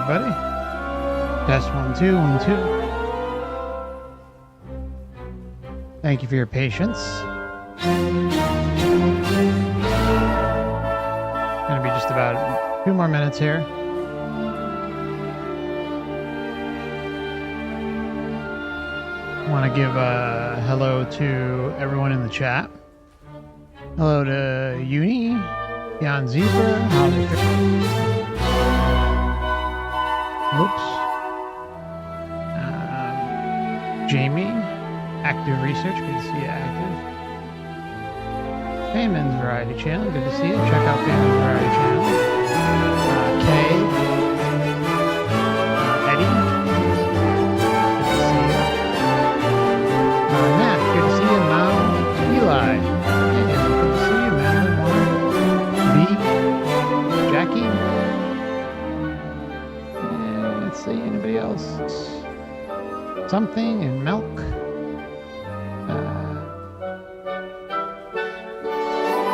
everybody. Test 1 2 1 2. Thank you for your patience. Gonna be just about 2 more minutes here. Want to give a hello to everyone in the chat. Hello to Uni, Jan Zebra, Whoops. Jamie, Active Research, good to see you active. Payman's Variety Channel, good to see you. Check out Payman's Variety Channel. Kay, Eddie, good to see you. Matt, good to see you. Now, Eli, hey, good to see you, man. B, Jackie. Let's see, anybody else? Something and Milk.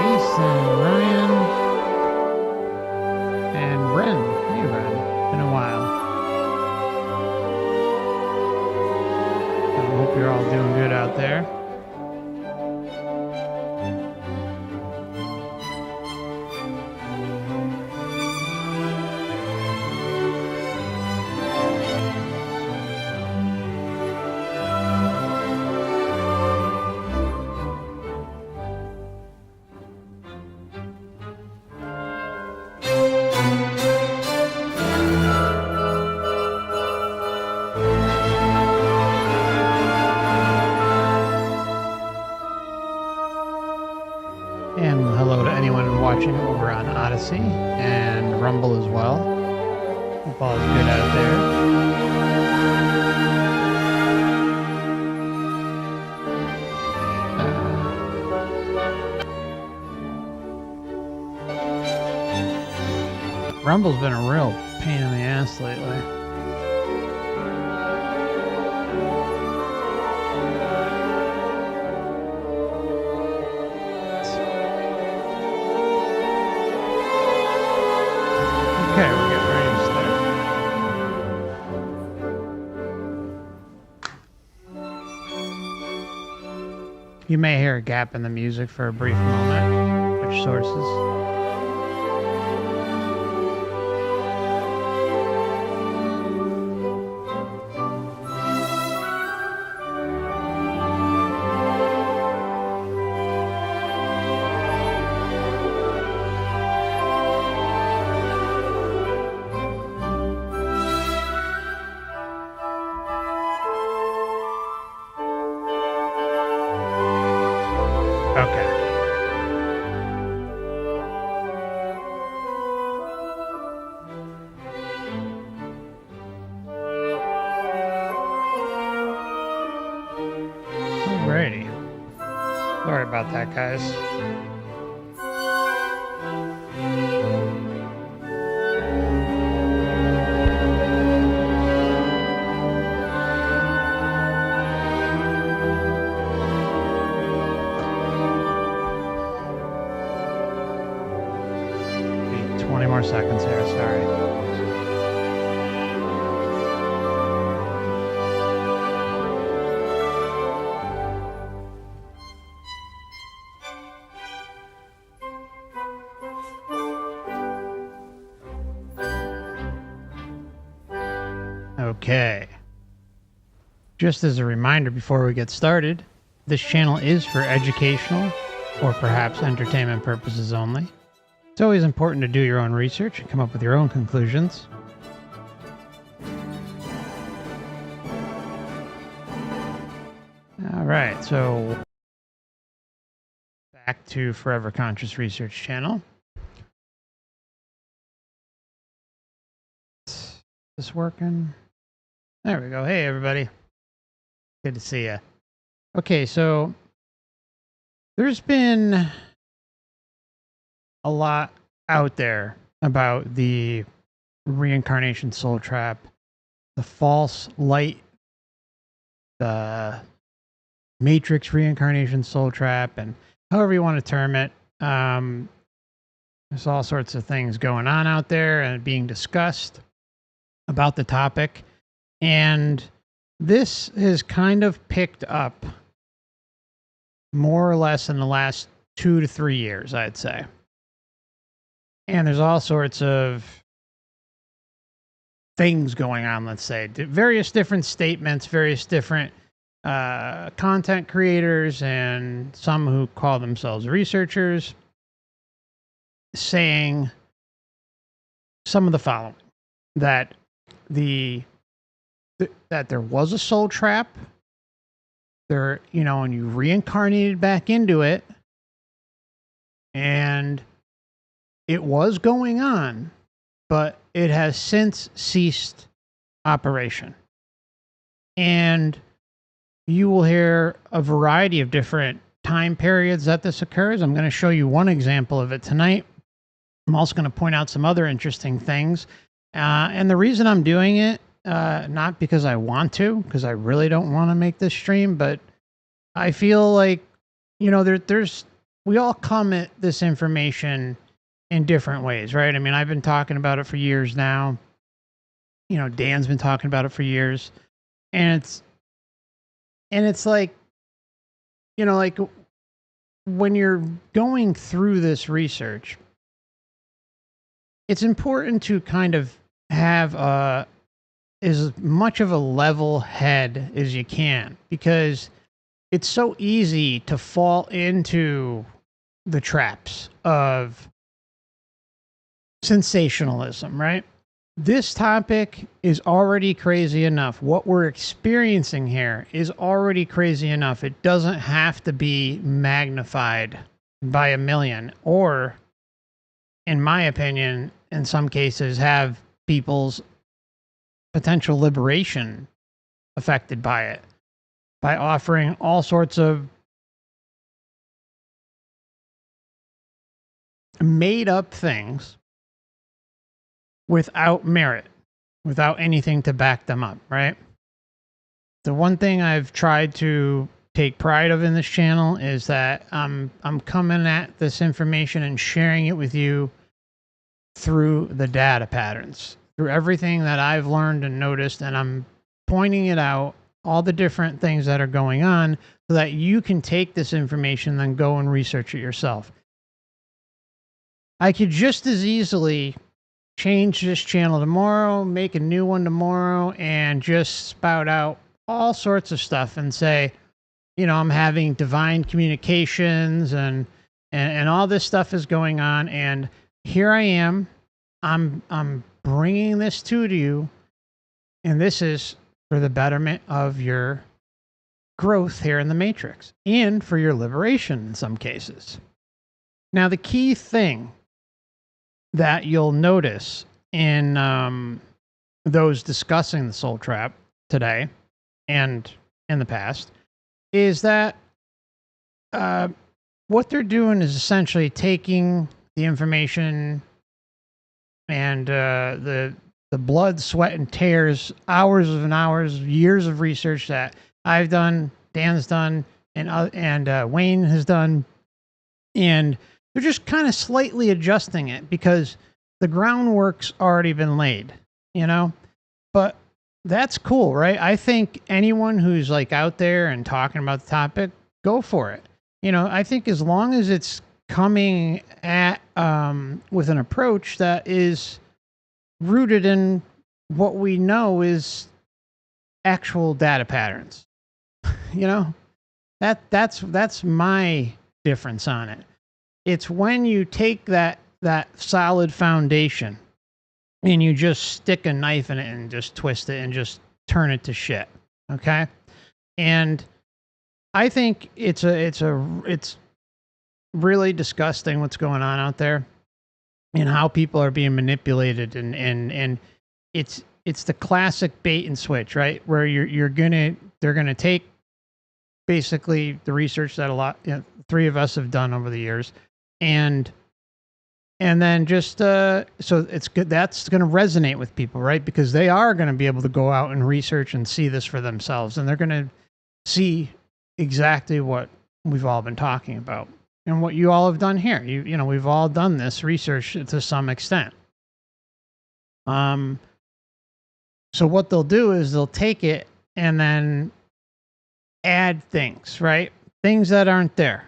Ace and Ryan. And Ren. Hey, Ren. Been a while. I hope you're all doing good out there. Over on Odyssey and Rumble as well. Hope all is good out there. Rumble's been a real pain in the ass lately. Okay, we're getting ready to start. You may hear a gap in the music for a brief moment. Which sources? Sorry about that, guys. Maybe 20 more seconds here, sorry. Okay. Just as a reminder before we get started, this channel is for educational or perhaps entertainment purposes only. It's always important to do your own research and come up with your own conclusions. All right, so back to Forever Conscious Research channel. Is this working? There we go. Hey, everybody. Good to see you. Okay, so there's been a lot out there about the reincarnation soul trap, the false light, the matrix reincarnation soul trap, and however you want to term it. There's all sorts of things going on out there and being discussed. about the topic, and this has kind of picked up more or less in the last 2 to 3 years, I'd say. And there's all sorts of things going on, let's say. Various different statements, various different content creators, and some who call themselves researchers, saying some of the following: that that there was a soul trap, there, and you reincarnated back into it, and it was going on, but it has since ceased operation. And you will hear a variety of different time periods that this occurs. I'm going to show you one example of it tonight. I'm also going to point out some other interesting things. And the reason I'm doing it, not because I want to, because I really don't want to make this stream, but I feel like, we all come at this information in different ways, right? I mean, I've been talking about it for years now. Dan's been talking about it for years. And it's like, like when you're going through this research, it's important to kind of have as much of a level head as you can, because it's so easy to fall into the traps of sensationalism, right? This topic is already crazy enough. What we're experiencing here is already crazy enough. It doesn't have to be magnified by a million, or, in my opinion, in some cases, have people's potential liberation affected by it, by offering all sorts of made up things without merit, without anything to back them up, right? The one thing I've tried to take pride of in this channel is that I'm coming at this information and sharing it with you through the data patterns, through everything that I've learned and noticed, and I'm pointing it out, all the different things that are going on, so that you can take this information and then go and research it yourself. I could just as easily change this channel tomorrow, make a new one tomorrow, and just spout out all sorts of stuff and say, I'm having divine communications and all this stuff is going on, and here I am. I'm bringing this to you, and this is for the betterment of your growth here in the Matrix and for your liberation in some cases. Now, the key thing that you'll notice in those discussing the soul trap today and in the past is that what they're doing is essentially taking the information and the blood, sweat, and tears, hours and hours, years of research that I've done, Dan's done, and Wayne has done, and they're just kind of slightly adjusting it because the groundwork's already been laid, But that's cool, right? I think anyone who's like out there and talking about the topic, go for it. I think as long as it's coming at with an approach that is rooted in what we know is actual data patterns. That's my difference on it. It's when you take that solid foundation and you just stick a knife in it and just twist it and just turn it to shit. Okay? And I think it's really disgusting what's going on out there and how people are being manipulated, and it's the classic bait and switch, right? Where they're gonna take basically the research that three of us have done over the years, and then just so it's good, that's going to resonate with people, right? Because they are going to be able to go out and research and see this for themselves, and they're going to see exactly what we've all been talking about and what you all have done here. We've all done this research to some extent. So what they'll do is they'll take it and then add things, right? Things that aren't there,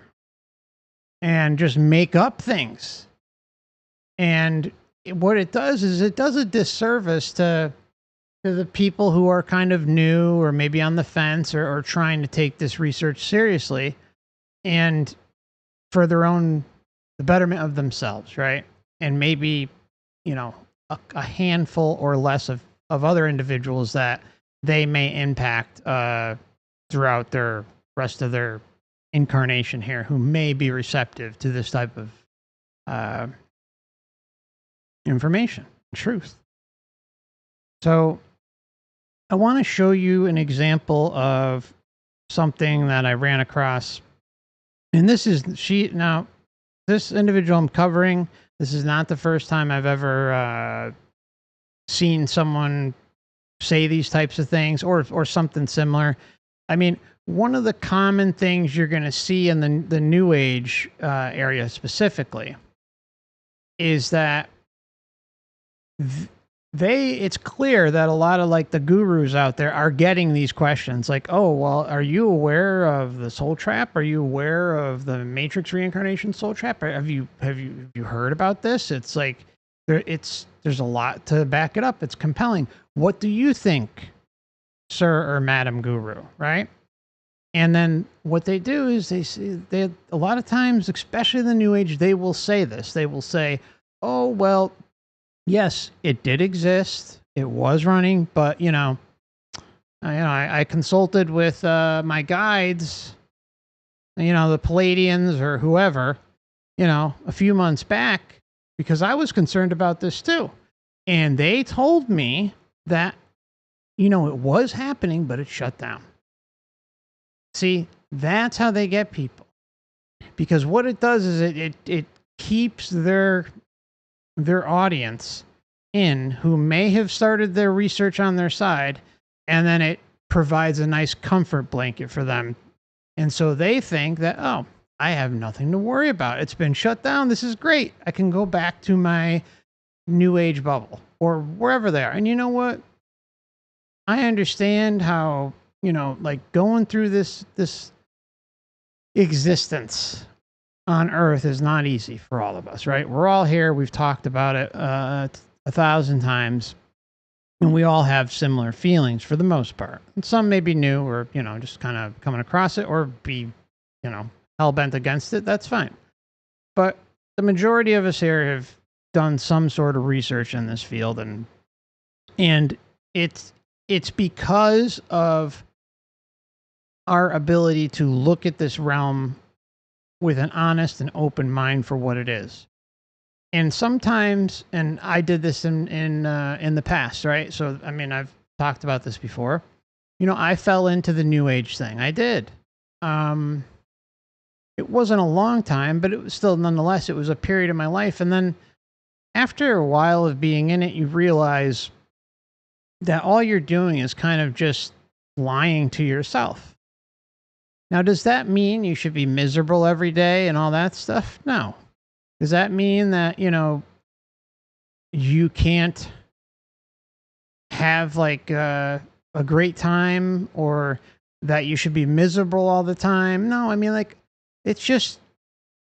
and just make up things. And what it does is it does a disservice to the people who are kind of new or maybe on the fence, or trying to take this research seriously and for the betterment of themselves, right? And maybe, a handful or less of other individuals that they may impact throughout their rest of their incarnation here, who may be receptive to this type of information, truth. So I want to show you an example of something that I ran across. And this is now, this individual I'm covering, this is not the first time I've ever seen someone say these types of things or something similar. I mean, one of the common things you're going to see in the New Age area specifically is that it's clear that a lot of like the gurus out there are getting these questions like, oh, well, are you aware of the soul trap? Are you aware of the Matrix reincarnation soul trap? Have you heard about this? It's like there's a lot to back it up. It's compelling. What do you think, sir or madam guru, right? And then what they do is they a lot of times, especially the New Age, they will say this. They will say, oh, well, yes, it did exist. It was running, but I consulted with my guides, the Palladians or whoever, a few months back, because I was concerned about this too, and they told me that it was happening, but it shut down. See, that's how they get people, because what it does is it keeps their audience in, who may have started their research on their side, and then it provides a nice comfort blanket for them. And so they think that, oh, I have nothing to worry about. It's been shut down. This is great. I can go back to my New Age bubble or wherever they are. And you know what? I understand how, like going through this existence on Earth is not easy for all of us, right? We're all here. We've talked about it 1,000 times, and we all have similar feelings for the most part. And some may be new, or just kind of coming across it, or be hell bent against it. That's fine. But the majority of us here have done some sort of research in this field, and it's because of our ability to look at this realm with an honest and open mind for what it is. And sometimes, and I did this in the past, right? So, I mean, I've talked about this before. I fell into the New Age thing. I did. It wasn't a long time, but it was still, nonetheless, it was a period of my life. And then after a while of being in it, you realize that all you're doing is kind of just lying to yourself. Now, does that mean you should be miserable every day and all that stuff? No. Does that mean that, you can't have like a great time, or that you should be miserable all the time? No, I mean, like, it's just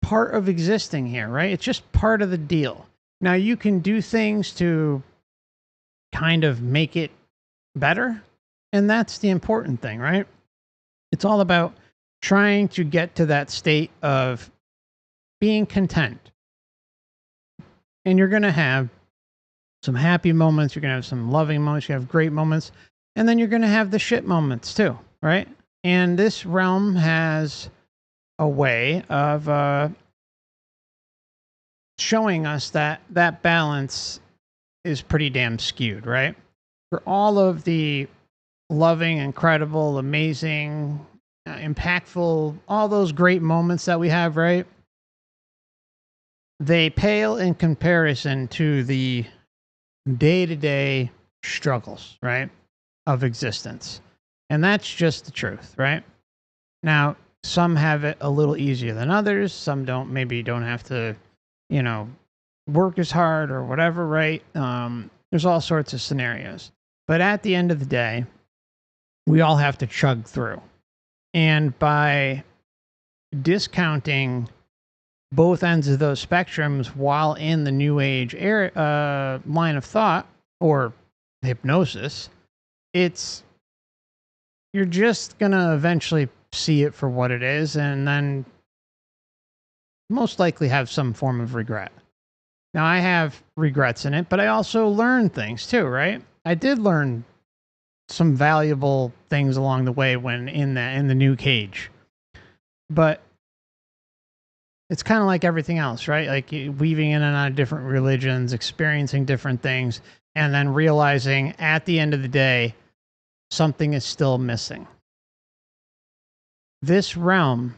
part of existing here, right? It's just part of the deal. Now, you can do things to kind of make it better, and that's the important thing, right? It's all about trying to get to that state of being content. And you're going to have some happy moments. You're going to have some loving moments. You have great moments. And then you're going to have the shit moments too, right? And this realm has a way of showing us that balance is pretty damn skewed, right? For all of the loving, incredible, amazing, impactful, all those great moments that we have, right? They pale in comparison to the day-to-day struggles, right, of existence. And that's just the truth, right? Now, some have it a little easier than others. Some maybe don't have to, work as hard or whatever, right? There's all sorts of scenarios. But at the end of the day, we all have to chug through. And by discounting both ends of those spectrums while in the New Age line of thought or hypnosis, you're just going to eventually see it for what it is and then most likely have some form of regret. Now, I have regrets in it, but I also learned things too, right? I did learn some valuable things along the way when in the new cage. But it's kind of like everything else, right? Like weaving in and out of different religions, experiencing different things, and then realizing at the end of the day, something is still missing. This realm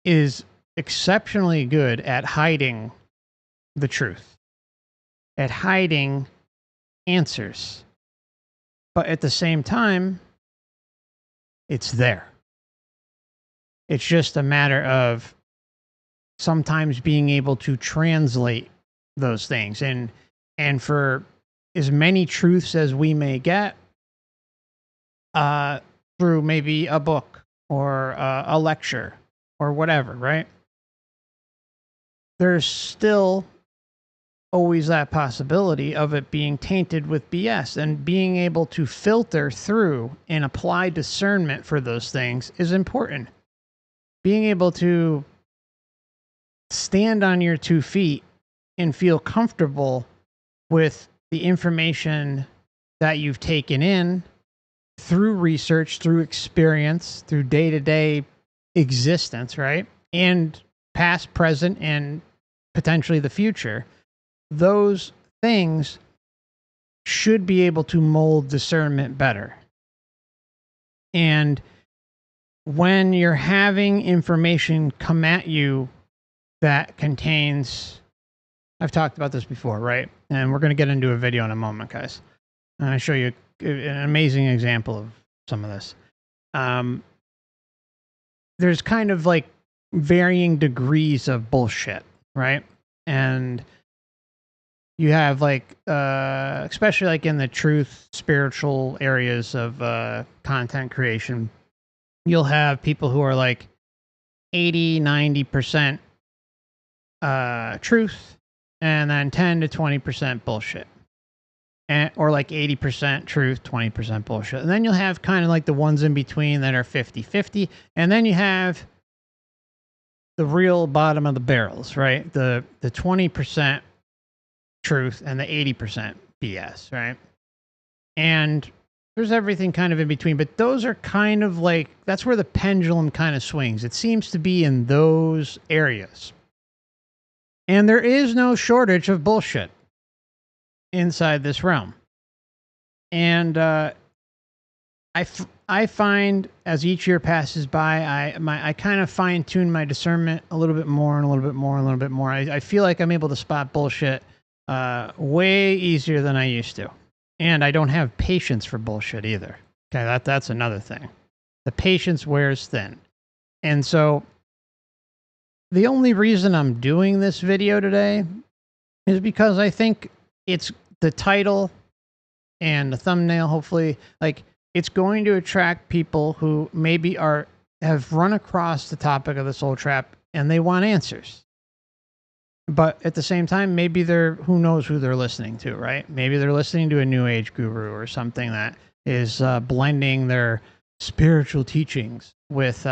is exceptionally good at hiding the truth, at hiding answers. But at the same time, it's there. It's just a matter of sometimes being able to translate those things. And for as many truths as we may get through maybe a book or a lecture or whatever, right? There's still always that possibility of it being tainted with BS, and being able to filter through and apply discernment for those things is important. Being able to stand on your 2 feet and feel comfortable with the information that you've taken in through research, through experience, through day-to-day existence, right? And past, present, and potentially the future. Those things should be able to mold discernment better. And when you're having information come at you that contains, I've talked about this before, right? And we're going to get into a video in a moment, guys. And I'll show you an amazing example of some of this. There's kind of like varying degrees of bullshit, right? And you have like, especially like in the truth, spiritual areas of content creation, you'll have people who are like 80, 90% truth, and then 10 to 20% bullshit. Or like 80% truth, 20% bullshit. And then you'll have kind of like the ones in between that are 50-50. And then you have the real bottom of the barrels, right? The 20% truth and the 80% BS, right? And there's everything kind of in between, but those are kind of like, that's where the pendulum kind of swings. It seems to be in those areas. And there is no shortage of bullshit inside this realm. And I find as each year passes by, I kind of fine tune my discernment a little bit more and a little bit more and a little bit more. I feel like I'm able to spot bullshit way easier than I used to. And I don't have patience for bullshit either. Okay, that's another thing. The patience wears thin. And so the only reason I'm doing this video today is because I think it's the title and the thumbnail, hopefully, like it's going to attract people who maybe have run across the topic of the soul trap and they want answers. But at the same time, maybe who knows who they're listening to, right? Maybe they're listening to a new age guru or something that is blending their spiritual teachings with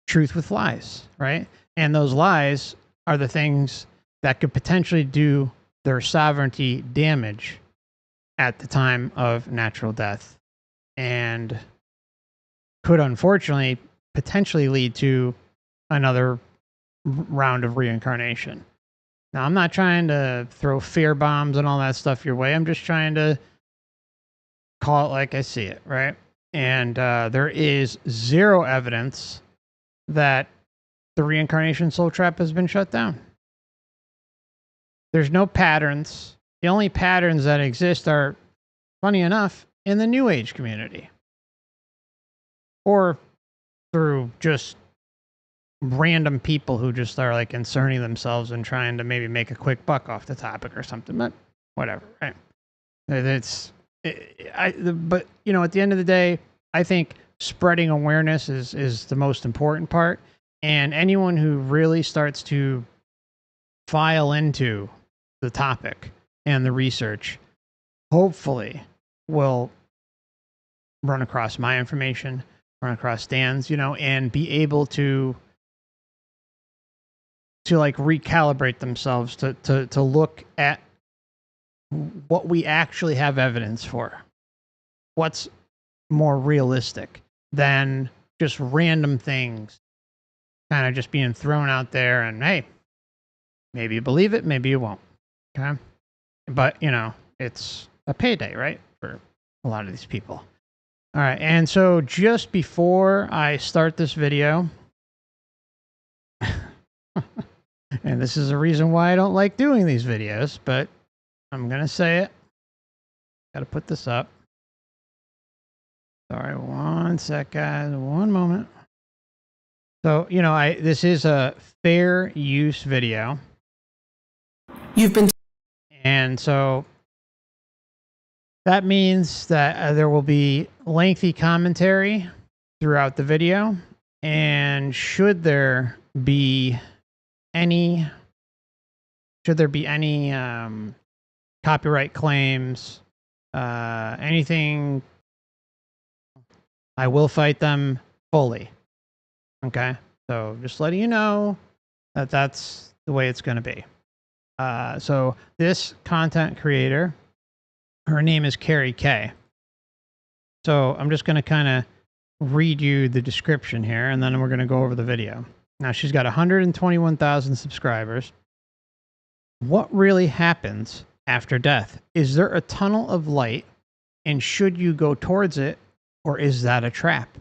truth with lies, right? And those lies are the things that could potentially do their sovereignty damage at the time of natural death, and could unfortunately potentially lead to another round of reincarnation. Now, I'm not trying to throw fear bombs and all that stuff your way. I'm just trying to call it like I see it, right? And there is zero evidence that the reincarnation soul trap has been shut down. There's no patterns. The only patterns that exist are, funny enough, in the New Age community. Or through just random people who just are like inserting themselves and trying to maybe make a quick buck off the topic or something, but whatever, right? But you know, at the end of the day, I think spreading awareness is the most important part. And anyone who really starts to file into the topic and the research, hopefully will run across my information, run across Dan's, you know, and be able to like recalibrate themselves to look at what we actually have evidence for. What's more realistic than just random things kind of just being thrown out there and, hey, maybe you believe it, maybe you won't. Okay. But, you know, it's a payday, right? For a lot of these people. All right. And so just before I start this video, and this is a reason why I don't like doing these videos, but I'm going to say it. Got to put this up. Sorry, one sec, guys. One moment. So, you know, this is a fair use video. And so that means that there will be lengthy commentary throughout the video. And should there be any copyright claims, anything, I will fight them fully. Okay? So just letting you know that that's the way it's going to be. So this content creator, her name is Carrie K. So I'm just going to kind of read you the description here, and then we're going to go over the video. Now, she's got 121,000 subscribers. What really happens after death? Is there a tunnel of light, and should you go towards it, or is that a trap?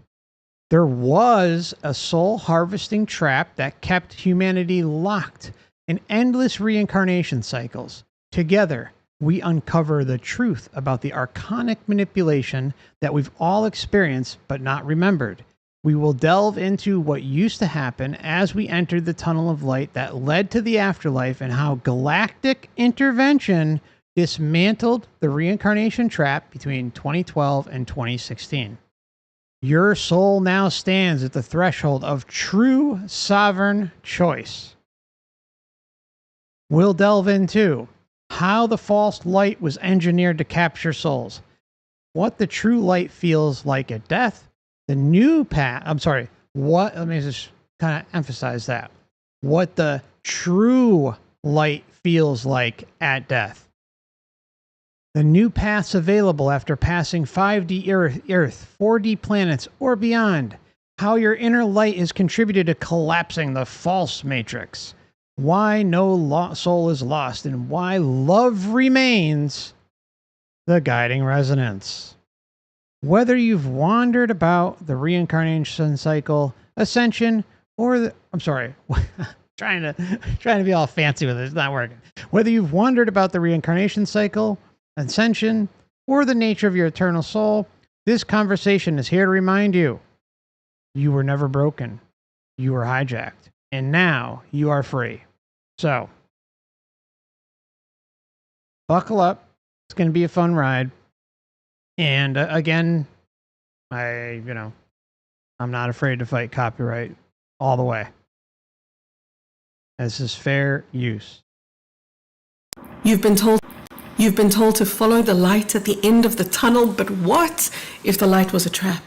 There was a soul harvesting trap that kept humanity locked in endless reincarnation cycles. Together, we uncover the truth about the archonic manipulation that we've all experienced but not remembered. We will delve into what used to happen as we entered the tunnel of light that led to the afterlife and how galactic intervention dismantled the reincarnation trap between 2012 and 2016. Your soul now stands at the threshold of true sovereign choice. We'll delve into how the false light was engineered to capture souls, what the true light feels like at death, the new path. Let me just kind of emphasize that. What the true light feels like at death. The new paths available after passing 5D Earth, 4D planets, or beyond. How your inner light has contributed to collapsing the false matrix. Why no soul is lost, and why love remains the guiding resonance. Whether you've wandered about the reincarnation cycle, ascension, or trying to be all fancy with it, it's not working. Whether you've wondered about the reincarnation cycle, ascension, or the nature of your eternal soul, this conversation is here to remind you, you were never broken. You were hijacked. And now you are free. So, buckle up. It's going to be a fun ride. And again, I'm not afraid to fight copyright all the way. This is fair use. You've been told to follow the light at the end of the tunnel, but what if the light was a trap?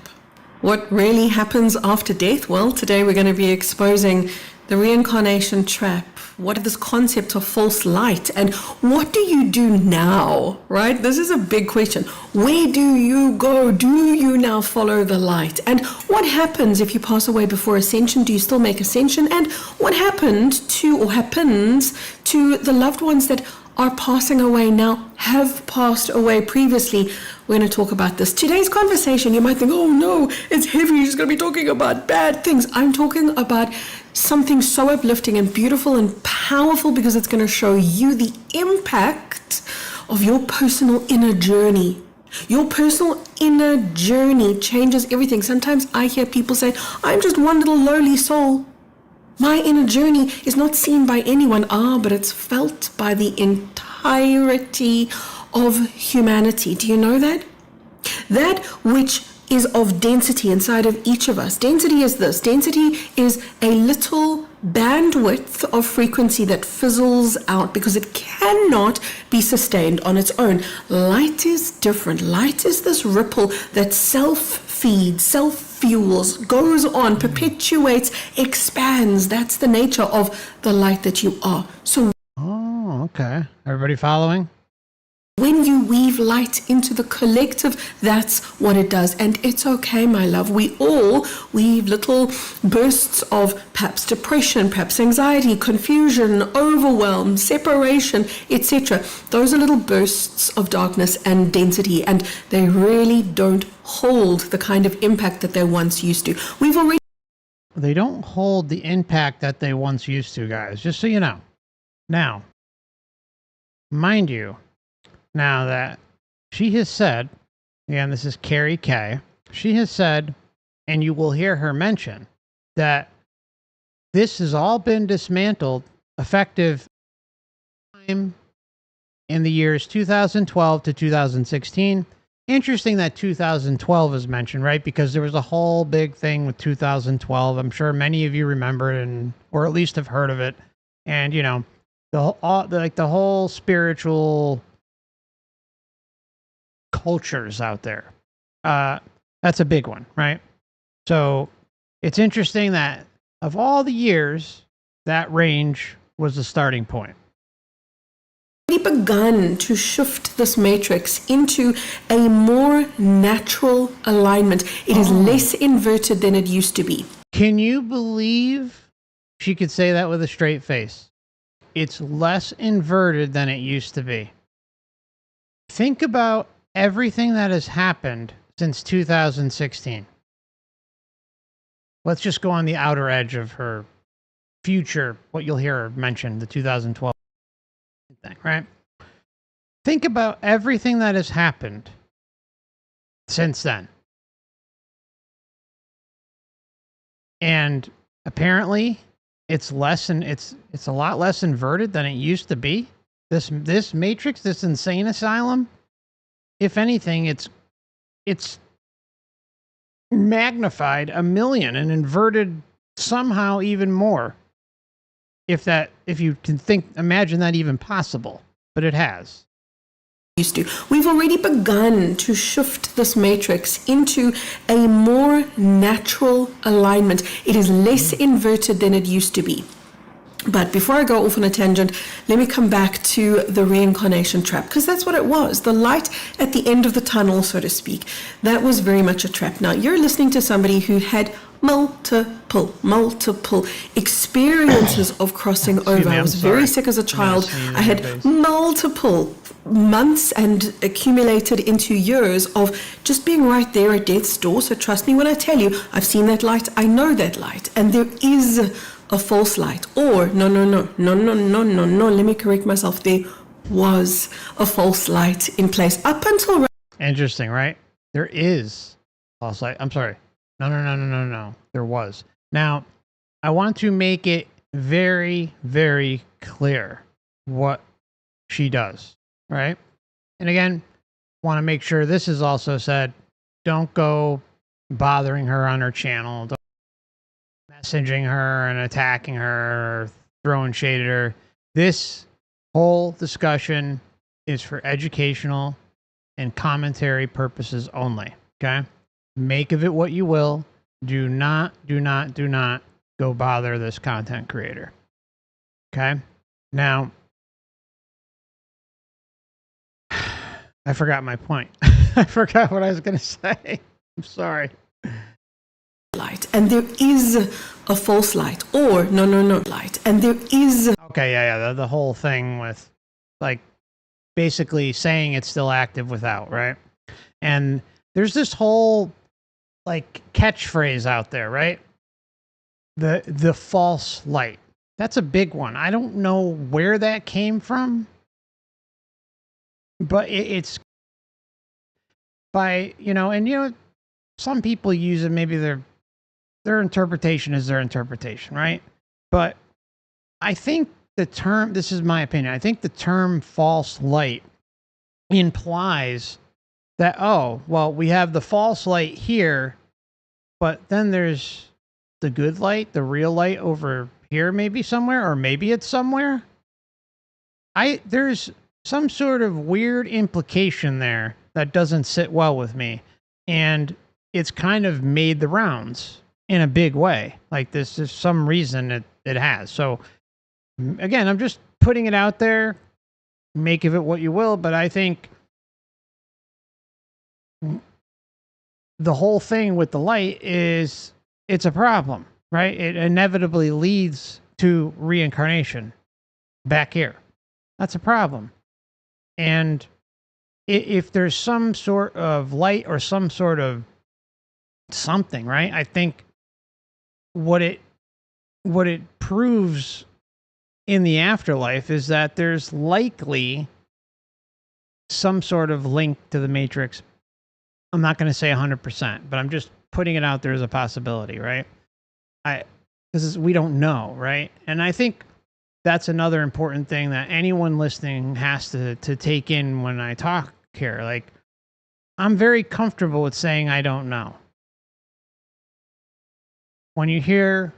What really happens after death? Well, today we're going to be exposing the reincarnation trap. What is this concept of false light? And what do you do now, right? This is a big question. Where do you go? Do you now follow the light? And what happens if you pass away before ascension? Do you still make ascension? And what happens to the loved ones that are passing away now, have passed away previously? We're going to talk about this. Today's conversation, you might think, oh no, it's heavy, he's going to be talking about bad things. I'm talking about something so uplifting and beautiful and powerful, because it's going to show you the impact of your personal inner journey. Your personal inner journey changes everything. Sometimes I hear people say, I'm just one little lowly soul. My inner journey is not seen by anyone, but it's felt by the entirety of humanity. Do you know that? That which is of density inside of each of us. Density is this. Density is a little bandwidth of frequency that fizzles out because it cannot be sustained on its own. Light is different. Light is this ripple that self-feeds, self-fuels, goes on, perpetuates, expands. That's the nature of the light that you are. So, oh, okay. Everybody following? when you weave light into the collective, that's what it does. And it's okay, my love. We all weave little bursts of perhaps depression, perhaps anxiety, confusion, overwhelm, separation, etc. Those are little bursts of darkness and density, and they really don't hold the kind of impact that they once used to. They don't hold the impact that they once used to, guys, just so you know. Now, mind you, now that she has said, again, this is Carrie K, she has said, and you will hear her mention, that this has all been dismantled effective time in the years 2012 to 2016. Interesting that 2012 is mentioned, right? Because there was a whole big thing with 2012. I'm sure many of you remember it, and or at least have heard of it. And you know, the whole spiritual cultures out there. That's a big one, right? So it's interesting that of all the years, that range was the starting point. Begun to shift this matrix into a more natural alignment. It is less inverted than it used to be. Can you believe she could say that with a straight face? It's less inverted than it used to be. Think about everything that has happened since 2016. Let's just go on the outer edge of her future, what you'll hear her mention, the 2012 thing, right? Think about everything that has happened since then. And apparently it's less, and it's a lot less inverted than it used to be. This matrix, this insane asylum, if anything, it's magnified a million and inverted somehow even more. If you can imagine that even possible, but it has. Used to. We've already begun to shift this matrix into a more natural alignment. It is less inverted than it used to be. But before I go off on a tangent, let me come back to the reincarnation trap, because that's what it was. The light at the end of the tunnel, so to speak, that was very much a trap. Now, you're listening to somebody who had multiple experiences of crossing over. I was very sick as a child. I had multiple months and accumulated into years of just being right there at death's door. So trust me when I tell you, I've seen that light. I know that light. And there is a false light. Or, no, let me correct myself. There was a false light in place up until... Interesting, right? There is false light. I'm sorry. No. There was. Now, I want to make it very, very clear what she does, right? And again, want to make sure this is also said. Don't go bothering her on her channel. Don't messaging her and attacking her or throwing shade at her. This whole discussion is for educational and commentary purposes only, okay? Make of it what you will. Do not go bother this content creator. Okay? Now, I forgot my point. I forgot what I was going to say. I'm sorry. Light. And there is a false light. Or, no, light. And there is... Okay, yeah. The whole thing with, like, basically saying it's still active without, right? And there's this whole... like catchphrase out there, right? The false light. That's a big one. I don't know where that came from, but it's by, and some people use it, maybe their interpretation is their interpretation, right? But I think the term, this is my opinion, I think the term false light implies that, oh, well, we have the false light here, but then there's the good light, the real light over here, maybe somewhere, or maybe it's somewhere. There's some sort of weird implication there that doesn't sit well with me. And it's kind of made the rounds in a big way. Like this is some reason it has. So again, I'm just putting it out there. Make of it what you will, but I think the whole thing with the light is it's a problem, right? It inevitably leads to reincarnation back here. That's a problem. And if there's some sort of light or some sort of something, right? I think what it proves in the afterlife is that there's likely some sort of link to the Matrix. I'm not going to say 100%, but I'm just putting it out there as a possibility, right? Because we don't know, right? And I think that's another important thing that anyone listening has to take in when I talk here. Like, I'm very comfortable with saying I don't know. When you hear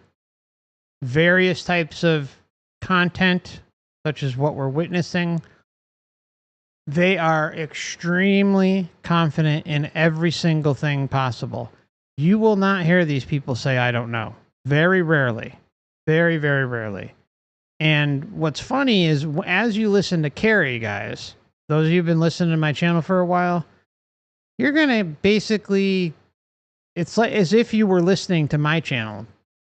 various types of content, such as what we're witnessing, they are extremely confident in every single thing possible. You will not hear these people say, I don't know. Very rarely. Very, very rarely. And what's funny is as you listen to Carrie, guys, those of you who've been listening to my channel for a while, you're going to basically, it's like as if you were listening to my channel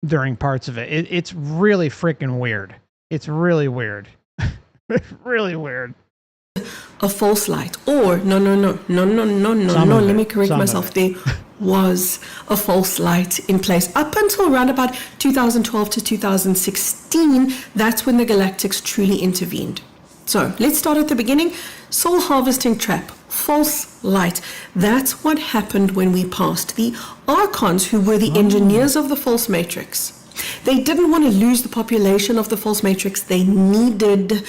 during parts of it. It's really freaking weird. It's really weird. Really weird. A false light, or no, let me correct myself. There was a false light in place up until around about 2012 to 2016. That's when the galactics truly intervened. So let's start at the beginning. Soul harvesting trap, false light. That's what happened when we passed the Archons, who were the engineers of the false matrix. They didn't want to lose the population of the false matrix. They needed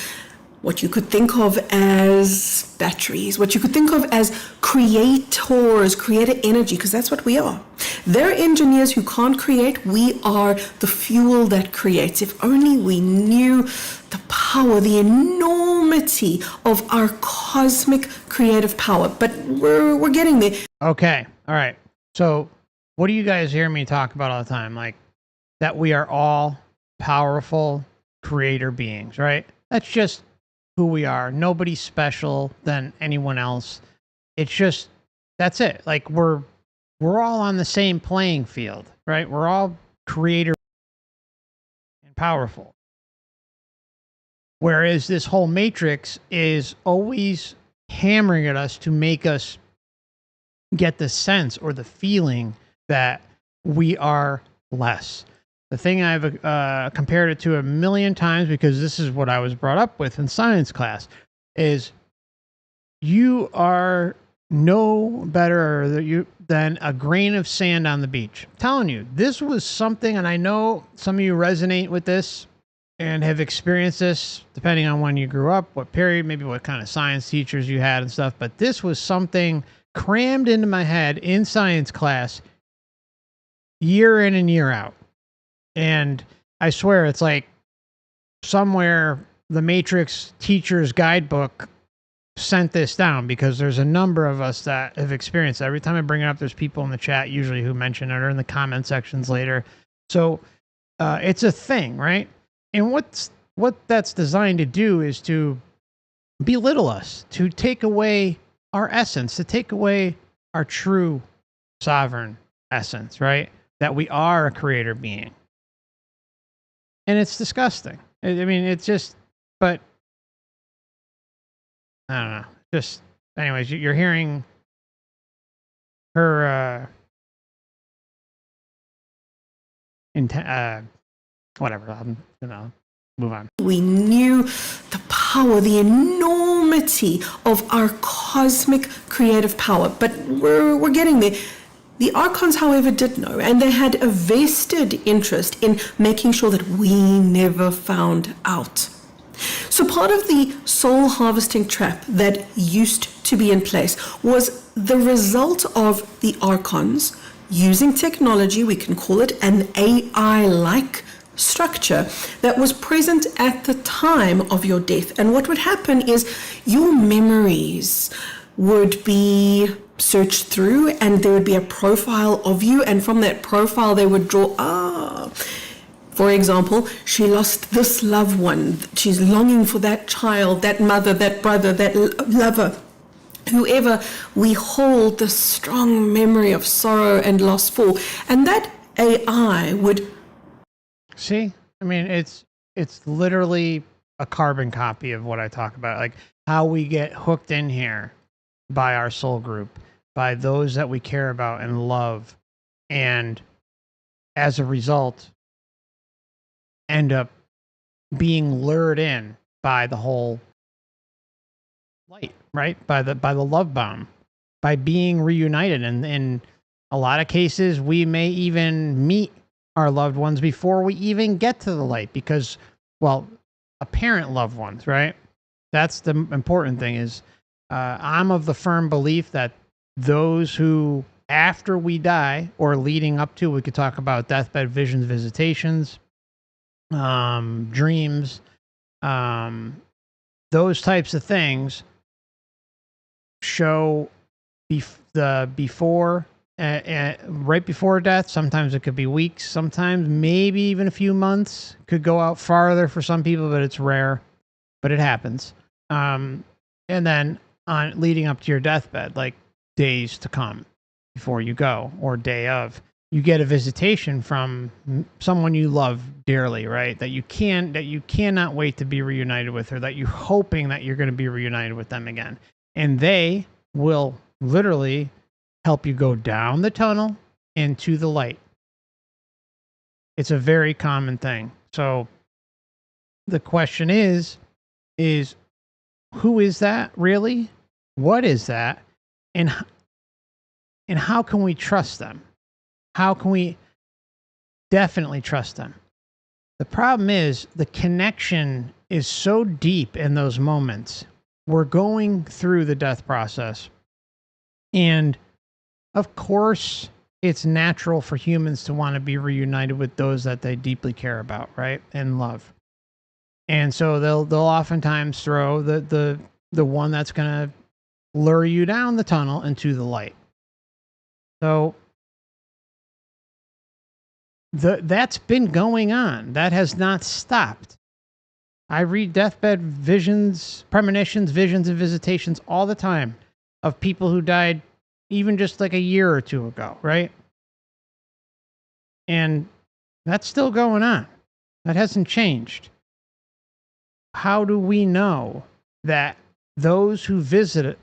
what you could think of as batteries, what you could think of as creators, creator energy, because that's what we are. They're engineers who can't create. We are the fuel that creates. If only we knew the power, the enormity of our cosmic creative power. But we're getting there. Okay. All right. So what do you guys hear me talk about all the time? Like that we are all powerful creator beings, right? That's just who we are. Nobody's special than anyone else. It's just, that's it. Like we're all on the same playing field, right? We're all creator and powerful. Whereas this whole matrix is always hammering at us to make us get the sense or the feeling that we are less. The thing I've compared it to a million times, because this is what I was brought up with in science class, is you are no better than a grain of sand on the beach. I'm telling you, this was something, and I know some of you resonate with this and have experienced this, depending on when you grew up, what period, maybe what kind of science teachers you had and stuff, but this was something crammed into my head in science class year in and year out. And I swear it's like somewhere the Matrix teacher's guidebook sent this down, because there's a number of us that have experienced it. Every time I bring it up, there's people in the chat usually who mention it or in the comment sections later. So it's a thing, right? And what that's designed to do is to belittle us, to take away our essence, to take away our true sovereign essence, right? That we are a creator being. And it's disgusting. I mean, it's just, but I don't know. Just, anyways, you're hearing her, whatever. I'm gonna move on. We knew the power, the enormity of our cosmic creative power, but we're getting there. The Archons, however, did know, and they had a vested interest in making sure that we never found out. So part of the soul harvesting trap that used to be in place was the result of the Archons using technology, we can call it an AI-like structure, that was present at the time of your death. And what would happen is your memories would be searched through, and there would be a profile of you, and from that profile they would draw, for example, she lost this loved one, she's longing for that child, that mother, that brother, that lover, whoever we hold this strong memory of sorrow and loss for. And that AI would... See, I mean, it's literally a carbon copy of what I talk about, like how we get hooked in here by our soul group, by those that we care about and love, and as a result, end up being lured in by the whole light, right? By the love bomb, by being reunited. And in a lot of cases, we may even meet our loved ones before we even get to the light, because, well, apparent loved ones, right? That's the important thing. Is I'm of the firm belief that those who, after we die or leading up to, we could talk about deathbed visions, visitations, dreams, those types of things show the before, right before death. Sometimes it could be weeks, sometimes maybe even a few months, could go out farther for some people, but it's rare, but it happens. And then on leading up to your deathbed, like days to come before you go, or day of, you get a visitation from someone you love dearly, right? That you cannot wait to be reunited with, or that you're hoping that you're going to be reunited with them again. And they will literally help you go down the tunnel into the light. It's a very common thing. So the question is who is that really? What is that? And how can we trust them? How can we definitely trust them? The problem is the connection is so deep in those moments. We're going through the death process. And of course, it's natural for humans to want to be reunited with those that they deeply care about, right? And love. And so they'll oftentimes throw the one that's going to lure you down the tunnel into the light. So that's been going on. That has not stopped. I read deathbed visions, premonitions, visions, and visitations all the time of people who died even just like a year or two ago, right? And that's still going on. That hasn't changed. How do we know that those who visit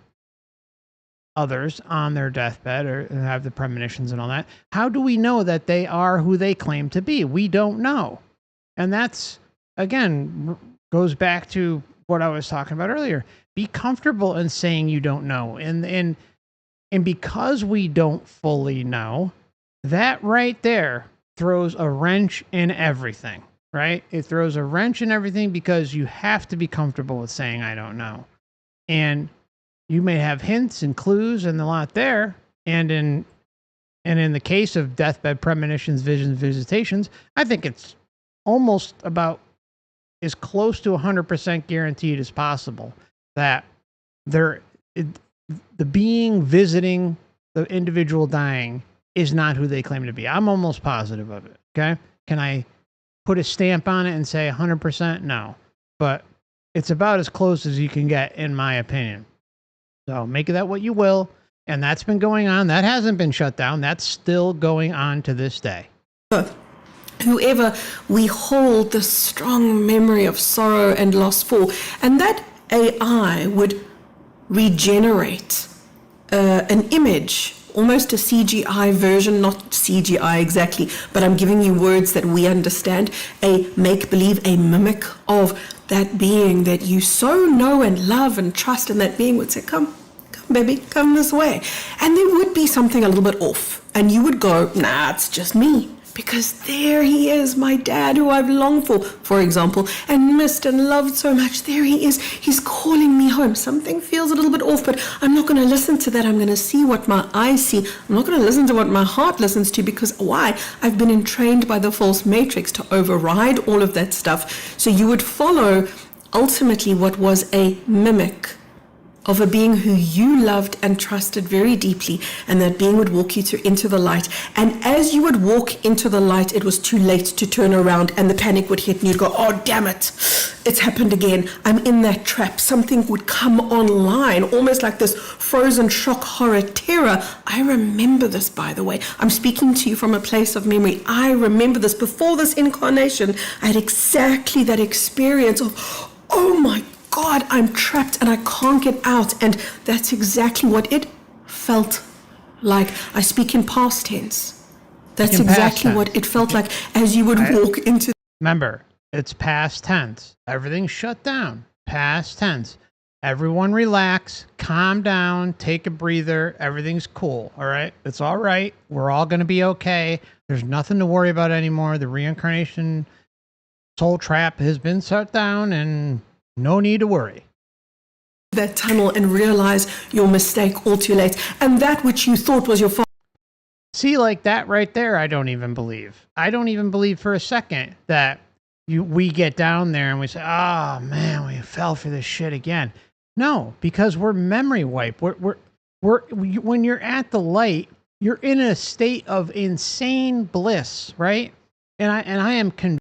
others on their deathbed or have the premonitions and all that, how do we know that they are who they claim to be? We don't know. And that's, again, goes back to what I was talking about earlier. Be comfortable in saying you don't know. And because we don't fully know, that right there throws a wrench in everything, right? It throws a wrench in everything because you have to be comfortable with saying, I don't know. And you may have hints and clues and a lot there. And in the case of deathbed premonitions, visions, visitations, I think it's almost about as close to 100% guaranteed as possible that the being visiting the individual dying is not who they claim to be. I'm almost positive of it. Okay. Can I put a stamp on it and say 100%? No, but it's about as close as you can get, in my opinion. So make of that what you will. And that's been going on. That hasn't been shut down. That's still going on to this day. Whoever we hold the strong memory of sorrow and loss for, and that AI would regenerate an image, almost a CGI version, not CGI exactly, but I'm giving you words that we understand, a make-believe, a mimic of that being that you so know and love and trust, and that being would say, come baby, come this way. And there would be something a little bit off, and you would go, nah, it's just me. because there he is, my dad, who I've longed for example, and missed and loved so much. There he is. He's calling me home. Something feels a little bit off, but I'm not going to listen to that. I'm going to see what my eyes see. I'm not going to listen to what my heart listens to, because why? I've been entrained by the false matrix to override all of that stuff. So you would follow ultimately what was a mimic of a being who you loved and trusted very deeply, and that being would walk you into the light. And as you would walk into the light, it was too late to turn around, and the panic would hit, and you'd go, oh, damn it, it's happened again. I'm in that trap. Something would come online, almost like this frozen shock, horror, terror. I remember this, by the way. I'm speaking to you from a place of memory. I remember this. Before this incarnation, I had exactly that experience of, oh my God, I'm trapped and I can't get out. And that's exactly what it felt like. I speak in past tense. That's exactly what it felt like as you would walk into. Remember, it's past tense. Everything's shut down. Past tense. Everyone relax, calm down, take a breather. Everything's cool. All right. It's all right. We're all going to be okay. There's nothing to worry about anymore. The reincarnation soul trap has been shut down, and no need to worry. That tunnel and realize your mistake all too late. And that which you thought was your fault. See, like that right there, I don't even believe. I don't even believe for a second that we get down there and we say, oh man, we fell for this shit again. No, because we're memory wiped. When you're at the light, you're in a state of insane bliss, right? And I am convinced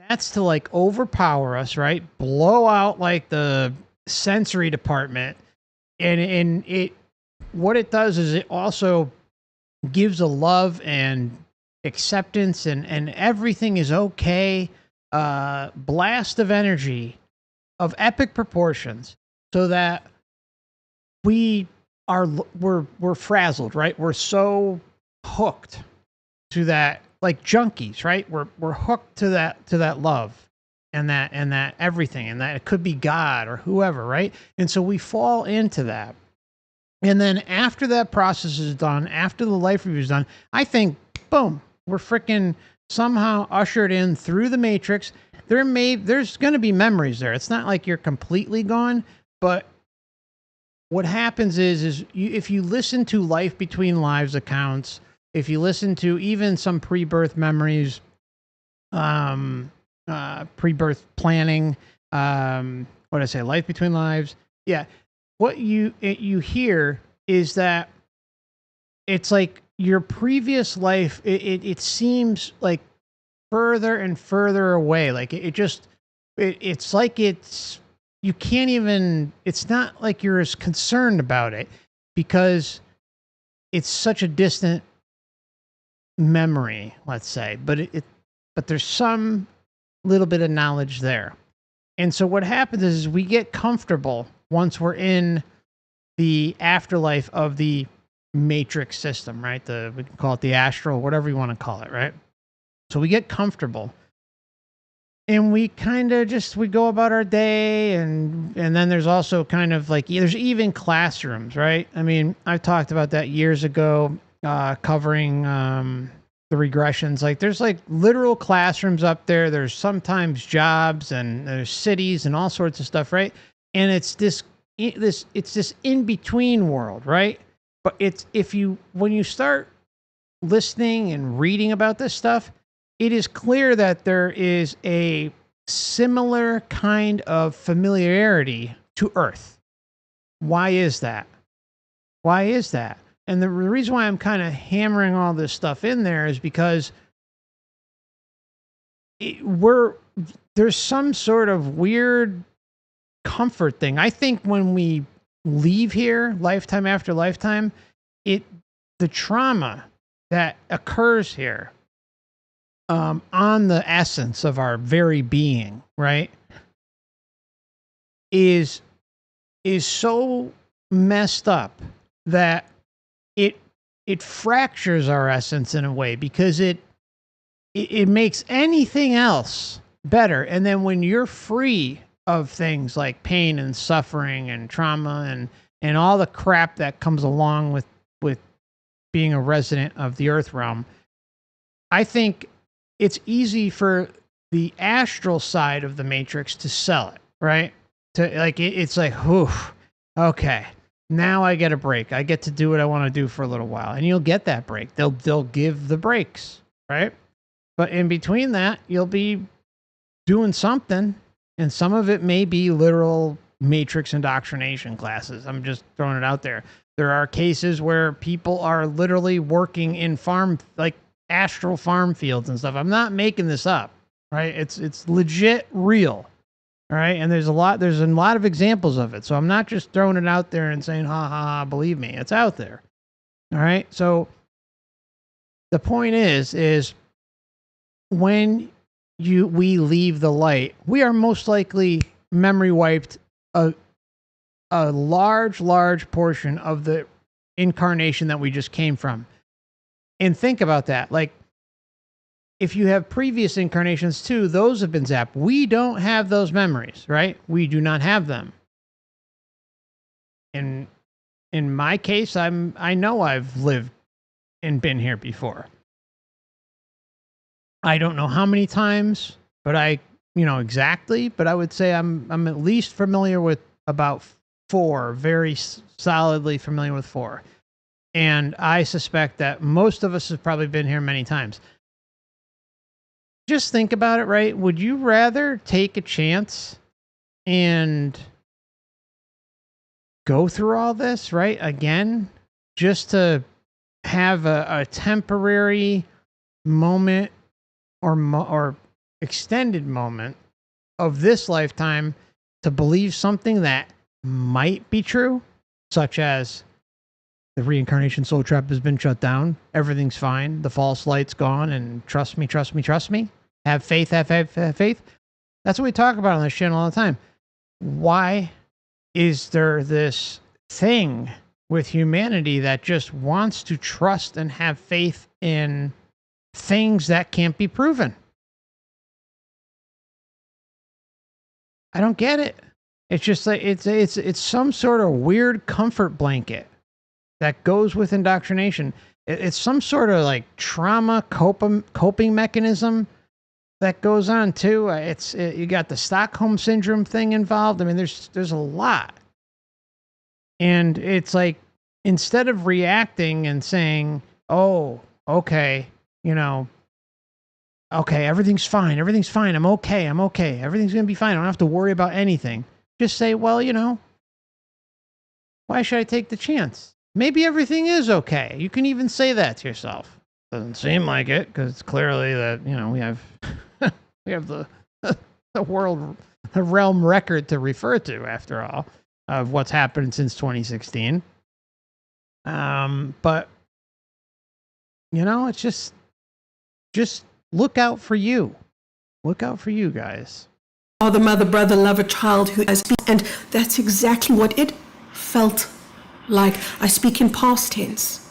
that's to like overpower us, right? Blow out like the sensory department. And it, what it does is it also gives a love and acceptance and everything is okay. Blast of energy of epic proportions, so that we're frazzled, right? We're so hooked to that, like junkies, right? We're hooked to that love and that everything, and that it could be God or whoever, right? And so we fall into that. And then after that process is done, after the life review is done, I think, boom, we're freaking somehow ushered in through the matrix. There's going to be memories there. It's not like you're completely gone, but what happens is if you listen to Life Between Lives accounts, if you listen to even some pre-birth memories, pre-birth planning, what did I say? Life Between Lives. Yeah. What you hear is that it's like your previous life, it seems like further and further away. Like it's like you can't even, it's not like you're as concerned about it because it's such a distant memory, let's say, but there's some little bit of knowledge there. And so what happens is we get comfortable once we're in the afterlife of the matrix system, right? We can call it the astral, whatever you want to call it, right? So we get comfortable and we kind of we go about our day, and then there's also kind of like, there's even classrooms, right? I mean, I talked about that years ago, covering the regressions. Like there's like literal classrooms up there. There's sometimes jobs and there's cities and all sorts of stuff, right? And it's this in between world, right? But when you start listening and reading about this stuff, it is clear that there is a similar kind of familiarity to Earth. Why is that? Why is that? And the reason why I'm kind of hammering all this stuff in there is because there's some sort of weird comfort thing. I think when we leave here, lifetime after lifetime, the trauma that occurs here, on the essence of our very being, right, is so messed up that it fractures our essence in a way, because it makes anything else better. And then when you're free of things like pain and suffering and trauma and all the crap that comes along with being a resident of the earth realm, I think it's easy for the astral side of the matrix to sell it, right? To like it's like, whew, okay, now I get a break. I get to do what I want to do for a little while, and you'll get that break. They'll give the breaks, right? But in between that, you'll be doing something, and some of it may be literal matrix indoctrination classes. I'm just throwing it out there. There are cases where people are literally working in farm, like astral farm fields and stuff. I'm not making this up, right? It's legit real, all right? And there's a lot of examples of it. So I'm not just throwing it out there and saying, ha, ha, ha, believe me. It's out there, all right? So the point is when we leave the light, we are most likely memory wiped a large portion of the incarnation that we just came from. And think about that. Like, if you have previous incarnations too, those have been zapped. We don't have those memories, right? We do not have them. And in my case, I know I've lived and been here before. I don't know how many times, but exactly, but I would say I'm at least familiar with about 4, very solidly familiar with 4. And I suspect that most of us have probably been here many times. Just think about it, right? Would you rather take a chance and go through all this, right? Again, just to have a temporary moment or extended moment of this lifetime to believe something that might be true, such as the reincarnation soul trap has been shut down, everything's fine, the false light's gone, and trust me, have faith, have faith. That's what we talk about on this channel all the time. Why is there this thing with humanity that just wants to trust and have faith in things that can't be proven? I don't get it. It's just like it's some sort of weird comfort blanket that goes with indoctrination. It's some sort of like trauma coping mechanism that goes on too. You got the Stockholm syndrome thing involved. I mean, there's a lot, and it's like instead of reacting and saying, "Oh, okay, okay, everything's fine, I'm okay, everything's gonna be fine. I don't have to worry about anything." Just say, well, why should I take the chance? Maybe everything is okay. You can even say that to yourself. Doesn't seem like it, because it's clearly that, we have we have the realm record to refer to, after all, of what's happened since 2016. But it's just look out for you. Look out for you guys. Father, mother, brother, lover, child who has been, and that's exactly what it felt like. I speak in past tense.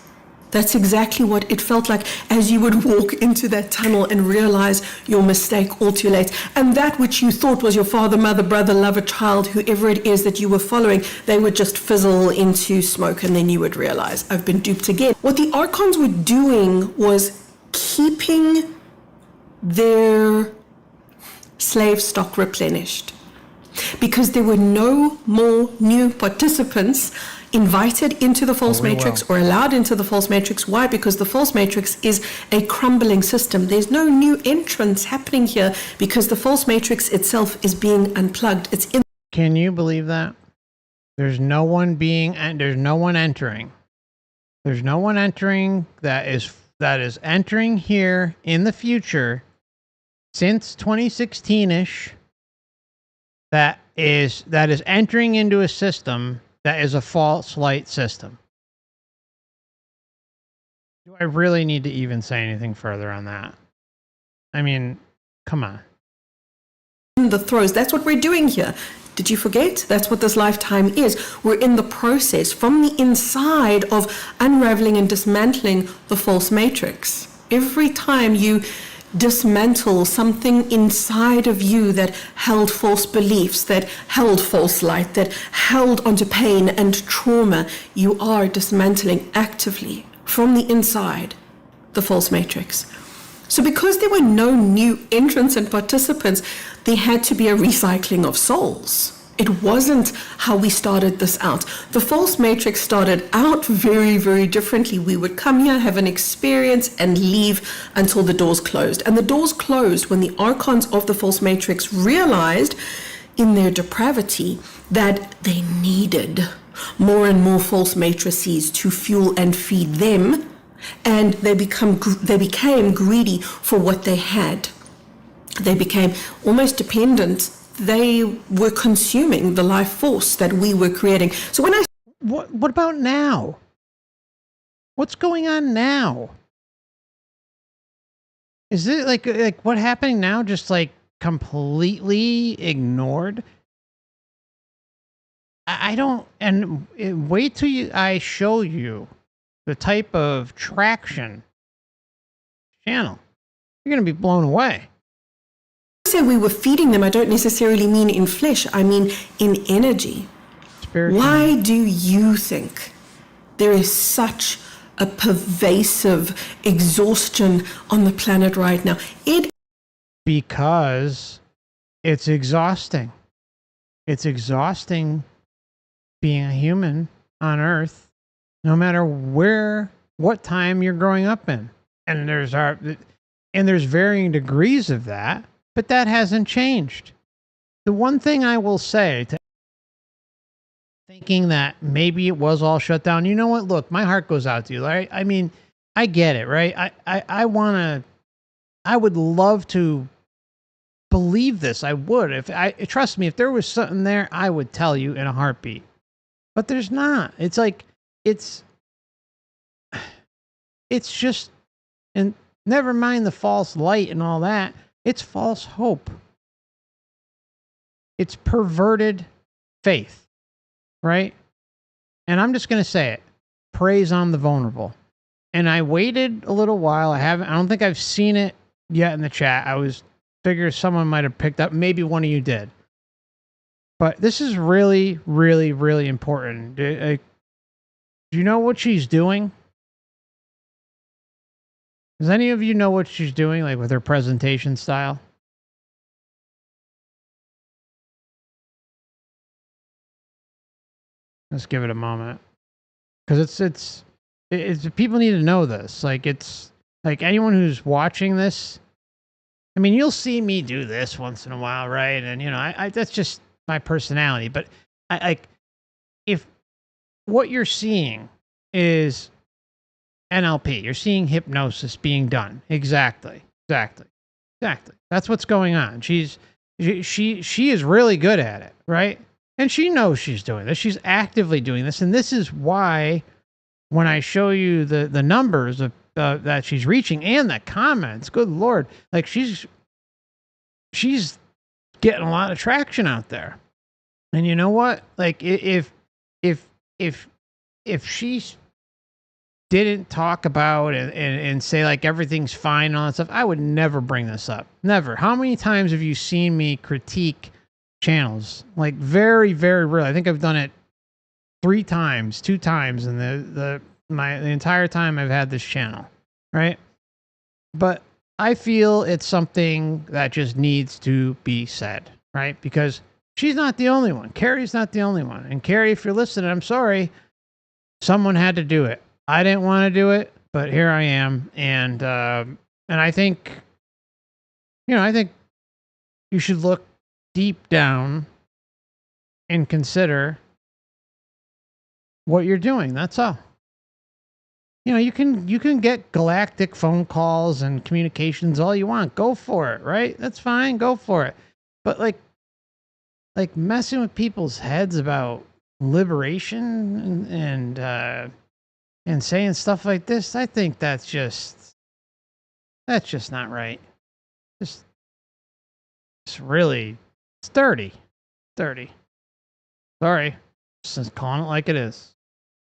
That's exactly what it felt like as you would walk into that tunnel and realize your mistake all too late. And that which you thought was your father, mother, brother, lover, child, whoever it is that you were following, they would just fizzle into smoke, and then you would realize, I've been duped again. What the Archons were doing was keeping their slave stock replenished, because there were no more new participants invited into the false matrix or allowed into the false matrix. Why? Because the false matrix is a crumbling system. There's no new entrance happening here because the false matrix itself is being unplugged. Can you believe that? There's no one entering. There's no one entering that is entering here in the future since 2016-ish that is entering into a system that is a false light system. Do I really need to even say anything further on that? I mean, come on. In the throes, that's what we're doing here. Did you forget? That's what this lifetime is. We're in the process from the inside of unraveling and dismantling the false matrix. Every time you dismantle something inside of you that held false beliefs, that held false light, that held onto pain and trauma, you are dismantling actively from the inside the false matrix. So because there were no new entrants and participants, there had to be a recycling of souls. It wasn't how we started this out. The false matrix started out very, very differently. We would come here, have an experience, and leave until the doors closed. And the doors closed when the archons of the false matrix realized in their depravity that they needed more and more false matrices to fuel and feed them, and they became greedy for what they had. They became almost dependent. They were consuming the life force that we were creating. So when I... What about now? What's going on now? Is it like what happening now just like completely ignored? I don't, and wait till I show you the type of traction channel. You're going to be blown away. say we were feeding them, I don't necessarily mean in flesh, I mean in energy. Spiritual. Why do you think there is such a pervasive exhaustion on the planet right now? Because it's exhausting. It's exhausting being a human on Earth, no matter what time you're growing up in. And there's varying degrees of that, but that hasn't changed. The one thing I will say to thinking that maybe it was all shut down, you know what? Look, my heart goes out to you, right? I mean, I get it, right? I would love to believe this. I would. Trust me, if there was something there, I would tell you in a heartbeat. But there's not. It's like, it's just, and never mind the false light and all that. It's false hope. It's perverted faith, right? And I'm just going to say it. Preys on the vulnerable. And I waited a little while. I don't think I've seen it yet in the chat. Figure someone might have picked up. Maybe one of you did. But this is really, really, really important. Do you know what she's doing? Does any of you know what she's doing, like with her presentation style? Let's give it a moment, because it's people need to know this. Like, it's like anyone who's watching this. I mean, you'll see me do this once in a while, right? And you know, I that's just my personality. But if what you're seeing is NLP, you're seeing hypnosis being done. Exactly. That's what's going on. She is really good at it, right? And she knows she's doing this. She's actively doing this, and this is why when I show you the numbers of that she's reaching and the comments, good Lord, like she's getting a lot of traction out there. And you know what? Like if she didn't talk about and say like everything's fine and all that stuff, I would never bring this up. Never. How many times have you seen me critique channels? Like very, very rarely. I think I've done it 2 times in the entire time I've had this channel, right? But I feel it's something that just needs to be said, right? Because she's not the only one. Carrie's not the only one. And Carrie, if you're listening, I'm sorry. Someone had to do it. I didn't want to do it, but here I am. And I think, I think you should look deep down and consider what you're doing. That's all. You can get galactic phone calls and communications all you want. Go for it, right? That's fine. Go for it. But like messing with people's heads about liberation and saying stuff like this, I think that's just not right. It's really, it's dirty. Sorry. Just calling it like it is.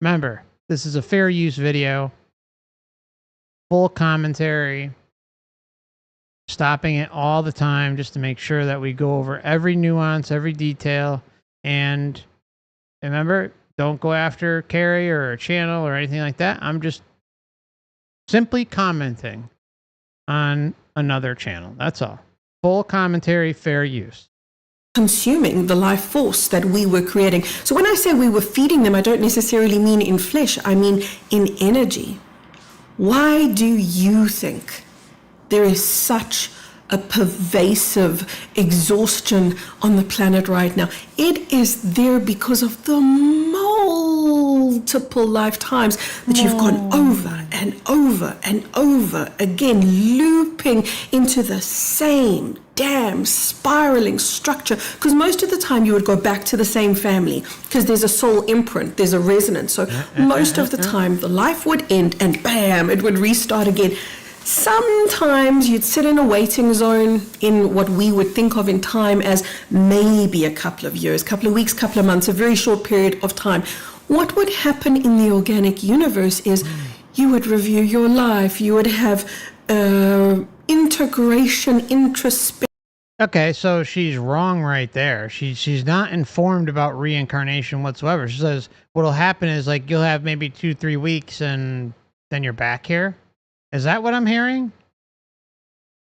Remember, this is a fair use video, full commentary, stopping it all the time just to make sure that we go over every nuance, every detail. And remember, don't go after Carrie or a channel or anything like that. I'm just simply commenting on another channel. That's all. Full commentary, fair use. Consuming the life force that we were creating. So when I say we were feeding them, I don't necessarily mean in flesh, I mean in energy. Why do you think there is such a pervasive exhaustion on the planet right now? It is there because of the multiple lifetimes that you've gone over and over and over again, looping into the same damn spiraling structure. Because most of the time you would go back to the same family because there's a soul imprint, there's a resonance. So most of the time the life would end and bam, it would restart again. Sometimes you'd sit in a waiting zone in what we would think of in time as maybe a couple of years, couple of weeks, couple of months, a very short period of time. What would happen in the organic universe is you would review your life, you would have integration, introspection. Okay, so she's wrong right there. She's not informed about reincarnation whatsoever. She says what'll happen is like you'll have maybe 2-3 weeks and then you're back here. Is that what I'm hearing?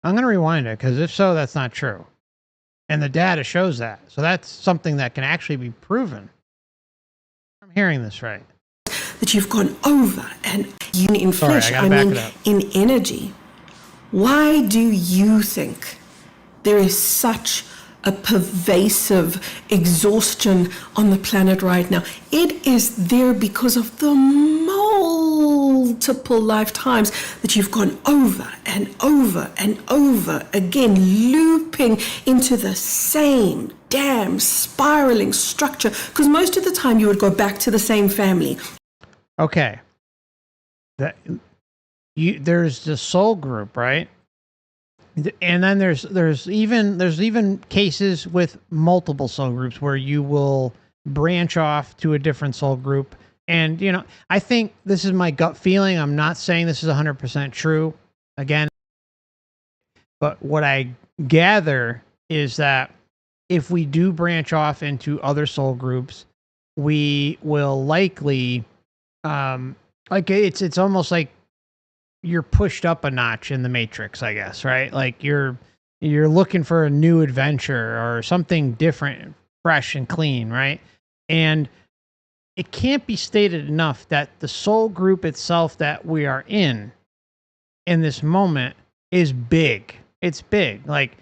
I'm going to rewind it because if so, that's not true. And the data shows that. So that's something that can actually be proven. I'm hearing this right. That you've gone over and in flesh, I mean in energy. Why do you think there is such a pervasive exhaustion on the planet right now? It is there because of the multiple lifetimes that you've gone over and over and over again, looping into the same damn spiraling structure. Because most of the time you would go back to the same family. Okay. There's the soul group, right? And then there's even cases with multiple soul groups where you will branch off to a different soul group. And, you know, I think this is my gut feeling. I'm not saying this is 100% true. Again, but what I gather is that if we do branch off into other soul groups, we will likely, like it's almost like you're pushed up a notch in the Matrix, I guess, right? Like you're looking for a new adventure or something different, fresh and clean, right? And it can't be stated enough that the soul group itself that we are in this moment is big. It's big. Like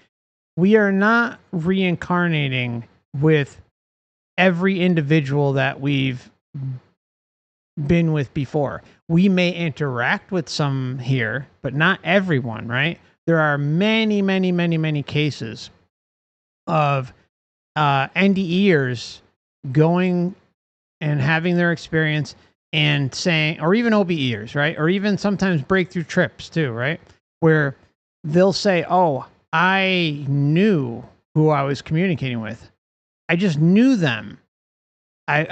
we are not reincarnating with every individual that we've been with before. We may interact with some here, but not everyone, right? There are many cases of NDEers going and having their experience and saying, or even OBEers, right? Or even sometimes breakthrough trips too, right? Where they'll say, oh, I knew who I was communicating with. I just knew them. I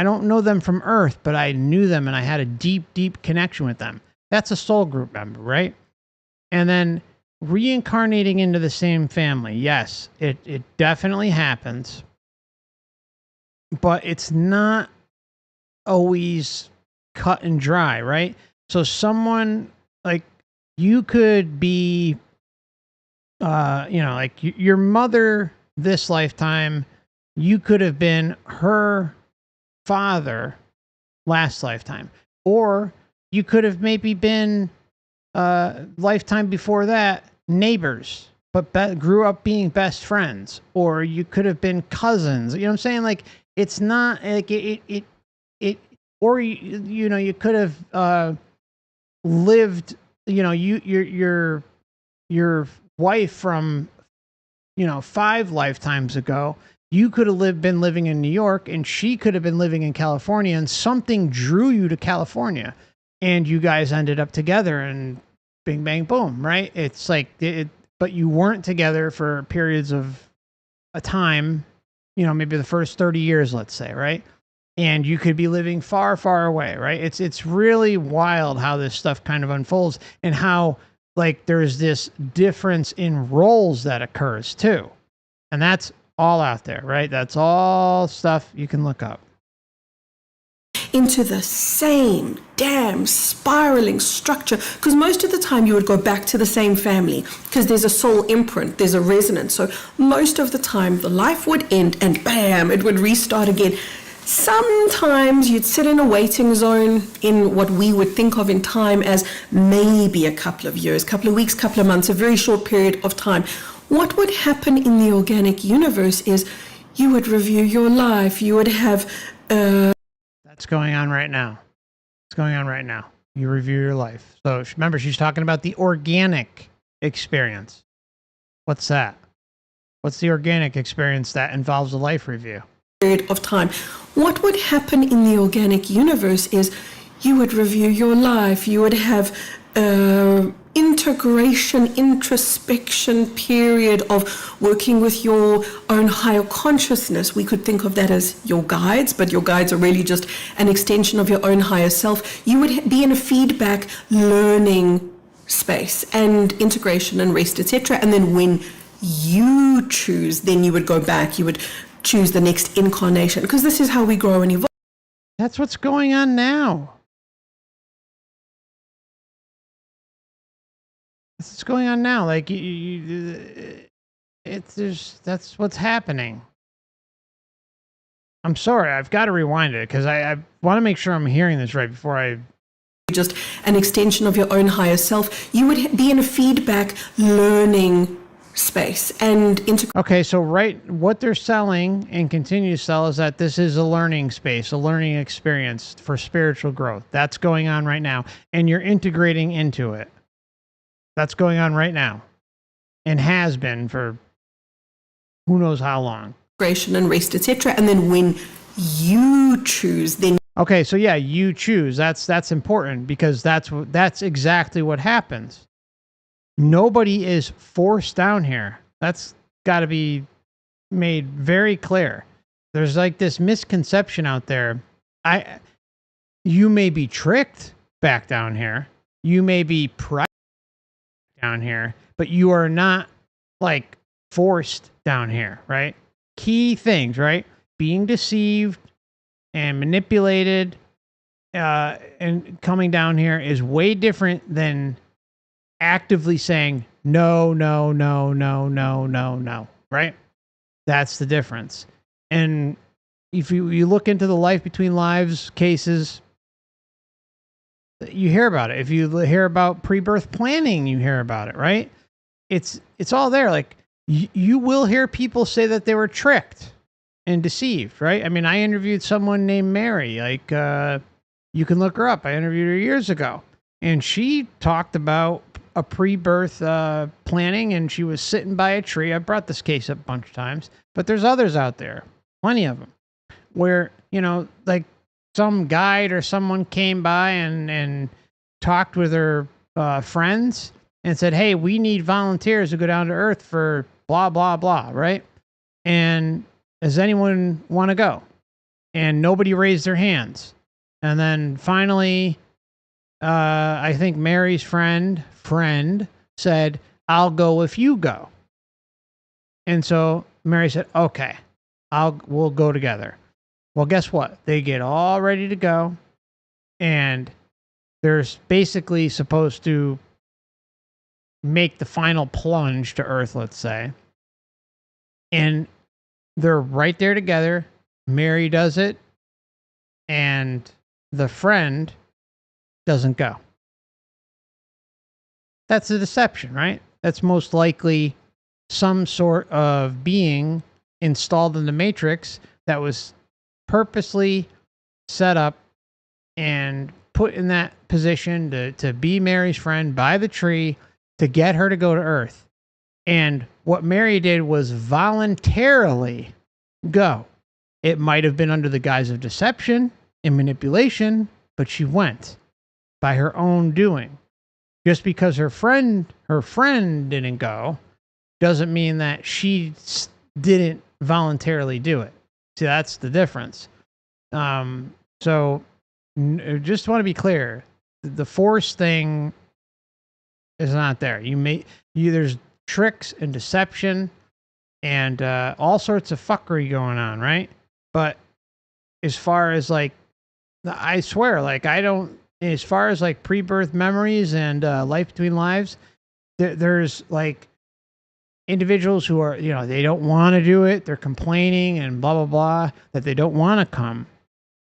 don't know them from Earth, but I knew them and I had a deep connection with them. That's a soul group member, right? And then reincarnating into the same family. Yes, it definitely happens, but it's not always cut and dry, right? So someone like you could be, like your mother this lifetime, you could have been her father last lifetime, or you could have maybe been lifetime before that neighbors, but grew up being best friends, or you could have been cousins. You know what I'm saying? Like it's not like it or you could have lived. Your wife from 5 lifetimes ago. You could have been living in New York and she could have been living in California, and something drew you to California and you guys ended up together and bing, bang, boom, right? It's like, but you weren't together for periods of a time, maybe the first 30 years, let's say, right? And you could be living far, far away, right? It's really wild how this stuff kind of unfolds and how like there's this difference in roles that occurs too. And that's all out there, right? That's all stuff you can look up. into the same damn spiraling structure, because most of the time you would go back to the same family because there's a soul imprint, there's a resonance. So most of the time the life would end and bam, it would restart again. Sometimes you'd sit in a waiting zone in what we would think of in time as maybe a couple of years, couple of weeks, couple of months, a very short period of time. What would happen in the organic universe is you would review your life, you would have... That's going on right now. It's going on right now. You review your life. So remember, she's talking about the organic experience. What's that? What's the organic experience that involves a life review? Period of time. What would happen in the organic universe is you would review your life, you would have integration, introspection period of working with your own higher consciousness. We could think of that as your guides, but your guides are really just an extension of your own higher self. You would be in a feedback learning space and integration and rest, etc. And then when you choose, then you would go back, you would choose the next incarnation, because this is how we grow and evolve. That's what's going on now. What's going on now? Like that's what's happening. I'm sorry, I've got to rewind it because I want to make sure I'm hearing this right before I. Just an extension of your own higher self. You would be in a feedback learning space and Okay, so what they're selling and continue to sell is that this is a learning space, a learning experience for spiritual growth. That's going on right now, and you're integrating into it. That's going on right now, and has been for who knows how long. Integration and rest, etc. And then when you choose, then okay, so yeah, you choose. That's important because that's exactly what happens. Nobody is forced down here. That's got to be made very clear. There's like this misconception out there. You may be tricked back down here. You may be priced down here, but you are not like forced down here, right? Key things, right? Being deceived and manipulated and coming down here is way different than actively saying no, no, no, no, no, no, no, right? That's the difference. And if you look into the life between lives cases, you hear about it. If you hear about pre-birth planning, you hear about it, right? It's all there. Like you will hear people say that they were tricked and deceived, right? I mean, I interviewed someone named Mary. Like you can look her up. I interviewed her years ago, and she talked about a pre-birth planning, and she was sitting by a tree. I brought this case up a bunch of times, but there's others out there, plenty of them, where, like some guide or someone came by and talked with her friends and said, hey, we need volunteers to go down to Earth for blah, blah, blah, right? And does anyone want to go? And nobody raised their hands. And then finally, I think Mary's friend said, I'll go if you go. And so Mary said, okay, we'll go together. Well, guess what? They get all ready to go, and they're basically supposed to make the final plunge to Earth, let's say. And they're right there together. Mary does it, and the friend doesn't go. That's a deception, right? That's most likely some sort of being installed in the Matrix that was purposely set up and put in that position to be Mary's friend by the tree to get her to go to Earth. And what Mary did was voluntarily go. It might have been under the guise of deception and manipulation, but she went by her own doing. Just because her friend didn't go doesn't mean that she didn't voluntarily do it. See, that's the difference. So just want to be clear. The force thing is not there. There's tricks and deception and all sorts of fuckery going on, right? But as far as like I swear, like, I don't, as far as like pre-birth memories and life between lives, there's like individuals who are, they don't want to do it. They're complaining and blah, blah, blah, that they don't want to come,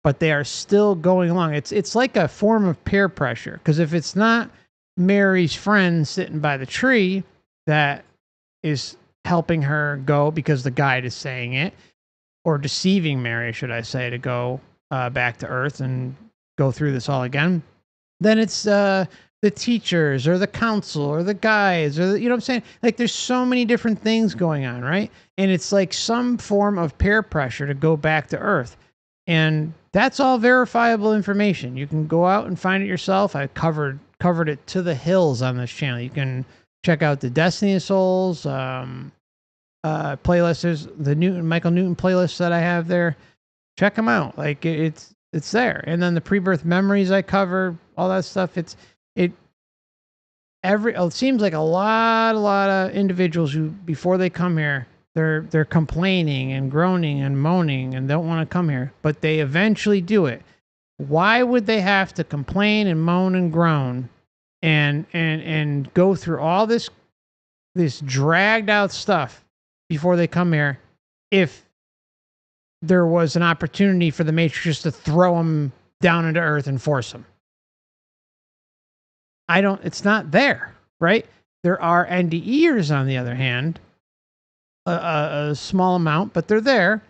but they are still going along. It's like a form of peer pressure. Because if it's not Mary's friend sitting by the tree that is helping her go because the guide is saying it, or deceiving Mary, should I say, to go back to Earth and go through this all again, then it's the teachers or the council or the guides or you know what I'm saying? Like, there's so many different things going on, right? And it's like some form of peer pressure to go back to Earth. And that's all verifiable information. You can go out and find it yourself. I covered it to the hills on this channel. You can check out the Destiny of Souls playlist. There's the Michael Newton playlist that I have there. Check them out. Like, it's there. And then the pre-birth memories I cover, all that stuff. It seems like a lot of individuals who, before they come here, they're complaining and groaning and moaning and don't want to come here, but they eventually do it. Why would they have to complain and moan and groan and go through all this dragged out stuff before they come here if there was an opportunity for the Matrix just to throw them down into Earth and force them? It's not there, right? There are NDEers, on the other hand, a small amount, but they're there,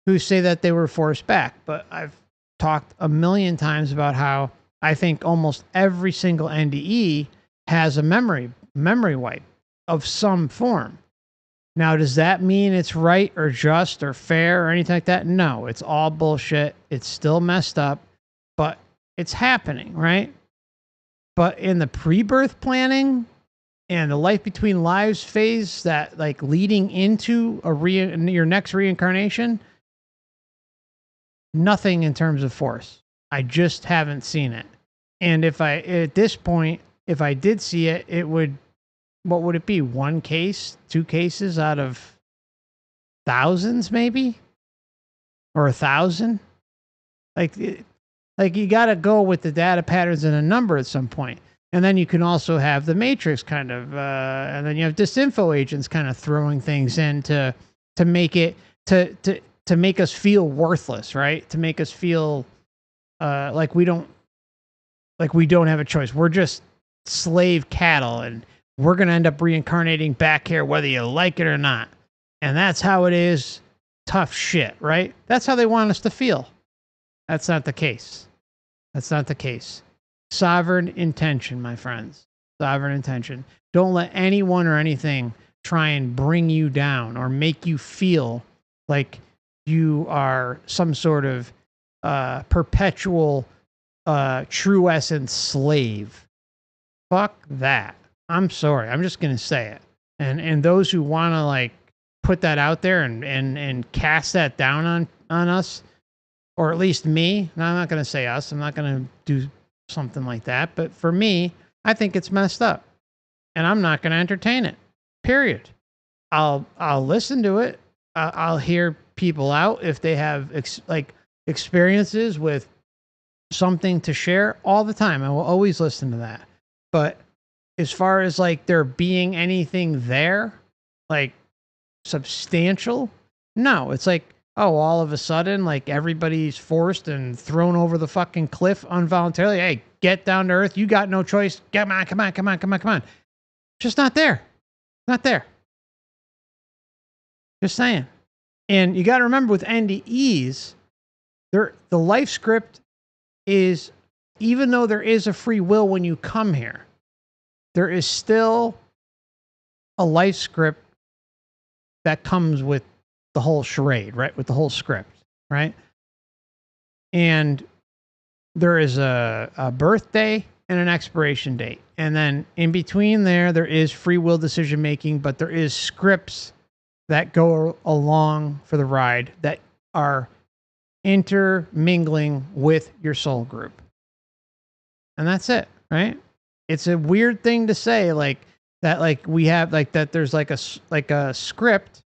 who say that they were forced back. But I've talked a million times about how I think almost every single NDE has a memory wipe of some form. Now, does that mean it's right or just or fair or anything like that? No, it's all bullshit. It's still messed up, but it's happening, right? But in the pre-birth planning and the life between lives phase, that like leading into your next reincarnation, nothing in terms of force. I just haven't seen it. And at this point, if I did see it, what would it be? 1 case, 2 cases out of thousands, maybe? Or 1,000? Like you got to go with the data patterns and a number at some point. And then you can also have the Matrix kind of, and then you have disinfo agents kind of throwing things in to make it, to make us feel worthless, right? To make us feel like we don't have a choice. We're just slave cattle, and we're going to end up reincarnating back here whether you like it or not. And that's how it is. Tough shit, right? That's how they want us to feel. That's not the case. That's not the case. Sovereign intention, my friends. Sovereign intention. Don't let anyone or anything try and bring you down or make you feel like you are some sort of perpetual true essence slave. Fuck that. I'm sorry. I'm just going to say it. And those who want to like put that out there and cast that down on us, or at least me. No, I'm not going to say us. I'm not going to do something like that. But for me, I think it's messed up. And I'm not going to entertain it. Period. I'll listen to it. I'll hear people out if they have experiences with something to share all the time. I will always listen to that. But as far as like there being anything there, like substantial, no. It's like, oh, all of a sudden, like everybody's forced and thrown over the fucking cliff involuntarily. Hey, get down to Earth. You got no choice. Come on. Just not there. Not there. Just saying. And you got to remember with NDEs, the life script is, even though there is a free will when you come here, there is still a life script that comes with the whole charade, right? With the whole script, right? And there is a birthday and an expiration date. And then in between there is free will decision making, but there is scripts that go along for the ride that are intermingling with your soul group. And that's it, right? It's a weird thing to say, like that, like we have like that. There's like a script.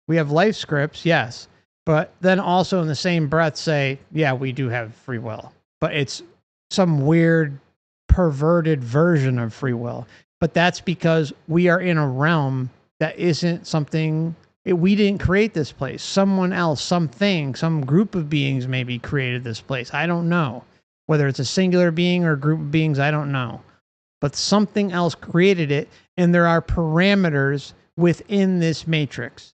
We have life scripts, yes, but then also in the same breath say, yeah, we do have free will. but it's some weird perverted version of free will. But that's because we are in a realm that isn't something, we didn't create this place. Someone else, something, some group of beings maybe created this place. I don't know. Whether it's a singular being or a group of beings, I don't know. But something else created it, and there are parameters within this matrix.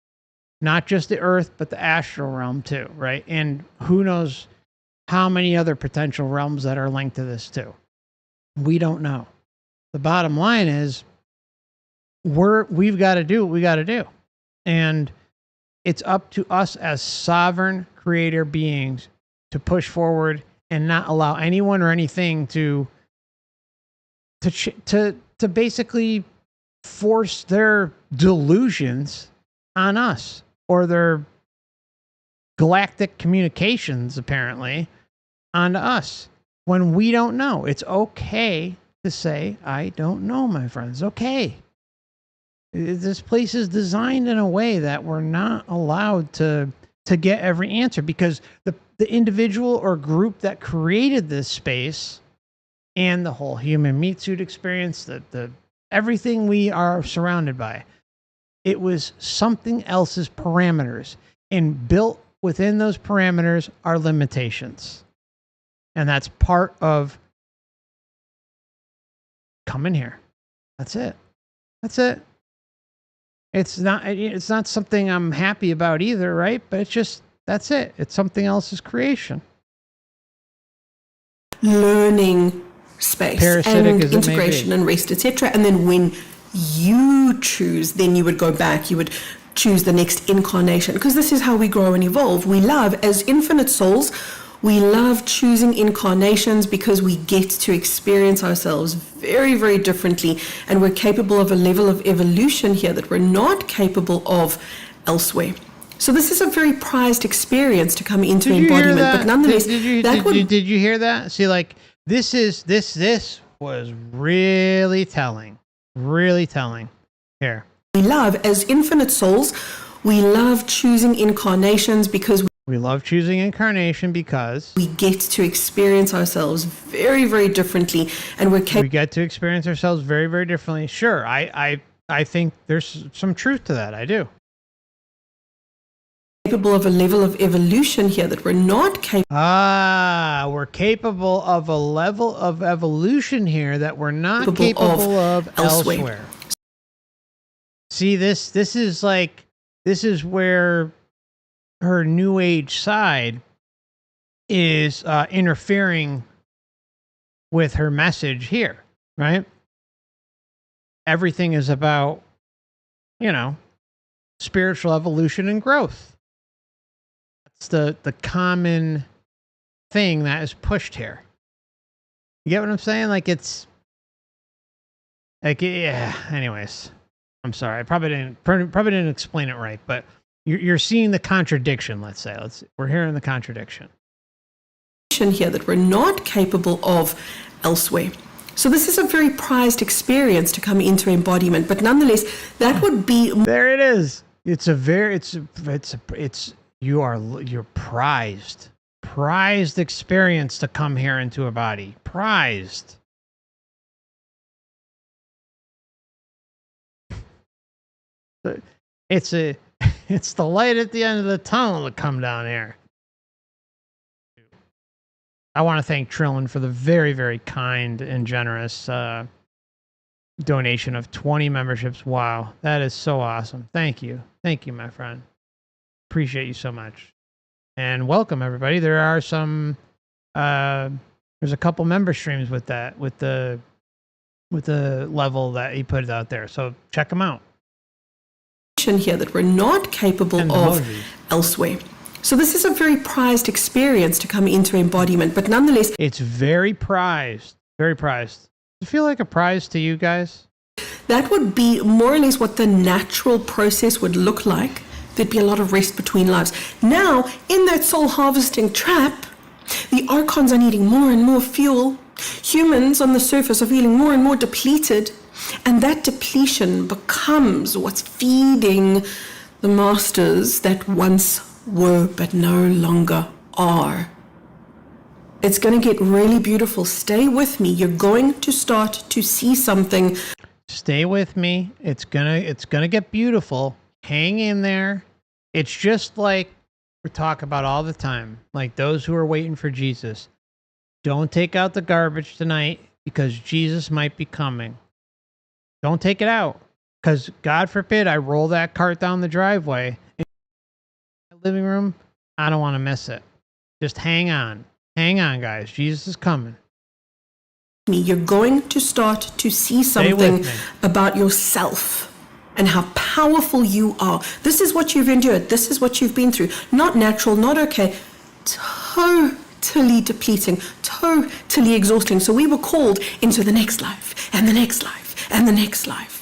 Not just the earth, but the astral realm too, right? And who knows how many other potential realms that are linked to this too. We don't know. The bottom line is we've got to do what we got to do. And it's up to us as sovereign creator beings to push forward and not allow anyone or anything to basically force their delusions on us, or their galactic communications, apparently, onto us when we don't know. It's okay to say, I don't know, my friends. Okay. This place is designed in a way that we're not allowed to get every answer, because the individual or group that created this space and the whole human meat suit experience, the everything we are surrounded by, it was something else's parameters, and built within those parameters are limitations. And that's part of coming here. That's it. That's it. It's not something I'm happy about either, right? But it's just, that's it. It's something else's creation. Learning space Parasitic and as it may integration be. and rest, etc. And then when you choose, then you would go back, you would choose the next incarnation, because this is how we grow and evolve. We love, as infinite souls, we love choosing incarnations because we get to experience ourselves very, very differently, and we're capable of a level of evolution here that we're not capable of elsewhere. So this is a very prized experience to come into embodiment, but nonetheless, did you hear that? See, like, this was really telling. Really telling. Here. We love, as infinite souls, we love choosing incarnations because we love choosing incarnation because we get to experience ourselves very, very differently, and we get to experience ourselves very, very differently. Sure, I think there's some truth to that. I do. Capable of a level of evolution here that we're not capable. We're capable of a level of evolution here that we're not capable of elsewhere. See, this is where her new age side is interfering with her message here, right? Everything is about, spiritual evolution and growth. That's the common thing that is pushed here. You get what I'm saying? Like, it's like, yeah, anyways, I'm sorry. I probably didn't explain it right, but you're seeing the contradiction, let's say. We're hearing the contradiction here that we're not capable of elsewhere. So this is a very prized experience to come into embodiment, but nonetheless, that would be. There it is. You're prized experience to come here into a body. Prized. It's the light at the end of the tunnel to come down here. I want to thank Trillin for the very, very kind and generous donation of 20 memberships. Wow, that is so awesome. Thank you. Thank you, my friend. Appreciate you so much. And welcome, everybody. There are some, there's a couple member streams with that, with the level that he put out there. So check them out. Here that we're not capable of elsewhere. So this is a very prized experience to come into embodiment, but nonetheless, it's very prized. Very prized. Does it feel like a prize to you guys? That would be more or less what the natural process would look like. There'd be a lot of rest between lives. Now, in that soul harvesting trap, the Archons are needing more and more fuel. Humans on the surface are feeling more and more depleted. And that depletion becomes what's feeding the masters that once were but no longer are. It's going to get really beautiful. Stay with me. You're going to start to see something. Stay with me. It's gonna get beautiful. Hang in there. It's just like we talk about all the time, like those who are waiting for Jesus. Don't take out the garbage tonight because Jesus might be coming. Don't take it out because God forbid I roll that cart down the driveway in my living room. I don't want to miss it. Just hang on. Hang on, guys. Jesus is coming. You're going to start to see something about yourself and how powerful you are. This is what you've endured. This is what you've been through. Not natural, not okay. Totally depleting, totally exhausting. So we were called into the next life and the next life and the next life.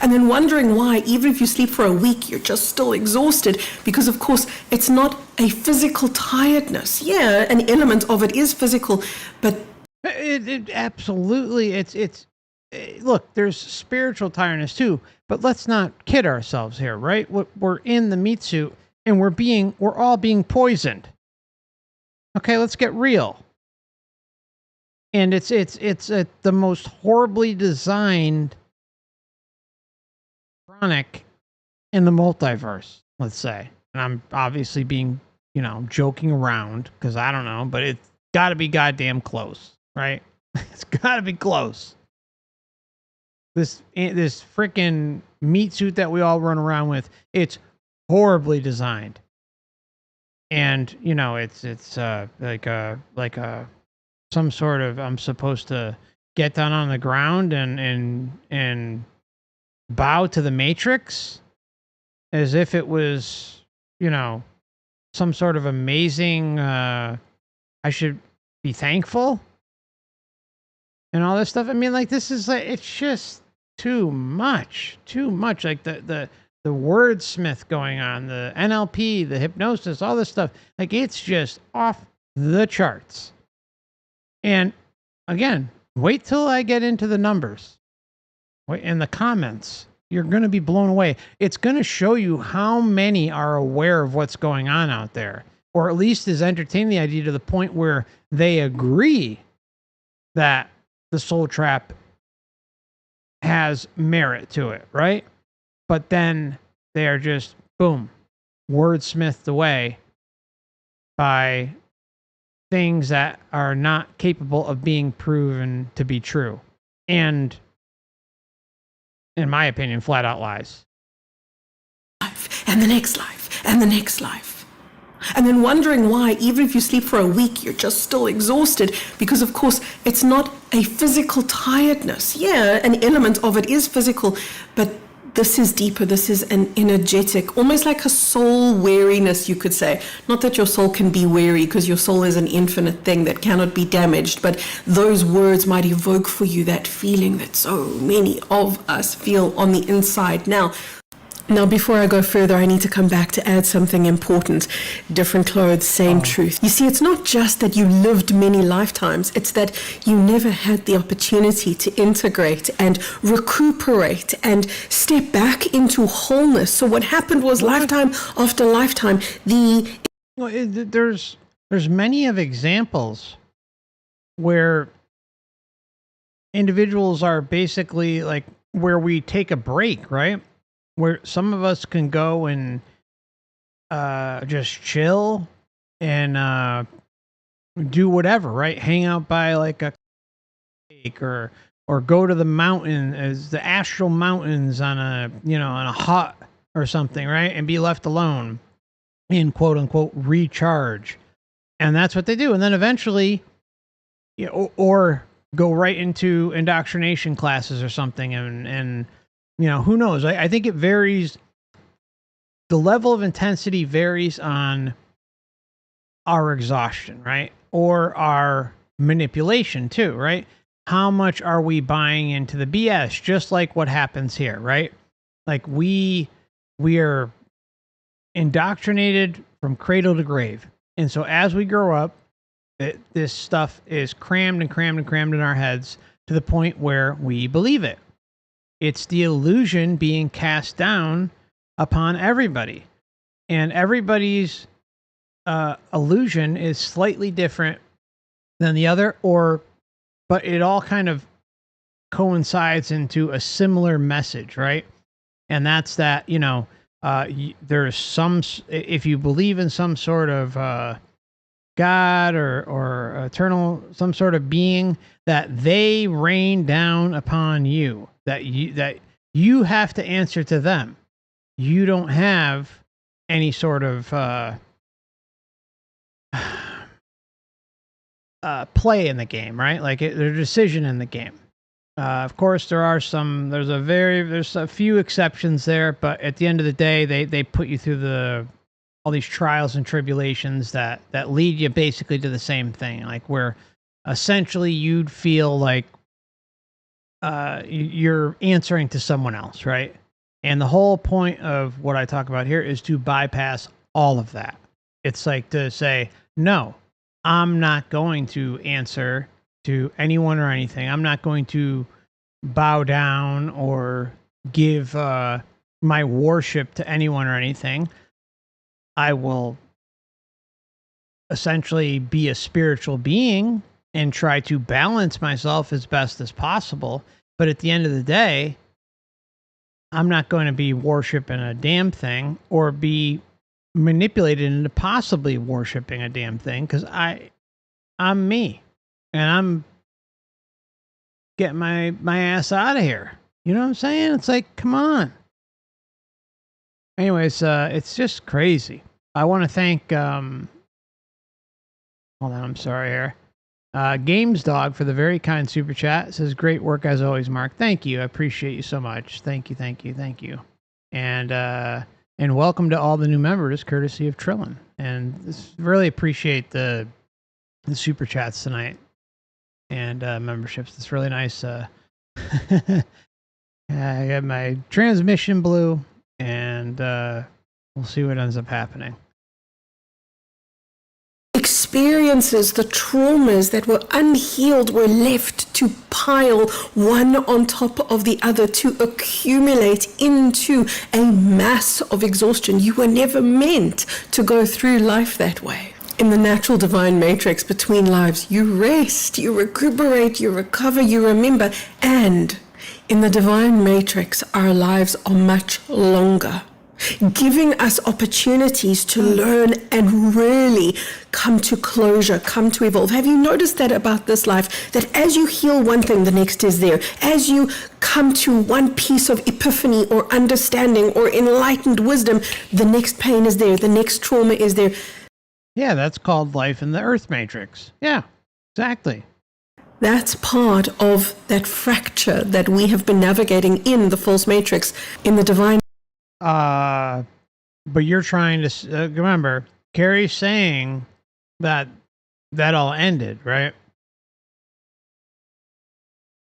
And then wondering why, even if you sleep for a week, you're just still exhausted. Because, of course, it's not a physical tiredness. Yeah, an element of it is physical, but it absolutely, look, there's spiritual tiredness too, but let's not kid ourselves here, right? We're in the meat suit and we're all being poisoned. Okay, let's get real. And it's the most horribly designed chronic in the multiverse, let's say. And I'm obviously being, joking around because I don't know, but it's got to be goddamn close, right? It's got to be close. This freaking meat suit that we all run around with, it's horribly designed. And, it's like some sort of, I'm supposed to get down on the ground and bow to the Matrix as if it was, some sort of amazing, I should be thankful and all this stuff. I mean, like, this is like, it's just too much, like the wordsmith going on, the NLP, the hypnosis, all this stuff. Like, it's just off the charts. And again, wait till I get into the numbers. Wait, in the comments, you're going to be blown away. It's going to show you how many are aware of what's going on out there, or at least is entertaining the idea to the point where they agree that the soul trap has merit to it, right? But then they are just, boom, wordsmithed away by things that are not capable of being proven to be true. And, in my opinion, flat out lies. And the next life, and the next life. And then wondering why, even if you sleep for a week, you're just still exhausted. Because, of course, it's not a physical tiredness. Yeah, an element of it is physical, but this is deeper. This is an energetic, almost like a soul weariness, you could say. Not that your soul can be weary, because your soul is an infinite thing that cannot be damaged, but those words might evoke for you that feeling that so many of us feel on the inside. Now, before I go further, I need to come back to add something important. Different clothes, same truth. You see, it's not just that you lived many lifetimes, it's that you never had the opportunity to integrate and recuperate and step back into wholeness. So what happened was lifetime after lifetime, there's many of examples where individuals are basically like where we take a break, right? Where some of us can go and just chill and do whatever, right? Hang out by like a lake or go to the mountain, as the astral mountains on a hut or something, right? And be left alone and quote unquote recharge. And that's what they do. And then eventually, or go right into indoctrination classes or something and who knows? I think it varies. The level of intensity varies on our exhaustion, right? Or our manipulation too, right? How much are we buying into the BS? Just like what happens here, right? Like we are indoctrinated from cradle to grave. And so as we grow up, this stuff is crammed and crammed and crammed in our heads to the point where we believe it. It's the illusion being cast down upon everybody. And everybody's illusion is slightly different than the other, but it all kind of coincides into a similar message, right? And that's that, there's if you believe in some sort of God or eternal, some sort of being, that they rain down upon you, that you have to answer to them. You don't have any sort of play in the game, right? Like their decision in the game. Of course, there's a few exceptions there, but at the end of the day, they put you through all these trials and tribulations that lead you basically to the same thing, like where essentially you'd feel like you're answering to someone else, right? And the whole point of what I talk about here is to bypass all of that. It's like to say, no, I'm not going to answer to anyone or anything. I'm not going to bow down or give my worship to anyone or anything. I will essentially be a spiritual being and try to balance myself as best as possible. But at the end of the day, I'm not going to be worshiping a damn thing or be manipulated into possibly worshiping a damn thing, because I'm me and I'm getting my ass out of here. You know what I'm saying? It's like, come on. Anyways, it's just crazy. I want to thank hold on, I'm sorry here. Games Dog for the very kind super chat. It says, great work as always, Mark. Thank you. I appreciate you so much. Thank you. And welcome to all the new members, courtesy of Trillin. And really appreciate the super chats tonight and memberships. It's really nice. I got my transmission blue, and we'll see what ends up happening. Experiences, the traumas that were unhealed were left to pile one on top of the other, to accumulate into a mass of exhaustion. You were never meant to go through life that way. In the natural divine matrix between lives, you rest, you recuperate, you recover, you remember. And in the divine matrix, our lives are much longer, giving us opportunities to learn and really come to closure, come to evolve. Have you noticed that about this life? That as you heal one thing, the next is there. As you come to one piece of epiphany or understanding or enlightened wisdom, the next pain is there, the next trauma is there. Yeah, that's called life in the Earth Matrix. Yeah, exactly. That's part of that fracture that we have been navigating in the false matrix, in the divine. But you're trying to remember, Carrie's saying that all ended, right?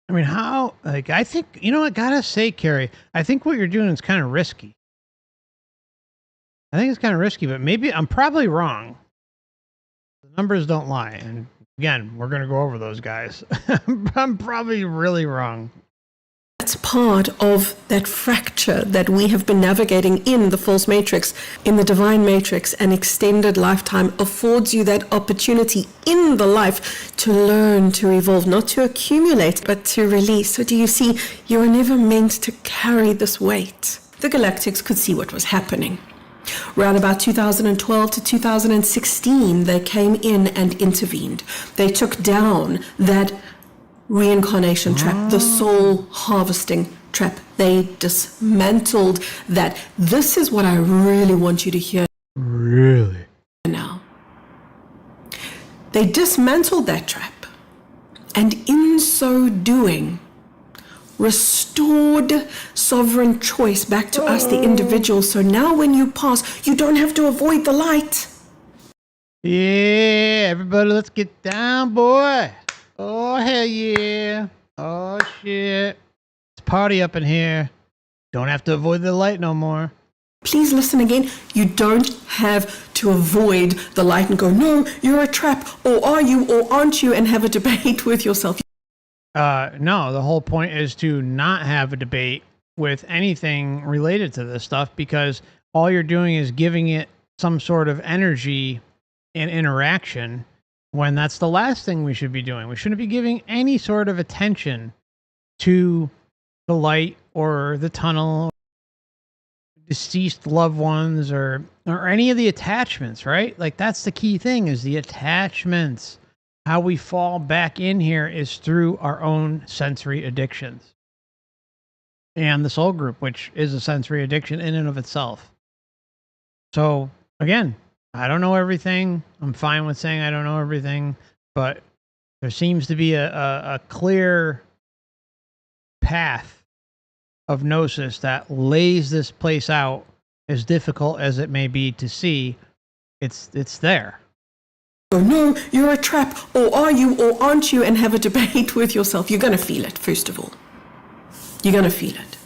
I mean, how? Like, I think, I gotta say, Carrie, I think what you're doing is kind of risky. I think it's kind of risky, but maybe I'm probably wrong. The numbers don't lie, and again, we're gonna go over those guys. I'm probably really wrong. That's part of that fracture that we have been navigating in the false matrix. In the divine matrix, an extended lifetime affords you that opportunity in the life to learn, to evolve, not to accumulate, but to release. So do you see, you are never meant to carry this weight. The Galactics could see what was happening. Around about 2012 to 2016, they came in and intervened. They took down that reincarnation trap, the soul harvesting trap. They dismantled that. This is what I really want you to hear. Really? Now. They dismantled that trap, and in so doing, restored sovereign choice back to us, the individuals. So now when you pass, you don't have to avoid the light. Yeah, everybody, let's get down, boy. Oh, hell yeah. Oh, shit. It's party up in here. Don't have to avoid the light no more. Please listen again. You don't have to avoid the light and go, no, you're a trap, or are you, or aren't you, and have a debate with yourself. No, the whole point is to not have a debate with anything related to this stuff, because all you're doing is giving it some sort of energy and interaction, when that's the last thing we should be doing. We shouldn't be giving any sort of attention to the light or the tunnel, deceased loved ones, or any of the attachments, right? Like, that's the key thing, is the attachments. How we fall back in here is through our own sensory addictions. And the soul group, which is a sensory addiction in and of itself. So, again, I don't know everything. I'm fine with saying I don't know everything, but there seems to be a clear path of gnosis that lays this place out, as difficult as it may be to see. It's there. Oh no, you're a trap, or are you, or aren't you, and have a debate with yourself. You're going to feel it, first of all. You're going to feel it.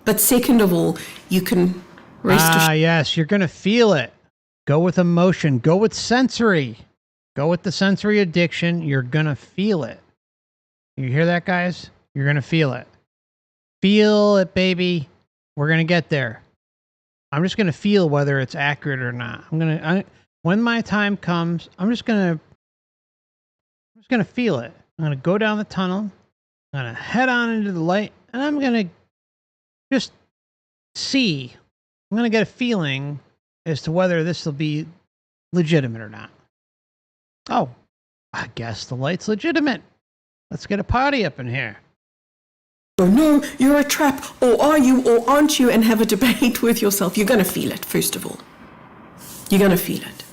But second of all, you can rest assured. Yes, you're going to feel it. Go with emotion. Go with sensory. Go with the sensory addiction. You're going to feel it. You hear that, guys? You're going to feel it. Feel it, baby. We're going to get there. I'm just going to feel whether it's accurate or not. When my time comes, I'm just going to feel it. I'm going to go down the tunnel. I'm going to head on into the light, and I'm going to just see. I'm going to get a feeling as to whether this will be legitimate or not. Oh, I guess the light's legitimate. Let's get a party up in here. Oh no, you're a trap, or are you, or aren't you, and have a debate with yourself. You're going to feel it, first of all. You're going to feel it.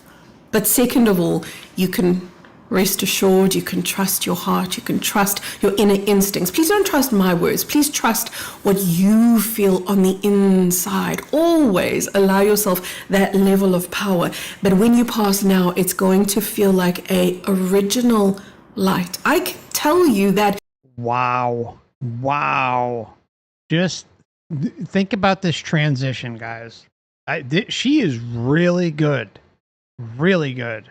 But second of all, you can rest assured, you can trust your heart, you can trust your inner instincts. Please don't trust my words. Please trust what you feel on the inside. Always allow yourself that level of power. But when you pass now, it's going to feel like a original light. I can tell you that. Wow. Just think about this transition, guys. She is really good. Really good.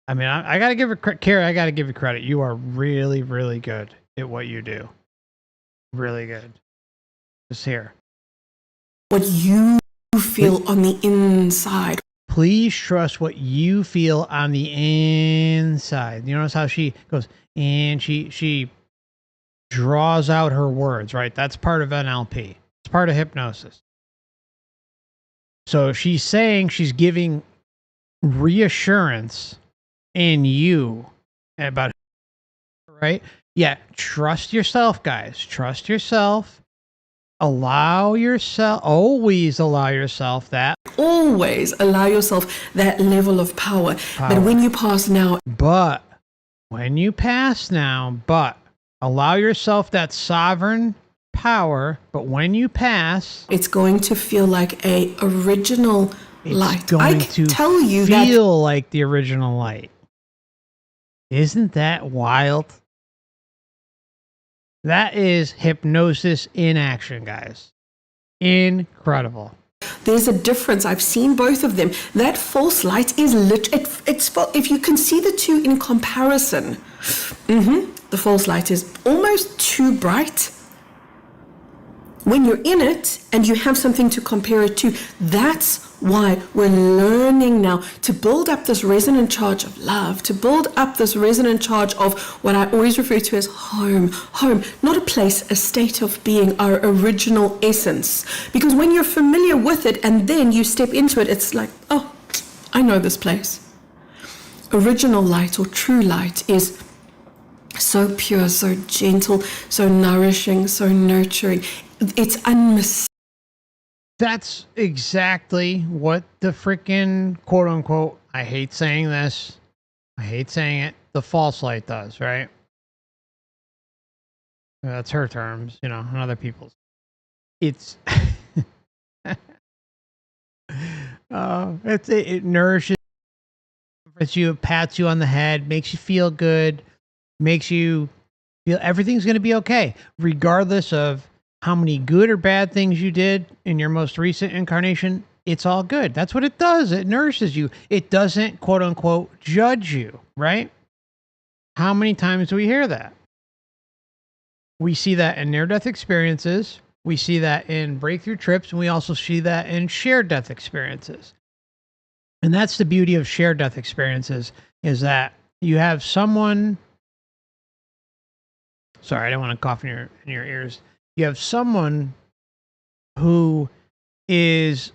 I mean, I got to give her credit. Carrie, I got to give you credit. You are really, really good at what you do. Really good. Just here. What you feel on the inside. Please trust what you feel on the inside. You notice how she goes, and she draws out her words, right? That's part of NLP. It's part of hypnosis. So she's saying, she's giving reassurance in you about, right? Yeah, trust yourself, guys. Trust yourself. Always allow yourself that. Always allow yourself that level of power. But when you pass now, allow yourself that sovereign power. But when you pass, it's going to feel like a original light. I can tell you that. Feel like the original light. Isn't that wild? That is hypnosis in action, guys. Incredible. There's a difference. I've seen both of them. That false light is if you can see the two in comparison, the false light is almost too bright. When you're in it and you have something to compare it to, that's why we're learning now to build up this resonant charge of love, to build up this resonant charge of what I always refer to as home, not a place, a state of being, our original essence. Because when you're familiar with it and then you step into it, it's like, oh, I know this place. Original light or true light is so pure, so gentle, so nourishing, so nurturing. It's unmistakable. That's exactly what the freaking quote unquote, I hate saying this, I hate saying it, the false light does, right? That's her terms, and other people's. It's it nourishes you, pats you on the head, makes you feel good, makes you feel everything's going to be okay, regardless of how many good or bad things you did in your most recent incarnation. It's all good. That's what it does. It nourishes you. It doesn't, quote unquote, judge you, right? How many times do we hear that? We see that in near-death experiences. We see that in breakthrough trips. And we also see that in shared death experiences. And that's the beauty of shared death experiences, is that you have someone. Sorry, I don't want to cough in your ears. You have someone who is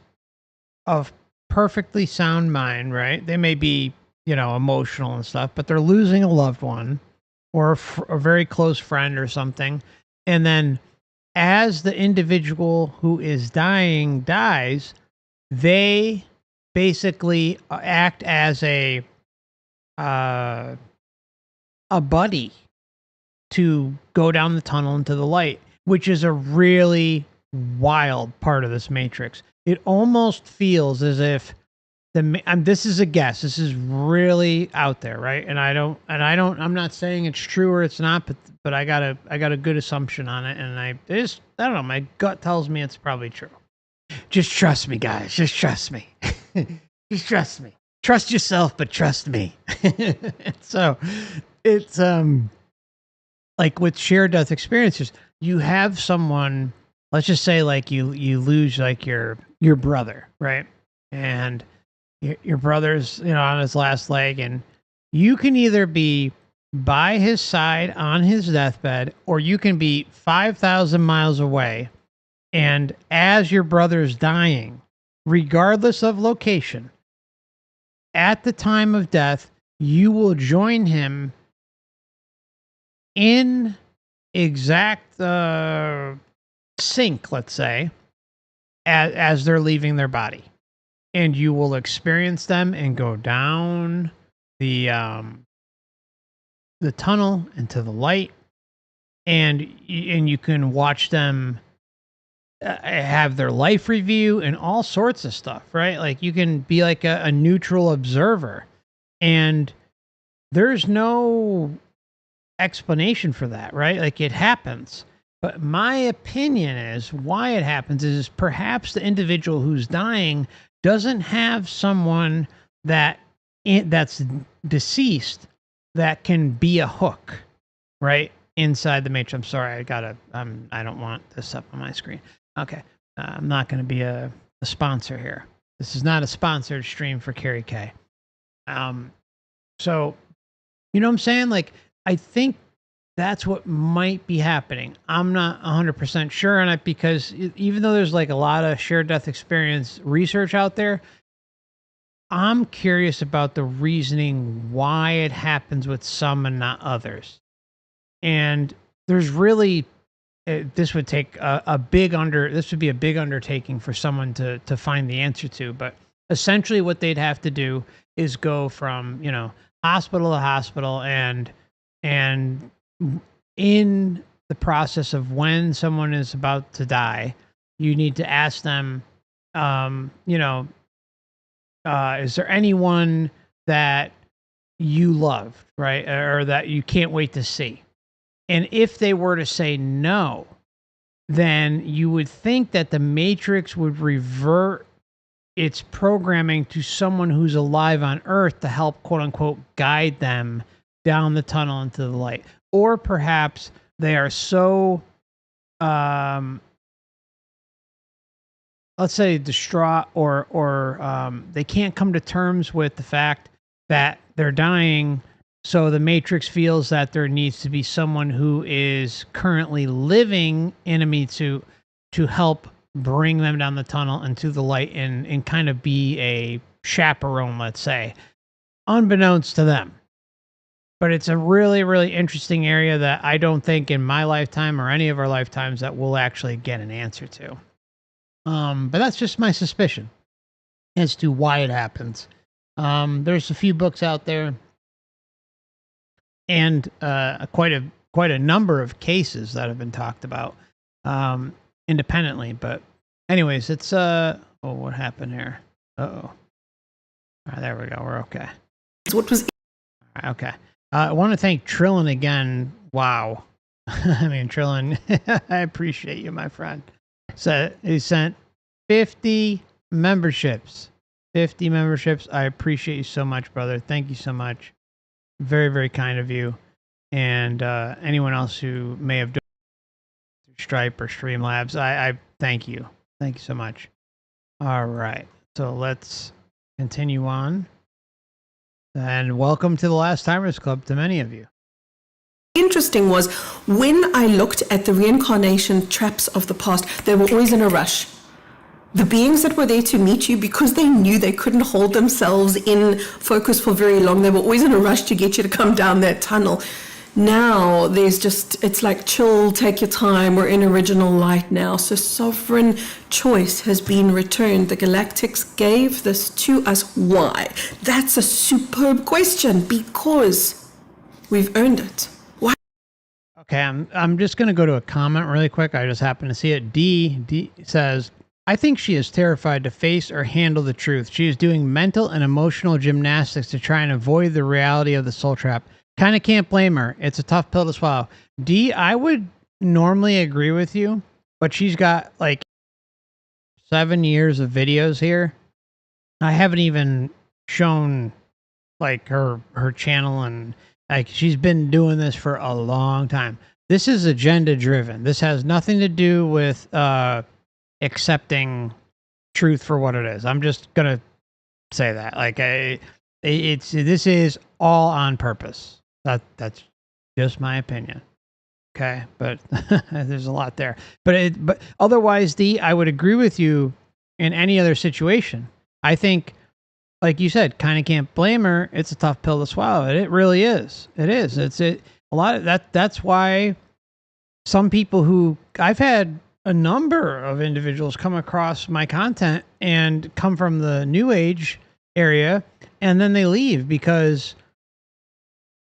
of perfectly sound mind, right? They may be, emotional and stuff, but they're losing a loved one or a very close friend or something. And then as the individual who is dying dies, they basically act as a buddy to go down the tunnel into the light, which is a really wild part of this matrix. It almost feels as if this is a guess. This is really out there, right? I'm not saying it's true or it's not, but I got a good assumption on it, and I don't know. My gut tells me it's probably true. Just trust me, guys. Just trust me. Just trust me. Trust yourself, but trust me. So it's like with shared death experiences, you have someone. Let's just say like you lose like your brother, right? And your brother's on his last leg, and you can either be by his side on his deathbed, or you can be 5,000 miles away, and as your brother's dying, regardless of location, at the time of death, you will join him in exact sync, let's say, as they're leaving their body. And you will experience them and go down the tunnel into the light, and you can watch them have their life review and all sorts of stuff, right? Like you can be like a neutral observer, and there's no explanation for that, right? Like it happens. But my opinion is why it happens is perhaps the individual who's dying doesn't have someone that's deceased that can be a hook, right, inside the matrix. I'm sorry, I don't want this up on my screen. Okay, I'm not going to be a sponsor here. This is not a sponsored stream for Carrie K. So, you know what I'm saying? Like, I think that's what might be happening. I'm not 100% sure on it, because even though there's like a lot of shared death experience research out there, I'm curious about the reasoning why it happens with some and not others. And there's really, this would take this would be a big undertaking for someone to find the answer to. But essentially what they'd have to do is go from, hospital to hospital, and in the process of when someone is about to die, you need to ask them, is there anyone that you loved, right? Or that you can't wait to see? And if they were to say no, then you would think that the Matrix would revert its programming to someone who's alive on Earth to help, quote unquote, guide them down the tunnel into the light. Or perhaps they are so, let's say, distraught, or they can't come to terms with the fact that they're dying. So the Matrix feels that there needs to be someone who is currently living enemy to help bring them down the tunnel into the light, and kind of be a chaperone, let's say, unbeknownst to them. But it's a really, really interesting area that I don't think in my lifetime or any of our lifetimes that we'll actually get an answer to. But that's just my suspicion as to why it happens. There's a few books out there, and quite a number of cases that have been talked about independently. But anyways, it's what happened here? All right, there we go. We're okay. What was? Okay. I want to thank Trillin again. Wow. I mean, Trillin, I appreciate you, my friend. So he sent 50 memberships. 50 memberships. I appreciate you so much, brother. Thank you so much. Very, very kind of you. And anyone else who may have done Stripe or Streamlabs, I thank you. Thank you so much. All right. So let's continue on. And welcome to the Last Timers Club to many of you. Interesting was when I looked at the reincarnation traps of the past, they were always in a rush. The beings that were there to meet you, because they knew they couldn't hold themselves in focus for very long, they were always in a rush to get you to come down that tunnel. Now there's just, it's like chill, take your time, we're in original light now. So sovereign choice has been returned. The Galactics gave this to us. Why? That's a superb question, because we've earned it. Why? Okay, I'm just going to go to a comment really quick. I just happened to see it. D says, I think she is terrified to face or handle the truth. She is doing mental and emotional gymnastics to try and avoid the reality of the soul trap. Kind of can't blame her. It's a tough pill to swallow. D, I would normally agree with you, but she's got like 7 years of videos here. I haven't even shown like her channel, and like she's been doing this for a long time. This is agenda driven. This has nothing to do with accepting truth for what it is. I'm just gonna say that, like, this is all on purpose. That's just my opinion. Okay, but there's a lot there. But otherwise, D, I would agree with you in any other situation. I think, like you said, kind of can't blame her. It's a tough pill to swallow. It really is. It is. A lot of that. That's why some people who I've had a number of individuals come across my content and come from the New Age area, and then they leave because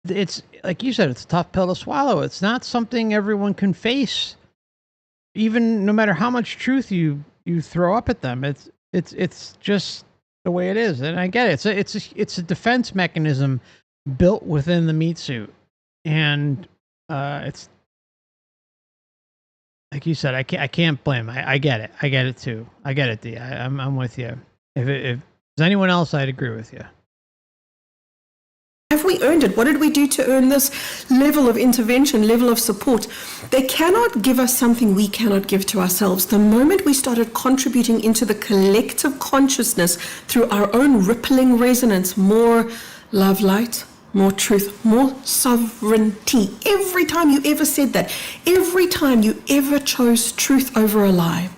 it's, like you said, it's a tough pill to swallow. It's not something everyone can face, even no matter how much truth you throw up at them. It's just the way it is, and I get it. It's a defense mechanism built within the meat suit, and it's, like you said, I can't blame. I get it. I get it too. I get it, D. I'm with you. If there's anyone else, I'd agree with you. Have we earned it? What did we do to earn this level of intervention, level of support? They cannot give us something we cannot give to ourselves. The moment we started contributing into the collective consciousness through our own rippling resonance, more love, light, more truth, more sovereignty. Every time you ever said that, every time you ever chose truth over a lie,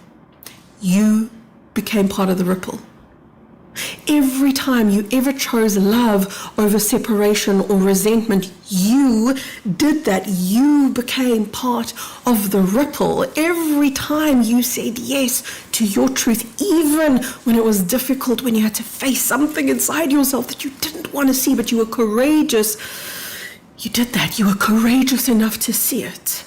you became part of the ripple. Every time you ever chose love over separation or resentment, you did that. You became part of the ripple. Every time you said yes to your truth, even when it was difficult, when you had to face something inside yourself that you didn't want to see, but you were courageous, you did that. You were courageous enough to see it.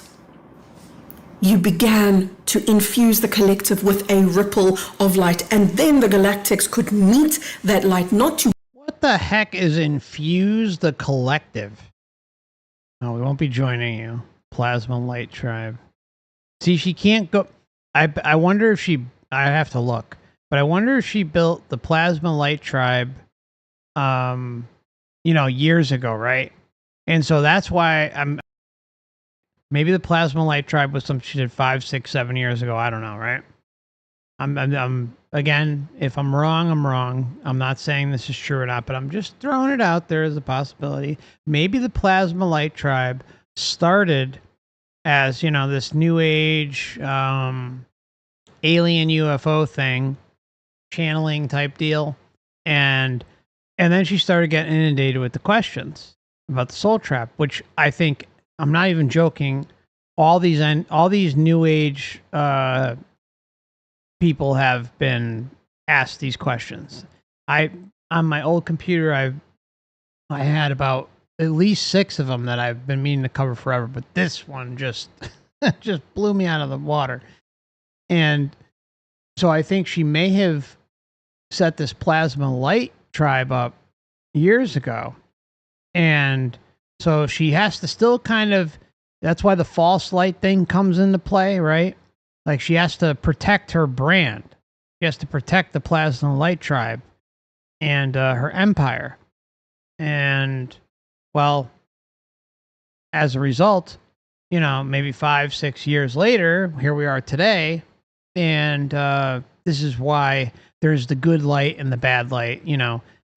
You began to infuse the collective with a ripple of light, and then the galactics could meet that light, not to... What the heck is infuse the collective? No, we won't be joining you. Plasma Light Tribe. See, she can't go... I wonder if she... I have to look. But I wonder if she built the Plasma Light Tribe, years ago, right? And so that's why maybe the Plasma Light Tribe was something she did 5, 6, 7 years ago. I don't know, right? I'm again, if I'm wrong, I'm wrong. I'm not saying this is true or not, but I'm just throwing it out there as a possibility. Maybe the Plasma Light Tribe started as, this new age alien UFO thing, channeling type deal, and then she started getting inundated with the questions about the soul trap, which I think, I'm not even joking, all these new age people have been asked these questions. On my old computer, I had about at least 6 of them that I've been meaning to cover forever, but this one just just blew me out of the water. And so I think she may have set this Plasma Light Tribe up years ago, and so she has to still kind of, that's why the false light thing comes into play, right? Like, she has to protect her brand. She has to protect the Plasma Light Tribe and her empire. And, well, as a result, maybe 5, 6 years later, here we are today. And this is why there's the good light and the bad light.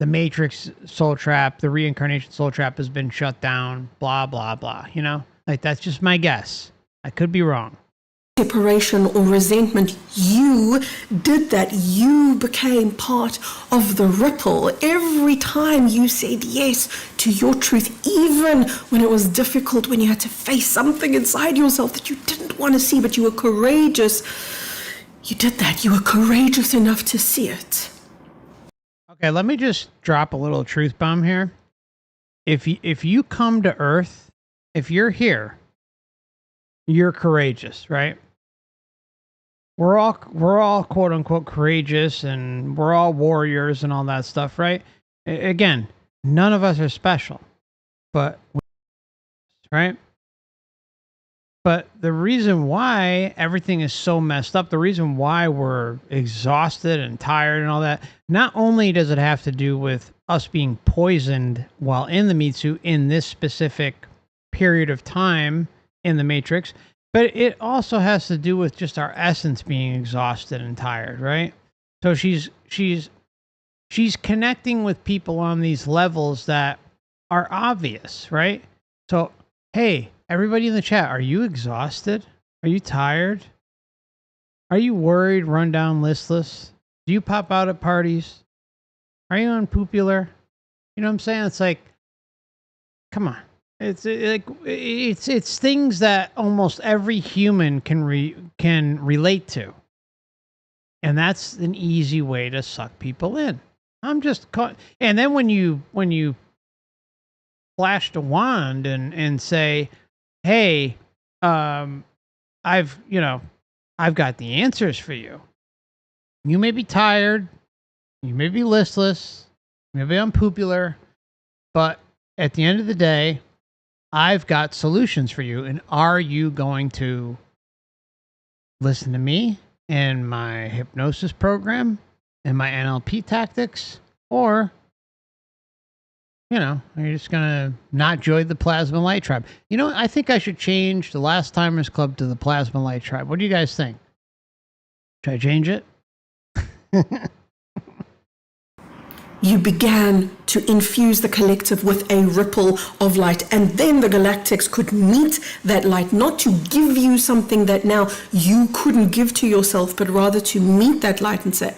the Matrix soul trap, the reincarnation soul trap has been shut down, blah, blah, blah. You know, like that's just my guess. I could be wrong. Separation or resentment, you did that. You became part of the ripple. Every time you said yes to your truth, even when it was difficult, when you had to face something inside yourself that you didn't want to see, but you were courageous, you did that. You were courageous enough to see it. Okay, let me just drop a little truth bomb here. If you come to Earth, if you're here, you're courageous, right? We're all quote unquote courageous, and we're all warriors and all that stuff, right? Again, none of us are special, but right? But the reason why everything is so messed up, the reason why we're exhausted and tired and all that, not only does it have to do with us being poisoned while in the meat suit in this specific period of time in the Matrix, but it also has to do with just our essence being exhausted and tired, right? So she's connecting with people on these levels that are obvious, right? So, hey, everybody in the chat, are you exhausted? Are you tired? Are you worried, run down, listless? Do you pop out at parties? Are you unpopular? You know what I'm saying? It's like, come on. It's things that almost every human can relate to, and that's an easy way to suck people in. I'm just and then when you flash the wand and say, hey, I've got the answers for you. You may be tired, you may be listless, you may be unpopular, but at the end of the day, I've got solutions for you. And are you going to listen to me and my hypnosis program and my NLP tactics? Or, are you just going to not join the Plasma Light Tribe? You know, I think I should change the Last Timers Club to the Plasma Light Tribe. What do you guys think? Should I change it? You began to infuse the collective with a ripple of light, and then the galactics could meet that light, not to give you something that now you couldn't give to yourself, but rather to meet that light and say,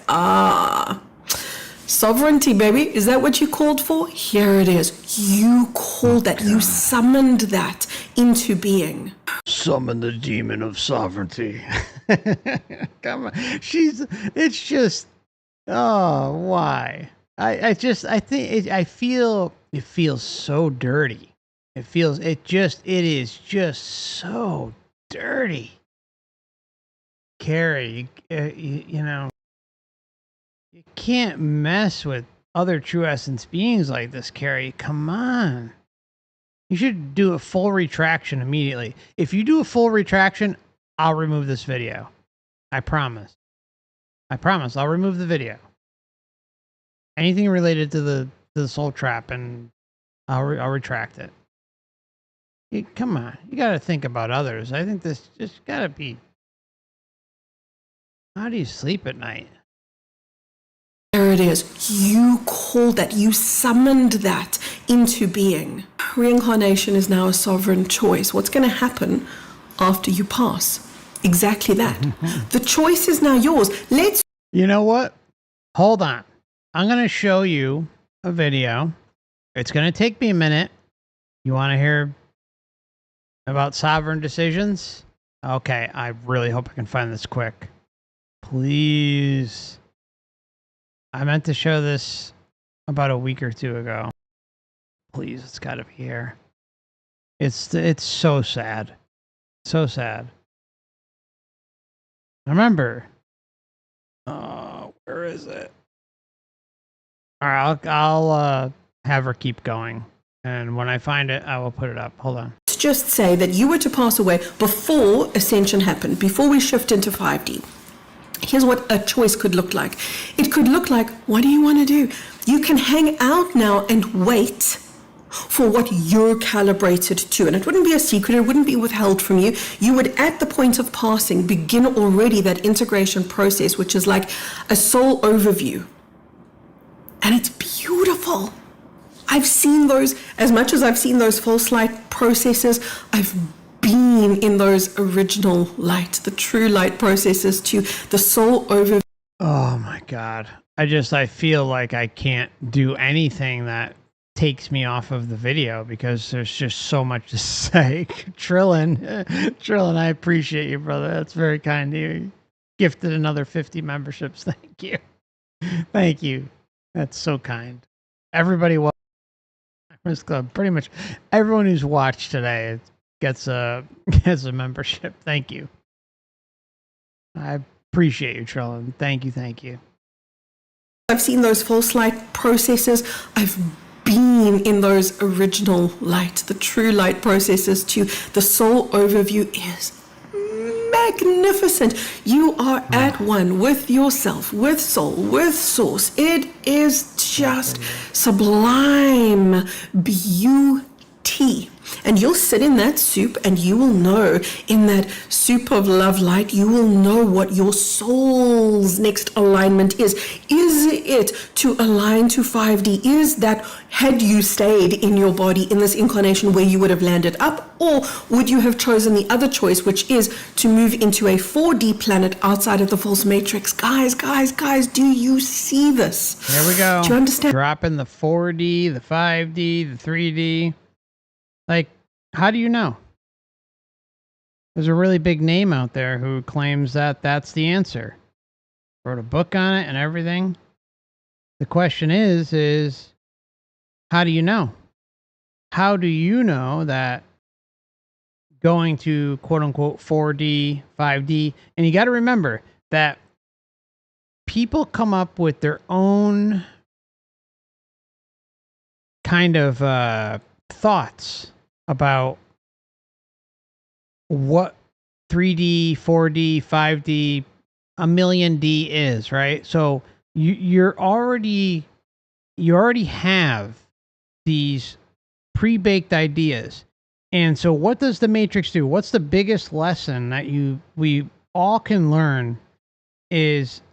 sovereignty, baby. Is that what you called for? Here it is. You called that. You summoned that into being. Summon the demon of sovereignty. Come on. It's just, why? I feel it feels so dirty. It is just so dirty. Carrie, you can't mess with other true essence beings like this, Carrie. Come on. You should do a full retraction immediately. If you do a full retraction, I'll remove this video. I promise. I'll remove the video. Anything related to the soul trap, and I'll retract it. Come on, you got to think about others. I think this just got to be. How do you sleep at night? There it is. You called that. You summoned that into being. Reincarnation is now a sovereign choice. What's going to happen after you pass? Exactly that. The choice is now yours. You know what? Hold on. I'm going to show you a video. It's going to take me a minute. You want to hear about sovereign decisions? Okay, I really hope I can find this quick. Please. I meant to show this about a week or two ago. Please, it's got to be here. It's so sad. So sad. Remember. Oh, where is it? All right, I'll have her keep going, and when I find it, I will put it up. Hold on. Let's just say that you were to pass away before Ascension happened, before we shift into 5D. Here's what a choice could look like. It could look like, what do you want to do? You can hang out now and wait for what you're calibrated to. And it wouldn't be a secret, it wouldn't be withheld from you. You would, at the point of passing, begin already that integration process, which is like a soul overview. And it's beautiful. I've seen those, as much as I've seen those false light processes, I've been in those original light, the true light processes to the soul overview. Oh my God. I feel like I can't do anything that takes me off of the video because there's just so much to say. Trillin, I appreciate you, brother. That's very kind of you. Gifted another 50 memberships. Thank you. Thank you. That's so kind. Everybody, pretty much everyone who's watched today gets a membership. Thank you. I appreciate you, Trillin. Thank you. Thank you. I've seen those false light processes. I've been in those original light, the true light processes to the soul overview is magnificent. You are at one with yourself, with soul, with source. It is just sublime beauty. And you'll sit in that soup and you will know, in that soup of love light, you will know what your soul's next alignment is. Is it to align to 5D? Is that, had you stayed in your body in this incarnation where you would have landed up? Or would you have chosen the other choice, which is to move into a 4D planet outside of the false matrix? Guys, do you see this? There we go. Do you understand? Dropping the 4D, the 5D, the 3D. Like, how do you know? There's a really big name out there who claims that that's the answer. Wrote a book on it and everything. The question is how do you know? How do you know that going to quote unquote 4D, 5D, and you got to remember that people come up with their own kind of thoughts about what 3D, 4D, 5D, a million D is, right? So you already have these pre-baked ideas. And so what does the Matrix do? What's the biggest lesson that we all can learn is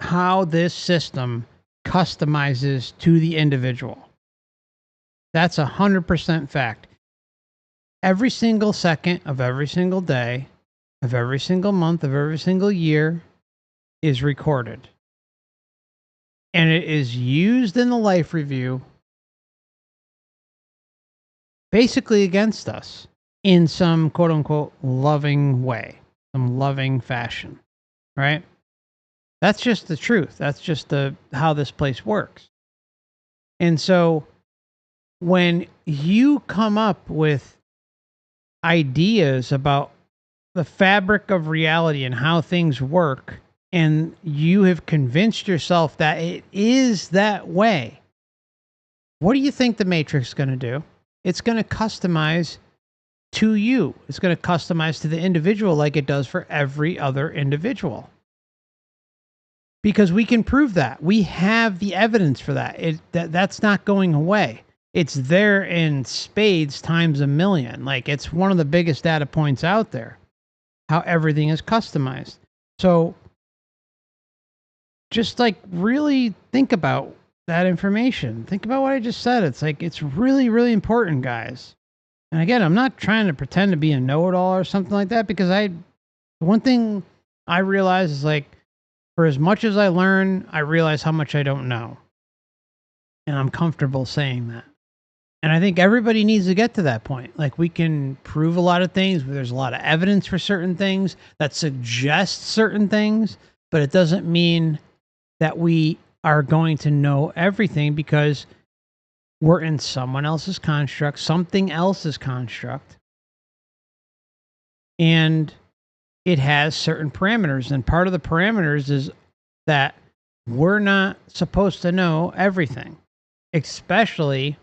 how this system customizes to the individual. That's 100% fact. Every single second of every single day, of every single month, of every single year is recorded. And it is used in the life review basically against us in some quote unquote loving way, some loving fashion, right? That's just the truth. That's just how this place works. And so when you come up with ideas about the fabric of reality and how things work, and you have convinced yourself that it is that way, what do you think the Matrix is going to do? It's going to customize to you. It's going to customize to the individual like it does for every other individual. Because we can prove that. We have the evidence for that. That's not going away. It's there in spades times a million. Like, it's one of the biggest data points out there, how everything is customized. So just like really think about that information. Think about what I just said. It's like, it's really, really important, guys. And again, I'm not trying to pretend to be a know-it-all or something like that, because one thing I realize is, like, for as much as I learn, I realize how much I don't know. And I'm comfortable saying that. And I think everybody needs to get to that point. Like, we can prove a lot of things. There's a lot of evidence for certain things that suggests certain things, but it doesn't mean that we are going to know everything, because we're in someone else's construct, something else's construct. And it has certain parameters. And part of the parameters is that we're not supposed to know everything, especially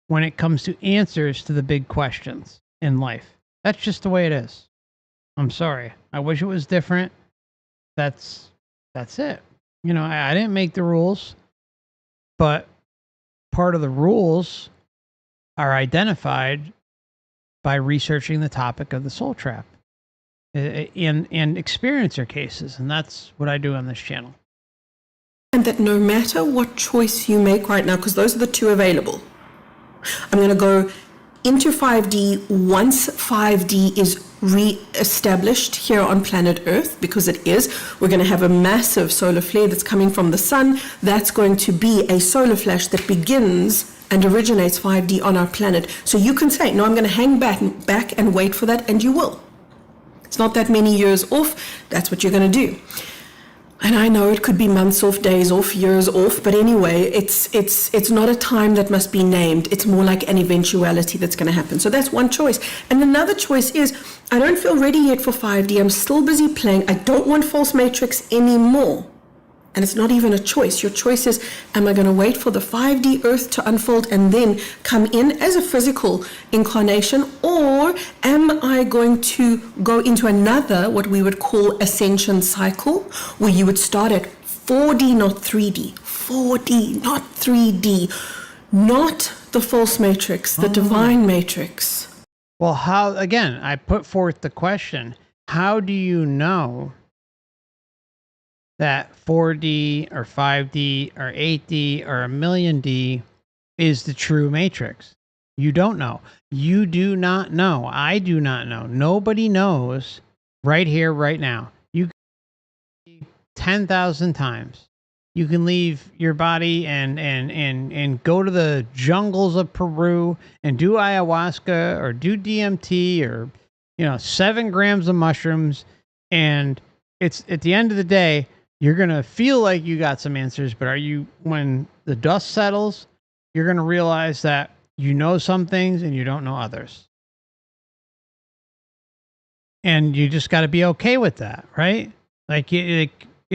when it comes to answers to the big questions in life. That's just the way it is. I'm sorry. I wish it was different. That's it. You know, I didn't make the rules, but part of the rules are identified by researching the topic of the soul trap and experiencer cases. And that's what I do on this channel. that no matter what choice you make right now, because those are the two available, I'm going to go into 5D once 5D is re-established here on planet Earth, because it is. We're going to have a massive solar flare that's coming from the sun. That's going to be a solar flash that begins and originates 5D on our planet. So you can say, no, I'm going to hang back and wait for that, and you will. It's not that many years off. That's what you're going to do. And I know it could be months off, days off, years off, but anyway, it's not a time that must be named. It's more like an eventuality that's going to happen. So that's one choice. And another choice is, I don't feel ready yet for 5D. I'm still busy playing. I don't want false matrix anymore. And it's not even a choice. Your choice is, am I going to wait for the 5D Earth to unfold and then come in as a physical incarnation? Or am I going to go into another, what we would call ascension cycle, where you would start at 4D, not 3D. 4D, not 3D. Not the false matrix, the divine matrix. Well, how, again, I put forth the question, how do you know that 4D or 5D or 8D or a million D is the true matrix? You don't know. You do not know. I do not know. Nobody knows right here, right now. You can 10,000 times. You can leave your body and go to the jungles of Peru and do ayahuasca or do DMT or, 7 grams of mushrooms. And it's at the end of the day, you're going to feel like you got some answers, but when the dust settles, you're going to realize that you know some things and you don't know others. And you just got to be okay with that, right? Like, it's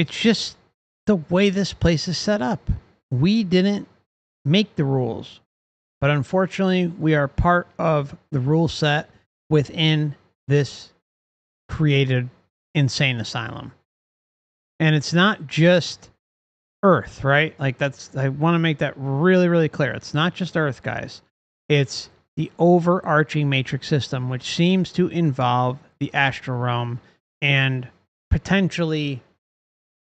just the way this place is set up. We didn't make the rules, but unfortunately, we are part of the rule set within this created insane asylum. And it's not just Earth, right? Like, I want to make that really, really clear. It's not just Earth, guys. It's the overarching matrix system, which seems to involve the astral realm and potentially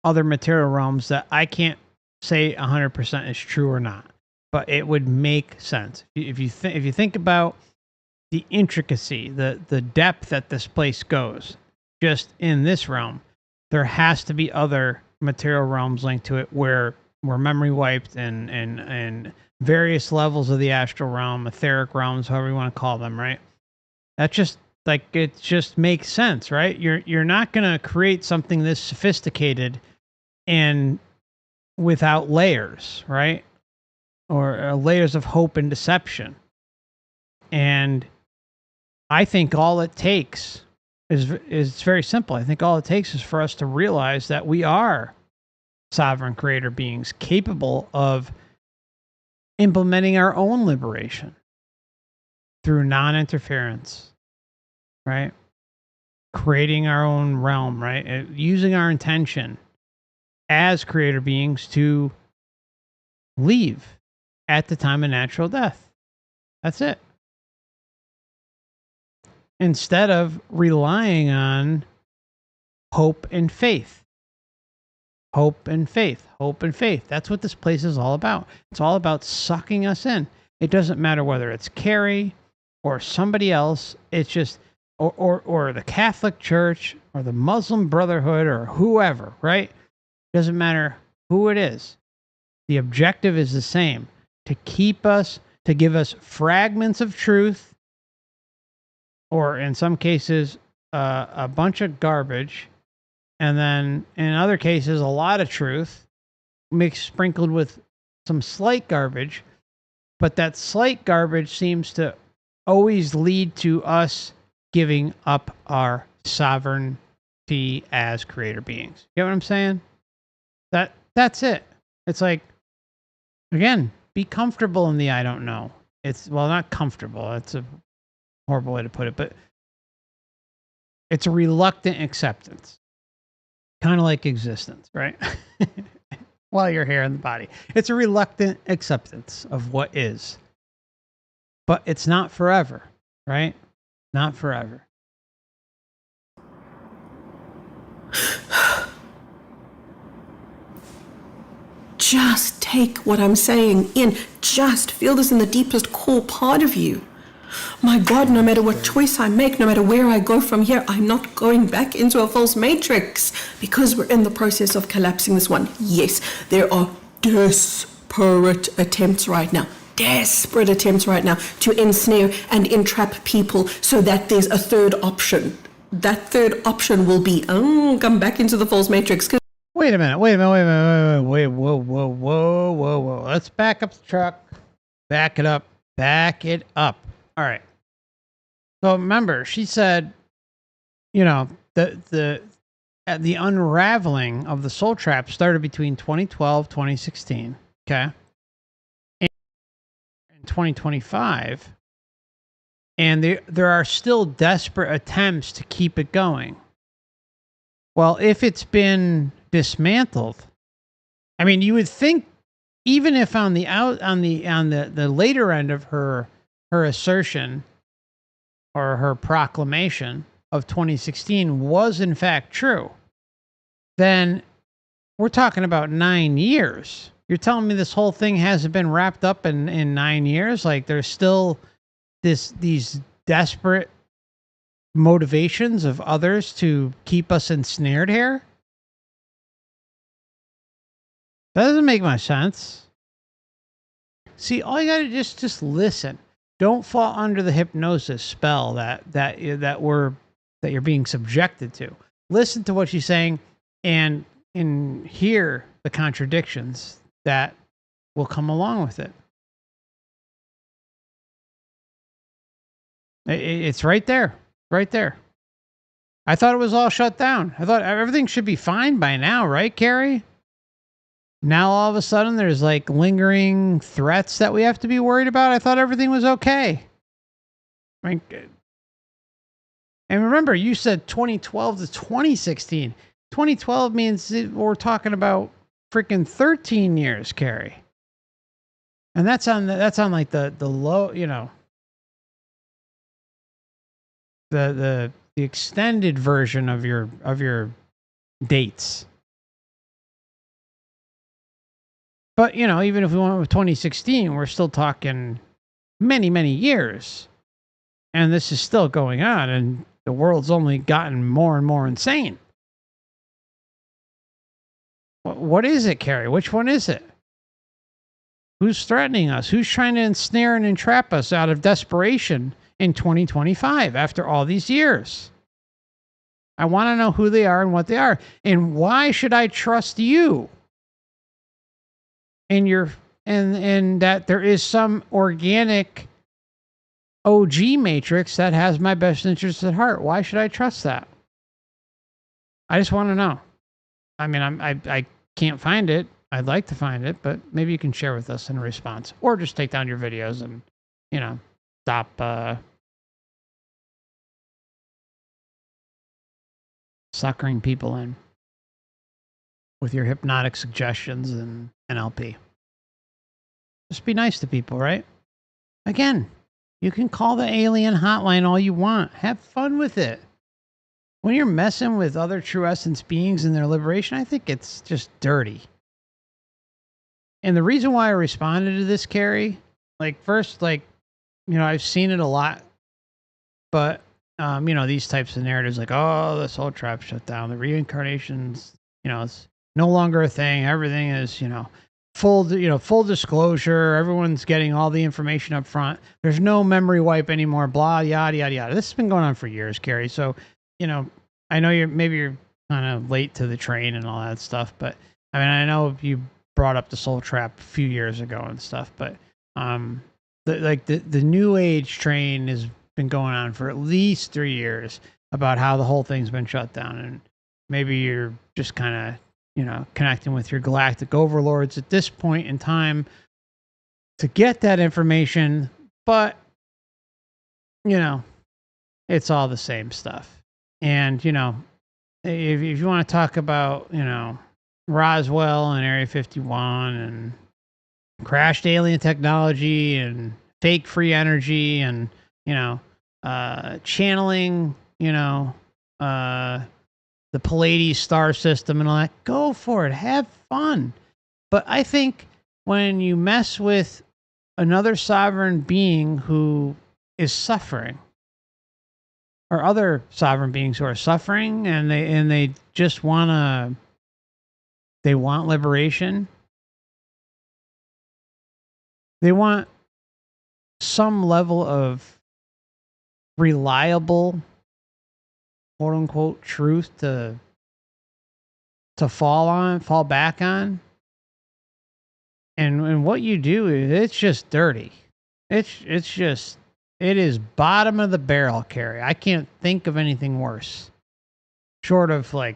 other material realms that I can't say 100% is true or not, but it would make sense. If you think about the intricacy, the depth that this place goes, just in this realm, there has to be other material realms linked to it where we're memory wiped and various levels of the astral realm, etheric realms, however you want to call them, right? That just, like, it just makes sense, right? You're not going to create something this sophisticated and without layers, right? Or layers of hope and deception. And I think all it takes is very simple. I think all it takes is for us to realize that we are sovereign creator beings capable of implementing our own liberation through non-interference, right? Creating our own realm, right? Using our intention as creator beings to leave at the time of natural death. That's it. Instead of relying on hope and faith. Hope and faith. Hope and faith. That's what this place is all about. It's all about sucking us in. It doesn't matter whether it's Carrie or somebody else. It's just, or the Catholic Church or the Muslim Brotherhood or whoever, right? Doesn't matter who it is. The objective is the same. To keep us, to give us fragments of truth, or in some cases, a bunch of garbage, and then in other cases, a lot of truth, sprinkled with some slight garbage. But that slight garbage seems to always lead to us giving up our sovereignty as creator beings. You get what I'm saying? That's it. It's like, again, be comfortable in the I don't know. It's, well, not comfortable. It's a horrible way to put it, but it's a reluctant acceptance. Kind of like existence, right? While you're here in the body. It's a reluctant acceptance of what is. But it's not forever, right? Not forever. just take what I'm saying in. Just feel this in the deepest core part of you. My God, no matter what choice I make, no matter where I go from here, I'm not going back into a false matrix because we're in the process of collapsing this one. Yes, there are desperate attempts right now to ensnare and entrap people so that there's a third option. That third option will be, come back into the false matrix. Wait a minute. Whoa. Let's back up the truck. Back it up. All right. So remember, she said, the unraveling of the soul trap started between 2012, 2016. Okay. And in 2025. And there are still desperate attempts to keep it going. Well, if it's been dismantled, I mean, you would think, even if on the later end of her assertion or her proclamation of 2016 was in fact true, then we're talking about 9 years. You're telling me this whole thing hasn't been wrapped up in 9 years? Like, there's still these desperate motivations of others to keep us ensnared here? That doesn't make much sense. See, all you gotta just listen. Don't fall under the hypnosis spell that you're being subjected to. Listen to what she's saying and hear the contradictions that will come along with it. It's right there. Right there. I thought it was all shut down. I thought everything should be fine by now, right, Carrie? Now all of a sudden there's like lingering threats that we have to be worried about. I thought everything was okay. I mean, and remember, you said 2012 to 2016. 2012 means we're talking about freaking 13 years, Carrie. And that's on like the low, the extended version of your dates. But even if we went with 2016, we're still talking many years, and this is still going on, and the world's only gotten more and more insane. What is it, Carrie? Which one is it? Who's threatening us? Who's trying to ensnare and entrap us out of desperation in 2025 after all these years? I want to know who they are and what they are. And why should I trust you? And that there is some organic OG matrix that has my best interests at heart. Why should I trust that? I just want to know. I mean, I can't find it. I'd like to find it, but maybe you can share with us in response, or just take down your videos and, stop suckering people in with your hypnotic suggestions and NLP. Just be nice to people, right? Again, you can call the alien hotline all you want. Have fun with it. When you're messing with other true essence beings and their liberation, I think it's just dirty. And the reason why I responded to this, Carrie, first, I've seen it a lot, but, these types of narratives, the soul trap shut down, the reincarnations, it's no longer a thing. Everything is, full disclosure. Everyone's getting all the information up front. There's no memory wipe anymore, blah, yada, yada, yada. This has been going on for years, Carrie. So, I know you're kind of late to the train and all that stuff, but I mean, I know you brought up the soul trap a few years ago and stuff, but, the new age train has been going on for at least 3 years about how the whole thing's been shut down. And maybe you're just kind of, connecting with your galactic overlords at this point in time to get that information. But, it's all the same stuff. And, if you want to talk about, Roswell and Area 51 and crashed alien technology and fake free energy and, channeling, the Pleiades star system and all that, go for it. Have fun. But I think when you mess with another sovereign being who is suffering, or other sovereign beings who are suffering, and they just want liberation. They want some level of reliable, quote unquote, truth to fall back on. And what you do is, it's just dirty. It is bottom of the barrel, Carrie. I can't think of anything worse. Short of, like,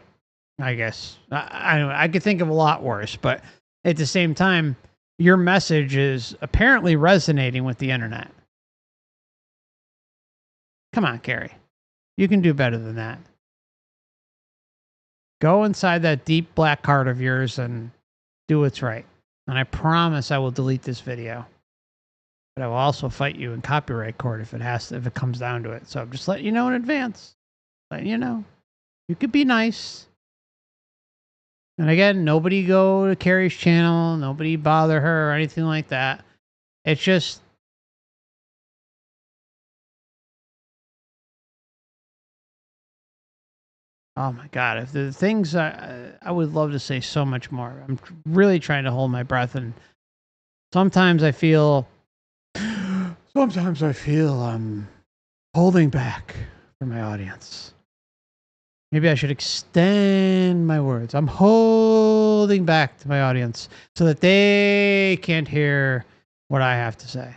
I guess, I could think of a lot worse, but at the same time, your message is apparently resonating with the internet. Come on, Carrie. You can do better than that. Go inside that deep black heart of yours and do what's right. And I promise I will delete this video. But I will also fight you in copyright court if it comes down to it. So I'm just letting you know in advance. Letting you know. You could be nice. And again, nobody go to Carrie's channel. Nobody bother her or anything like that. It's just... Oh my God. If the things I would love to say so much more. I'm really trying to hold my breath, and sometimes I feel I'm holding back for my audience. Maybe I should extend my words. I'm holding back to my audience so that they can't hear what I have to say.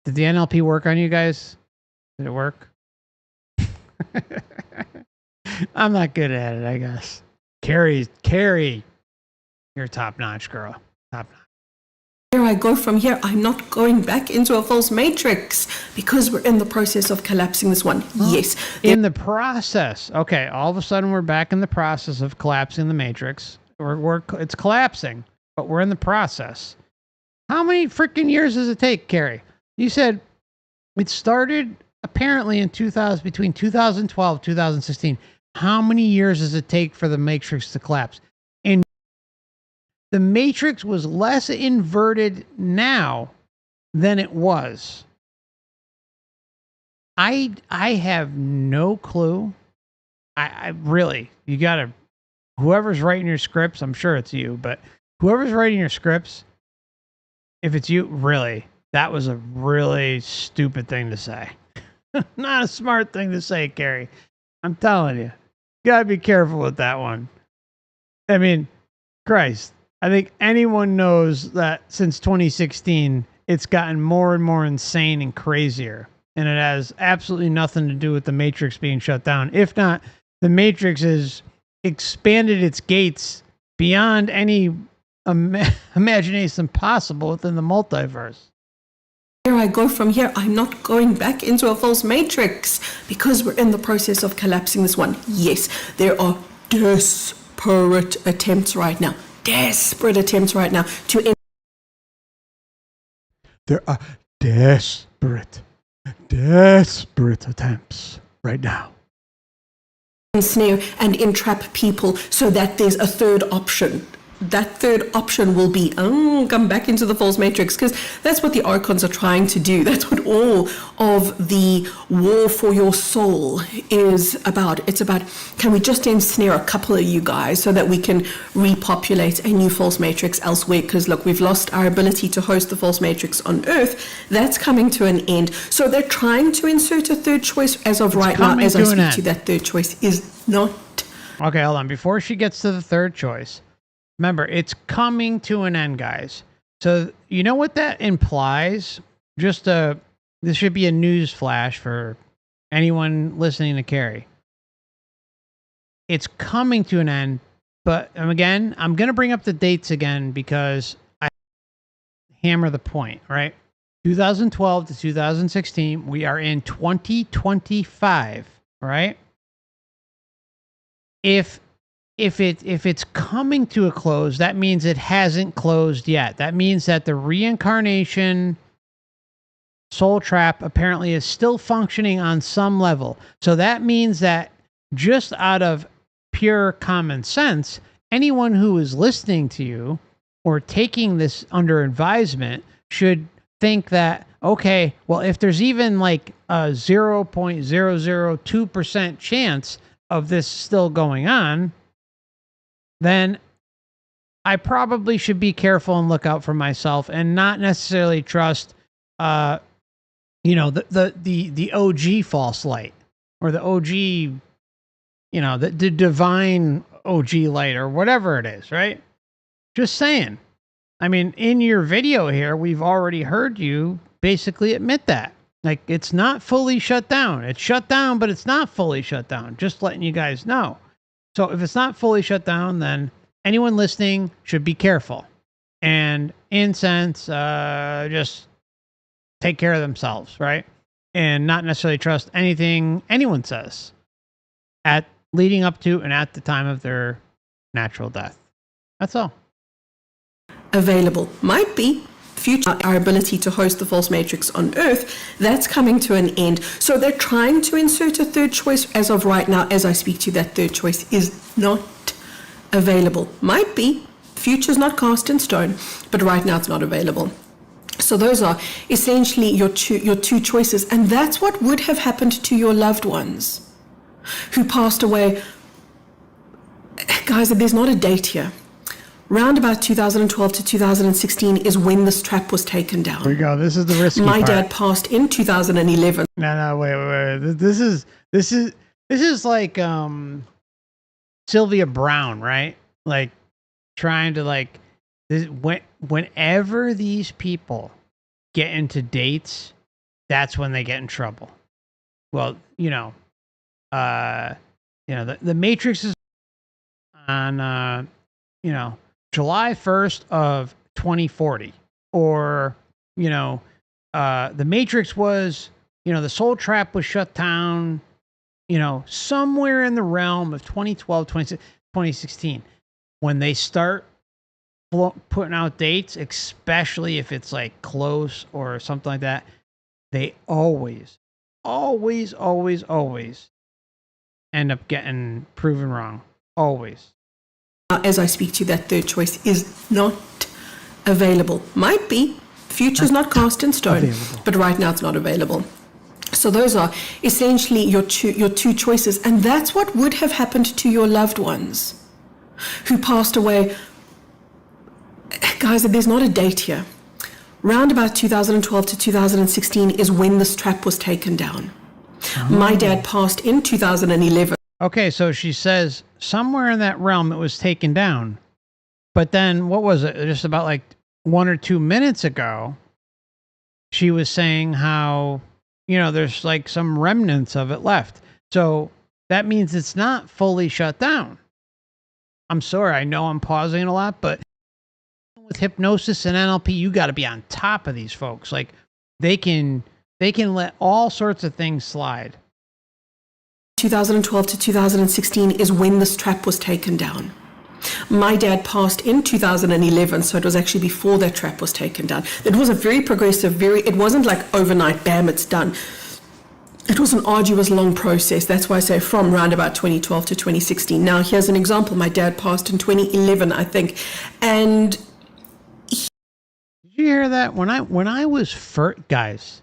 Did the NLP work on you guys? Did it work? I'm not good at it, I guess. Carrie, you're top notch, girl. Top notch. Where I go from here, I'm not going back into a false matrix because we're in the process of collapsing this one. Yes. In the process. Okay, all of a sudden we're back in the process of collapsing the matrix. It's collapsing, but we're in the process. How many freaking years does it take, Carrie? You said it started apparently in between 2012 and 2016. How many years does it take for the matrix to collapse? And the matrix was less inverted now than it was. I have no clue. I really, you gotta, whoever's writing your scripts, I'm sure it's you, but whoever's writing your scripts, if it's you, really, that was a really stupid thing to say. Not a smart thing to say, Carrie. I'm telling you. You gotta be careful with that one. I mean, Christ. I think anyone knows that since 2016, it's gotten more and more insane and crazier. And it has absolutely nothing to do with the Matrix being shut down. If not, the Matrix has expanded its gates beyond any imagination possible within the multiverse. Where I go from here, I'm not going back into a false matrix because we're in the process of collapsing this one. Yes, there are desperate attempts right now. To there are desperate attempts right now. Ensnare and entrap people so that there's a third option. That third option will be, come back into the false matrix, because that's what the Archons are trying to do. That's what all of the war for your soul is about. It's about, can we just ensnare a couple of you guys so that we can repopulate a new false matrix elsewhere? Because look, we've lost our ability to host the false matrix on Earth. That's coming to an end. So they're trying to insert a third choice as of right now. As I speak to you, that third choice is not. Okay, hold on. Before she gets to the third choice, remember, it's coming to an end, guys. So you know what that implies? This should be a news flash for anyone listening to Carrie. It's coming to an end, but again, I'm going to bring up the dates again because I hammer the point, right? 2012 to 2016, we are in 2025, right? If it's coming to a close, that means it hasn't closed yet. That means that the reincarnation soul trap apparently is still functioning on some level. So that means that just out of pure common sense, anyone who is listening to you or taking this under advisement should think that, okay, well, if there's even like a 0.002% chance of this still going on, then I probably should be careful and look out for myself and not necessarily trust, the OG false light or the OG, the divine OG light or whatever it is, right? Just saying. I mean, in your video here, we've already heard you basically admit that. Like, it's not fully shut down. It's shut down, but it's not fully shut down. Just letting you guys know. So if it's not fully shut down, then anyone listening should be careful. And in sense, just take care of themselves, right? And not necessarily trust anything anyone says at leading up to and at the time of their natural death. That's all. Available. Might be future. Our ability to host the false matrix on Earth, that's coming to an end. So they're trying to insert a third choice. As of right now, as I speak to you, that third choice is not available. Might be. Future's not cast in stone, but right now it's not available. So those are essentially your two choices, and that's what would have happened to your loved ones who passed away. Guys, there's not a date here. Round about 2012 to 2016 is when this trap was taken down. Here we go. This is the risky My part. dad passed in 2011. No, wait. This is like Sylvia Brown, right? Like trying to like this, whenever these people get into dates, that's when they get in trouble. Well, the Matrix is on July 1st of 2040, or the Matrix was, the Soul Trap was shut down, somewhere in the realm of 2012, 2016. When they start putting out dates, especially if it's like close or something like that, they always end up getting proven wrong. Always. As I speak to you, that third choice is not available. Might be. Future's not cast in stone, available. But right now it's not available. So those are essentially your two choices, and that's what would have happened to your loved ones who passed away. Guys, there's not a date here. Round about 2012 to 2016 is when this trap was taken down. Oh. My dad passed in 2011. Okay, so she says somewhere in that realm it was taken down. But then, what was it? Just about like 1 or 2 minutes ago, she was saying how, there's like some remnants of it left. So that means it's not fully shut down. I'm sorry, I know I'm pausing a lot, but with hypnosis and NLP, you got to be on top of these folks. Like they can let all sorts of things slide. 2012 to 2016 is when this trap was taken down. My dad passed in 2011, so it was actually before that trap was taken down. It was a very progressive, it wasn't like overnight, bam, it's done. It was an arduous, long process. That's why I say from around about 2012 to 2016. Now, here's an example. My dad passed in 2011, I think. And did you hear that? When I was first, guys,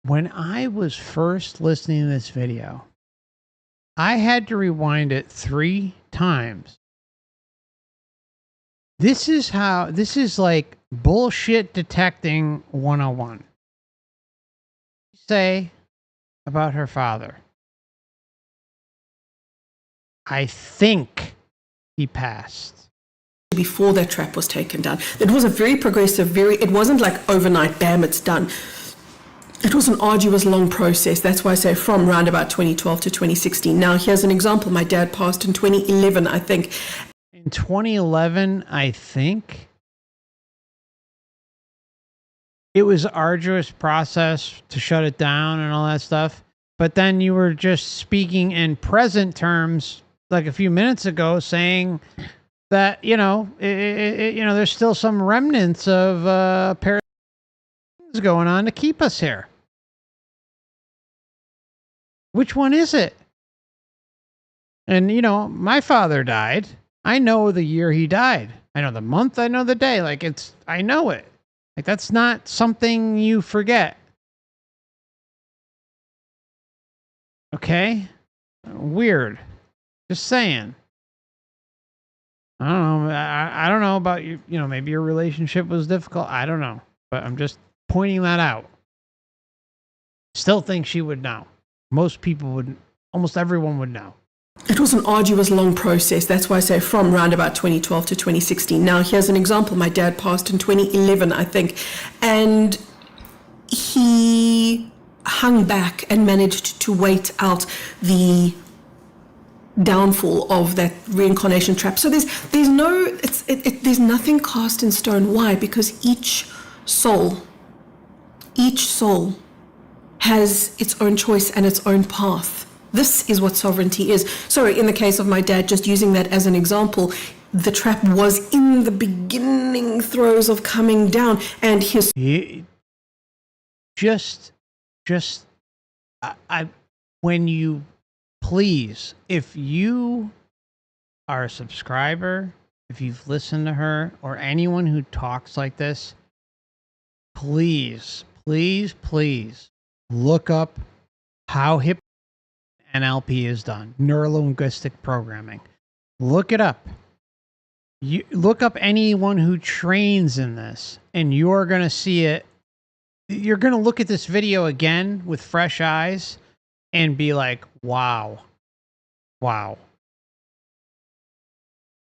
when I was first listening to this video, I had to rewind it 3 times. This is like bullshit detecting 101. Say about her father. I think he passed. Before that trap was taken down. It was a very progressive, it wasn't like overnight, bam, it's done. It was an arduous, long process. That's why I say from around about 2012 to 2016. Now, here's an example. My dad passed in 2011, I think. In 2011, I think. It was an arduous process to shut it down and all that stuff. But then you were just speaking in present terms like a few minutes ago, saying that, there's still some remnants of parasitic going on to keep us here. Which one is it? And, you know, my father died. I know the year he died. I know the month. I know the day. Like, I know it. Like, that's not something you forget. Okay? Weird. Just saying. I don't know. I don't know about you. You know, maybe your relationship was difficult. I don't know. But I'm just pointing that out. Still think she would know. Most people would, almost everyone would know. It was an arduous, long process. That's why I say from around about 2012 to 2016. Now, here's an example. My dad passed in 2011, I think, and he hung back and managed to wait out the downfall of that reincarnation trap. So there's nothing cast in stone. Why? Because each soul has its own choice and its own path. This is what sovereignty is. Sorry, in the case of my dad, just using that as an example, the trap was in the beginning throes of coming down, and his... When you... Please, if you are a subscriber, if you've listened to her, or anyone who talks like this, please look up how NLP is done, neuro-linguistic programming. Look it up. You look up anyone who trains in this, and you're going to see it. You're going to look at this video again with fresh eyes and be like, wow.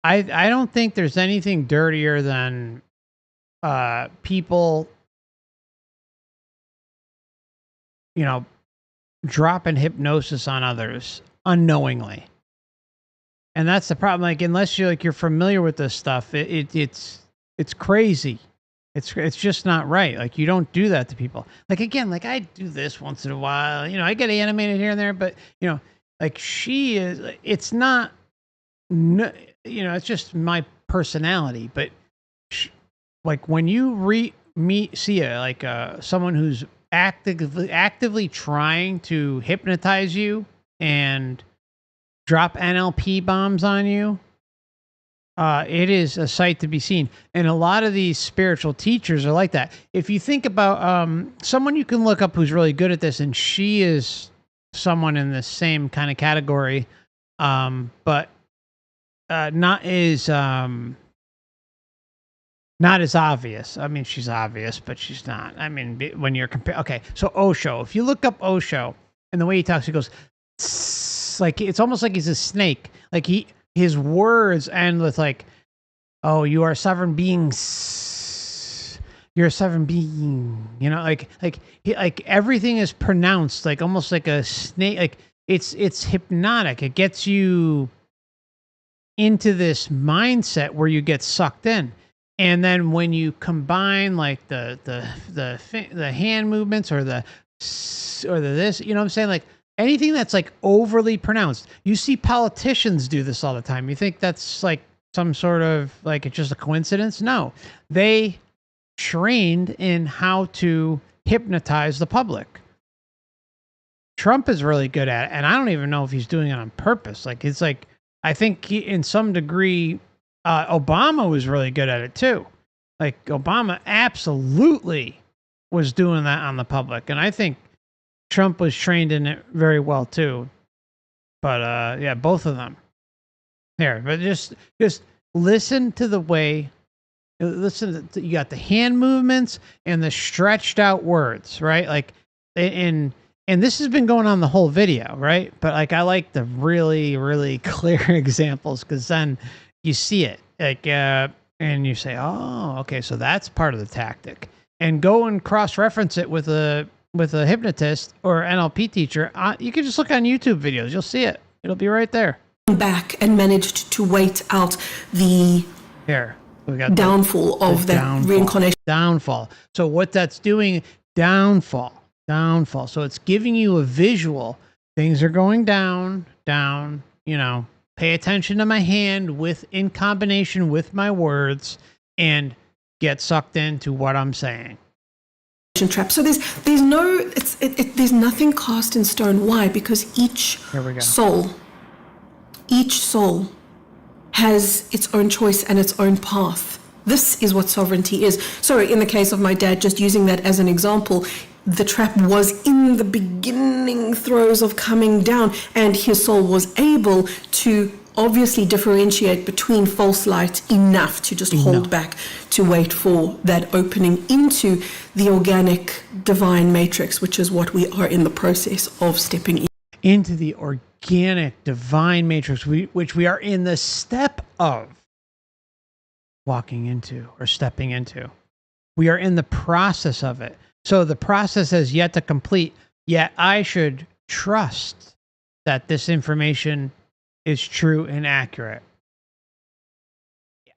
I don't think there's anything dirtier than people, you know, dropping hypnosis on others unknowingly. And that's the problem. Like, unless you're familiar with this stuff, it's crazy. It's just not right. Like, you don't do that to people. Like, again, like, I do this once in a while. You know, I get animated here and there, but, you know, like, it's not, you know, it's just my personality. But, like, when you see someone who's actively trying to hypnotize you and drop NLP bombs on you, it is a sight to be seen. And a lot of these spiritual teachers are like that. If you think about someone you can look up who's really good at this, and she is someone in the same kind of category, but not as obvious. I mean, she's obvious, but she's not. I mean, when you're comparing... Okay, so Osho. If you look up Osho, and the way he talks, he goes... like, it's almost like he's a snake. Like, his words end with like, oh, you are a sovereign being. You're a sovereign being. You know, like everything is pronounced like almost like a snake. Like, it's hypnotic. It gets you into this mindset where you get sucked in. And then when you combine like the hand movements or the this, you know what I'm saying? Like, anything that's like overly pronounced. You see politicians do this all the time. You think that's like some sort of like it's just a coincidence? No. They trained in how to hypnotize the public. Trump is really good at it, and I don't even know if he's doing it on purpose. Like, it's like, I think in some degree, Obama was really good at it too. Like, Obama absolutely was doing that on the public, and I think Trump was trained in it very well too. But yeah, both of them. There, but just listen to the way. Listen to, you got the hand movements and the stretched out words, right? Like, and this has been going on the whole video, right? But like, I like the really clear examples, because then you see it, like, and you say, oh, okay, so that's part of the tactic. And go and cross-reference it with a hypnotist or NLP teacher. You can just look on YouTube videos. You'll see it. It'll be right there. Back and managed to wait out the downfall of that reincarnation. Downfall. So what that's doing, downfall. So it's giving you a visual. Things are going down, you know, pay attention to my hand in combination with my words, and get sucked into what I'm saying. Trap. So there's nothing cast in stone. Why? Because each soul Each soul has its own choice and its own path. This is what sovereignty is. So in the case of my dad, just using that as an example, the trap was in the beginning throes of coming down, and his soul was able to obviously differentiate between false light enough to just hold back, to wait for that opening into the organic divine matrix, which is what we are in the process of stepping in. Into the organic divine matrix, which we are in the step of walking into or stepping into. We are in the process of it. So the process has yet to complete, yet I should trust that this information is true and accurate.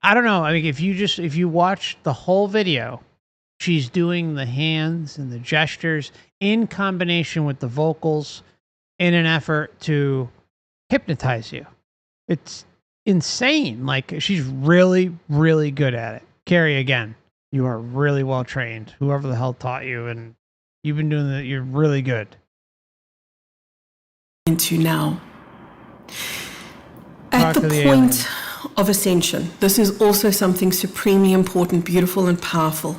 I don't know. I mean, if you watch the whole video, she's doing the hands and the gestures in combination with the vocals in an effort to hypnotize you. It's insane. Like, she's really, really good at it. Carrie, again, you are really well trained. Whoever the hell taught you, and you've been doing that. You're really good. Into now. At the point of ascension, this is also something supremely important, beautiful, and powerful.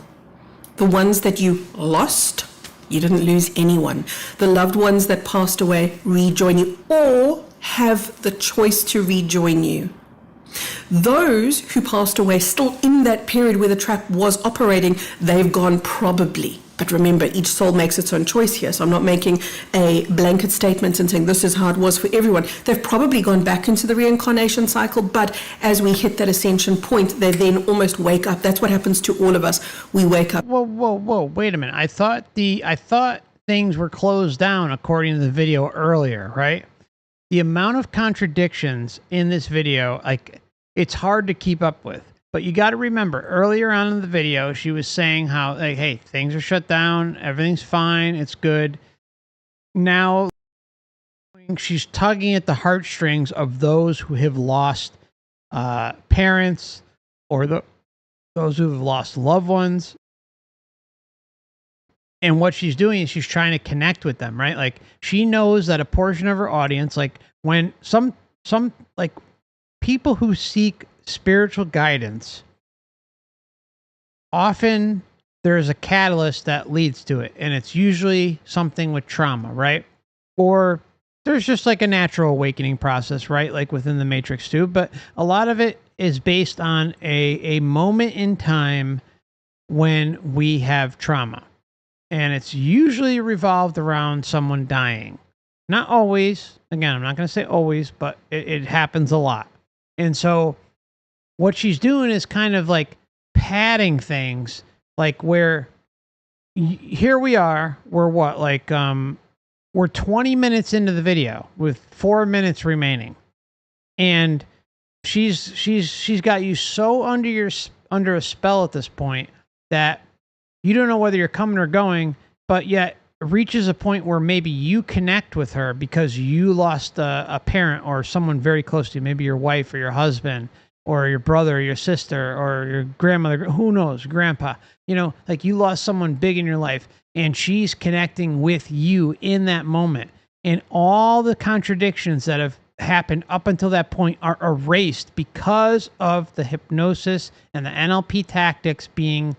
The ones that you lost, you didn't lose anyone. The loved ones that passed away rejoin you, or have the choice to rejoin you. Those who passed away still in that period where the trap was operating, they've gone probably. But remember, each soul makes its own choice here. So I'm not making a blanket statement and saying this is how it was for everyone. They've probably gone back into the reincarnation cycle, but as we hit that ascension point, they then almost wake up. That's what happens to all of us. We wake up. Whoa, wait a minute. I thought things were closed down according to the video earlier, right? The amount of contradictions in this video, like, it's hard to keep up with. But you got to remember, earlier on in the video, she was saying how, like, hey, things are shut down, everything's fine, it's good. Now, she's tugging at the heartstrings of those who have lost parents, or those who have lost loved ones. And what she's doing is she's trying to connect with them, right? Like, she knows that a portion of her audience, like, when some like people who seek spiritual guidance, often there's a catalyst that leads to it, and it's usually something with trauma, right? Or there's just like a natural awakening process, right? Like within the matrix too, but a lot of it is based on a moment in time when we have trauma, and it's usually revolved around someone dying. Not always, again, I'm not going to say always, but it happens a lot. And so what she's doing is kind of like padding things, like where here we are, we're what, like, we're 20 minutes into the video with 4 minutes remaining. And she's got you so under a spell at this point that you don't know whether you're coming or going, but yet reaches a point where maybe you connect with her because you lost a parent or someone very close to you, maybe your wife or your husband, or your brother, or your sister, or your grandmother, who knows, grandpa, you know, like you lost someone big in your life, and she's connecting with you in that moment. And all the contradictions that have happened up until that point are erased because of the hypnosis and the NLP tactics being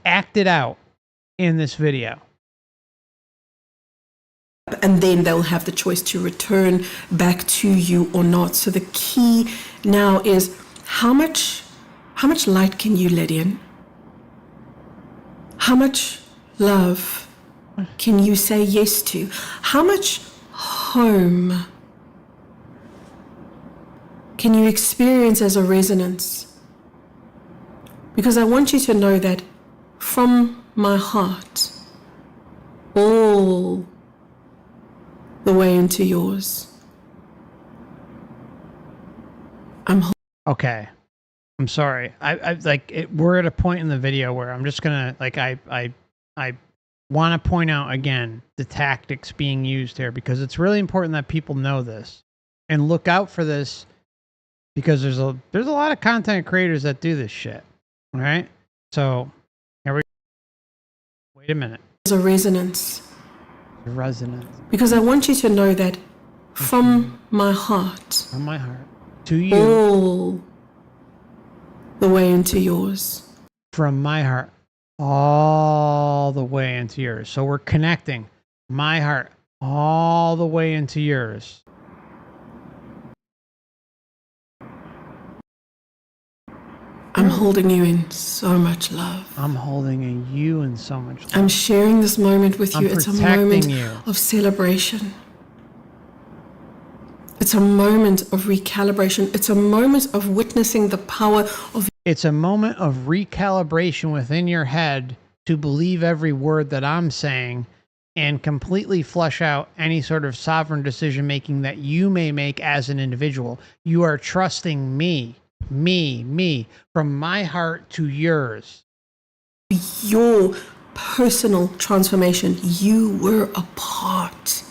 acted out in this video. And then they'll have the choice to return back to you or not. So the key now is how much light can you let in? How much love can you say yes to? How much home can you experience as a resonance? Because I want you to know that from my heart, all the way into yours, Okay, I'm sorry. I like it. We're at a point in the video where I'm just gonna, like, I want to point out again the tactics being used here, because it's really important that people know this and look out for this, because there's a lot of content creators that do this shit. All right, so here we go. Wait a minute. There's a resonance. Resonance. Because I want you to know that from my heart, from my heart to you, all the way into yours. from my heart all the way into yours. So we're connecting my heart all the way into yours. I'm holding you in so much love. I'm holding you in so much love. I'm sharing this moment with you. It's a moment of celebration. It's a moment of recalibration. It's a moment of witnessing the power of... It's a moment of recalibration within your head to believe every word that I'm saying and completely flush out any sort of sovereign decision making that you may make as an individual. You are trusting me, from my heart to yours. Your personal transformation. You were a part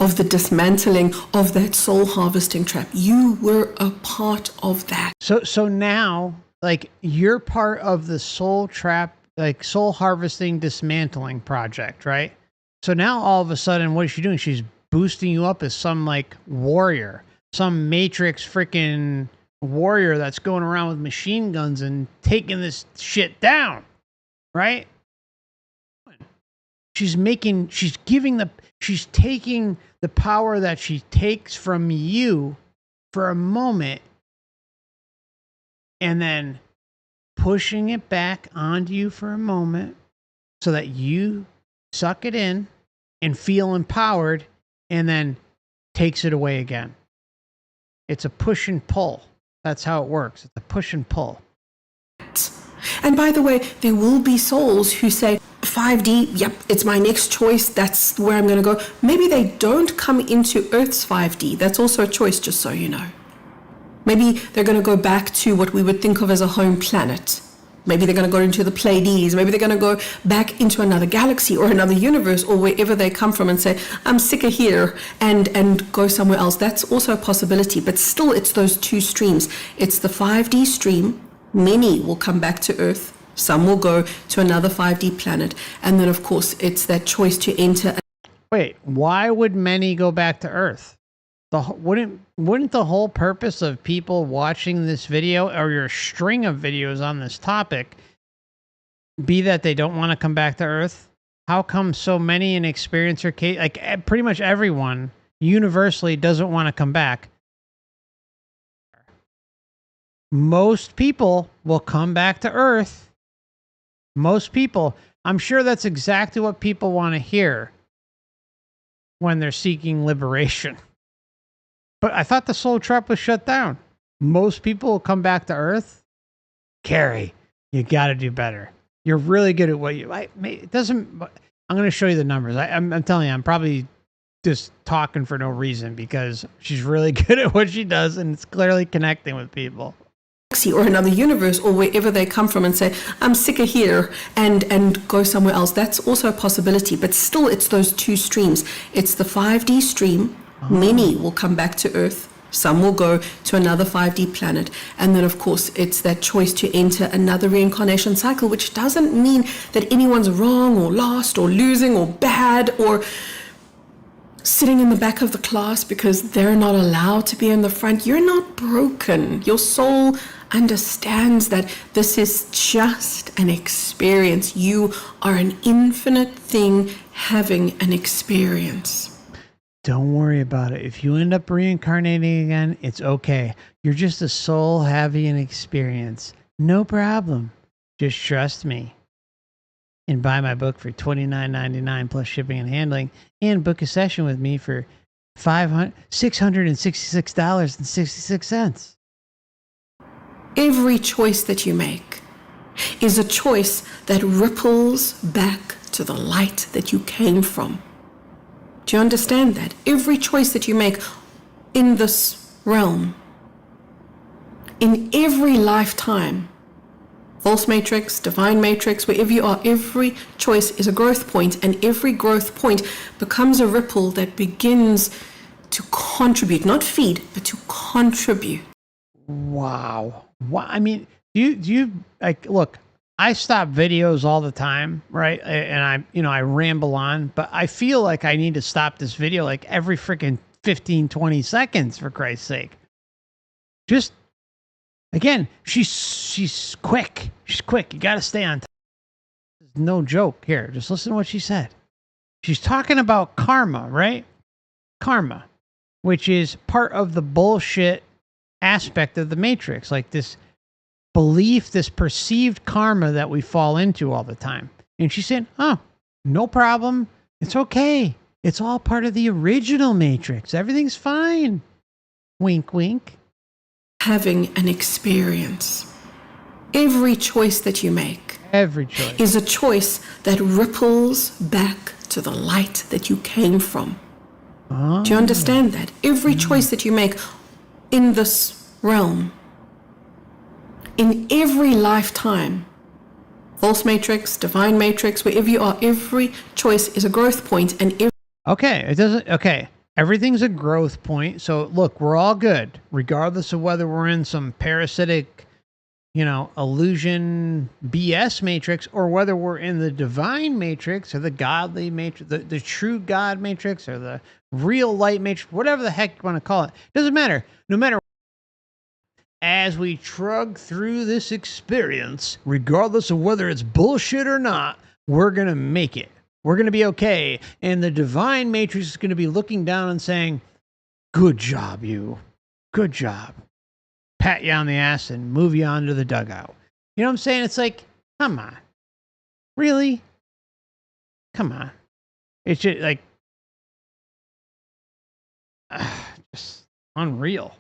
of the dismantling of that soul harvesting trap. You were a part of that. So now, like, you're part of the soul trap, like soul harvesting dismantling project, right? So now all of a sudden, what is she doing? She's boosting you up as some like warrior, some Matrix freaking warrior that's going around with machine guns and taking this shit down, right? She's taking the power that she takes from you for a moment and then pushing it back onto you for a moment so that you suck it in and feel empowered, and then takes it away again. It's a push and pull. That's how it works. It's a push and pull. And by the way, there will be souls who say, 5D, yep, it's my next choice. That's where I'm going to go. Maybe they don't come into Earth's 5D. That's also a choice, just so you know. Maybe they're going to go back to what we would think of as a home planet. Maybe they're going to go into the Pleiades. Maybe they're going to go back into another galaxy or another universe or wherever they come from and say, I'm sick of here, and go somewhere else. That's also a possibility. But still, it's those two streams. It's the 5D stream. Many will come back to Earth. Some will go to another 5D planet. And then, of course, it's that choice to enter. Wait, why would many go back to Earth? Wouldn't the whole purpose of people watching this video or your string of videos on this topic be that they don't want to come back to Earth? How come so many in experiencer case, like pretty much everyone universally doesn't want to come back? Most people will come back to Earth. Most people. I'm sure that's exactly what people want to hear when they're seeking liberation. But I thought the soul trap was shut down. Most people will come back to Earth. Carrie, you got to do better. You're really good at what you... It doesn't... I'm going to show you the numbers. I'm telling you, I'm probably just talking for no reason because she's really good at what she does and it's clearly connecting with people. Or another universe or wherever they come from and say, I'm sick of here, and go somewhere else. That's also a possibility. But still, it's those two streams. It's the 5D stream. Many will come back to Earth. Some will go to another 5D planet. And then, of course, it's that choice to enter another reincarnation cycle, which doesn't mean that anyone's wrong or lost or losing or bad or sitting in the back of the class because they're not allowed to be in the front. You're not broken. Your soul understands that this is just an experience. You are an infinite thing having an experience. Don't worry about it. If you end up reincarnating again, it's okay. You're just a soul having an experience. No problem. Just trust me. And buy my book for $29.99 plus shipping and handling, and book a session with me for $666.66. Every choice that you make is a choice that ripples back to the light that you came from. Do you understand that? Every choice that you make in this realm, in every lifetime, false matrix, divine matrix, wherever you are, every choice is a growth point, and every growth point becomes a ripple that begins to contribute, not feed, but to contribute. Wow. I mean, do you like, look, I stop videos all the time, right? And I ramble on, but I feel like I need to stop this video like every freaking 15, 20 seconds, for Christ's sake. Just, again, she's quick. She's quick. You got to stay on top. No joke here. Just listen to what she said. She's talking about karma, right? Karma, which is part of the bullshit aspect of the Matrix, like this belief, this perceived karma that we fall into all the time. And she said, oh, no problem. It's okay. It's all part of the original Matrix. Everything's fine. Wink, wink. Having an experience. Every choice that you make is a choice that ripples back to the light that you came from. Oh. Do you understand that? Every choice that you make in this realm, in every lifetime, false matrix, divine matrix, wherever you are, every choice is a growth point. And everything's a growth point. So look, we're all good, regardless of whether we're in some parasitic, illusion BS matrix, or whether we're in the divine matrix or the godly matrix, the true God matrix, or the real light matrix, whatever the heck you want to call it. Doesn't matter. No matter. As we trudge through this experience, regardless of whether it's bullshit or not, we're going to make it. We're going to be okay. And the divine matrix is going to be looking down and saying, good job, you. Good job. Pat you on the ass and move you onto the dugout. You know what I'm saying? It's like, come on. Really? Come on. It's just like, just unreal.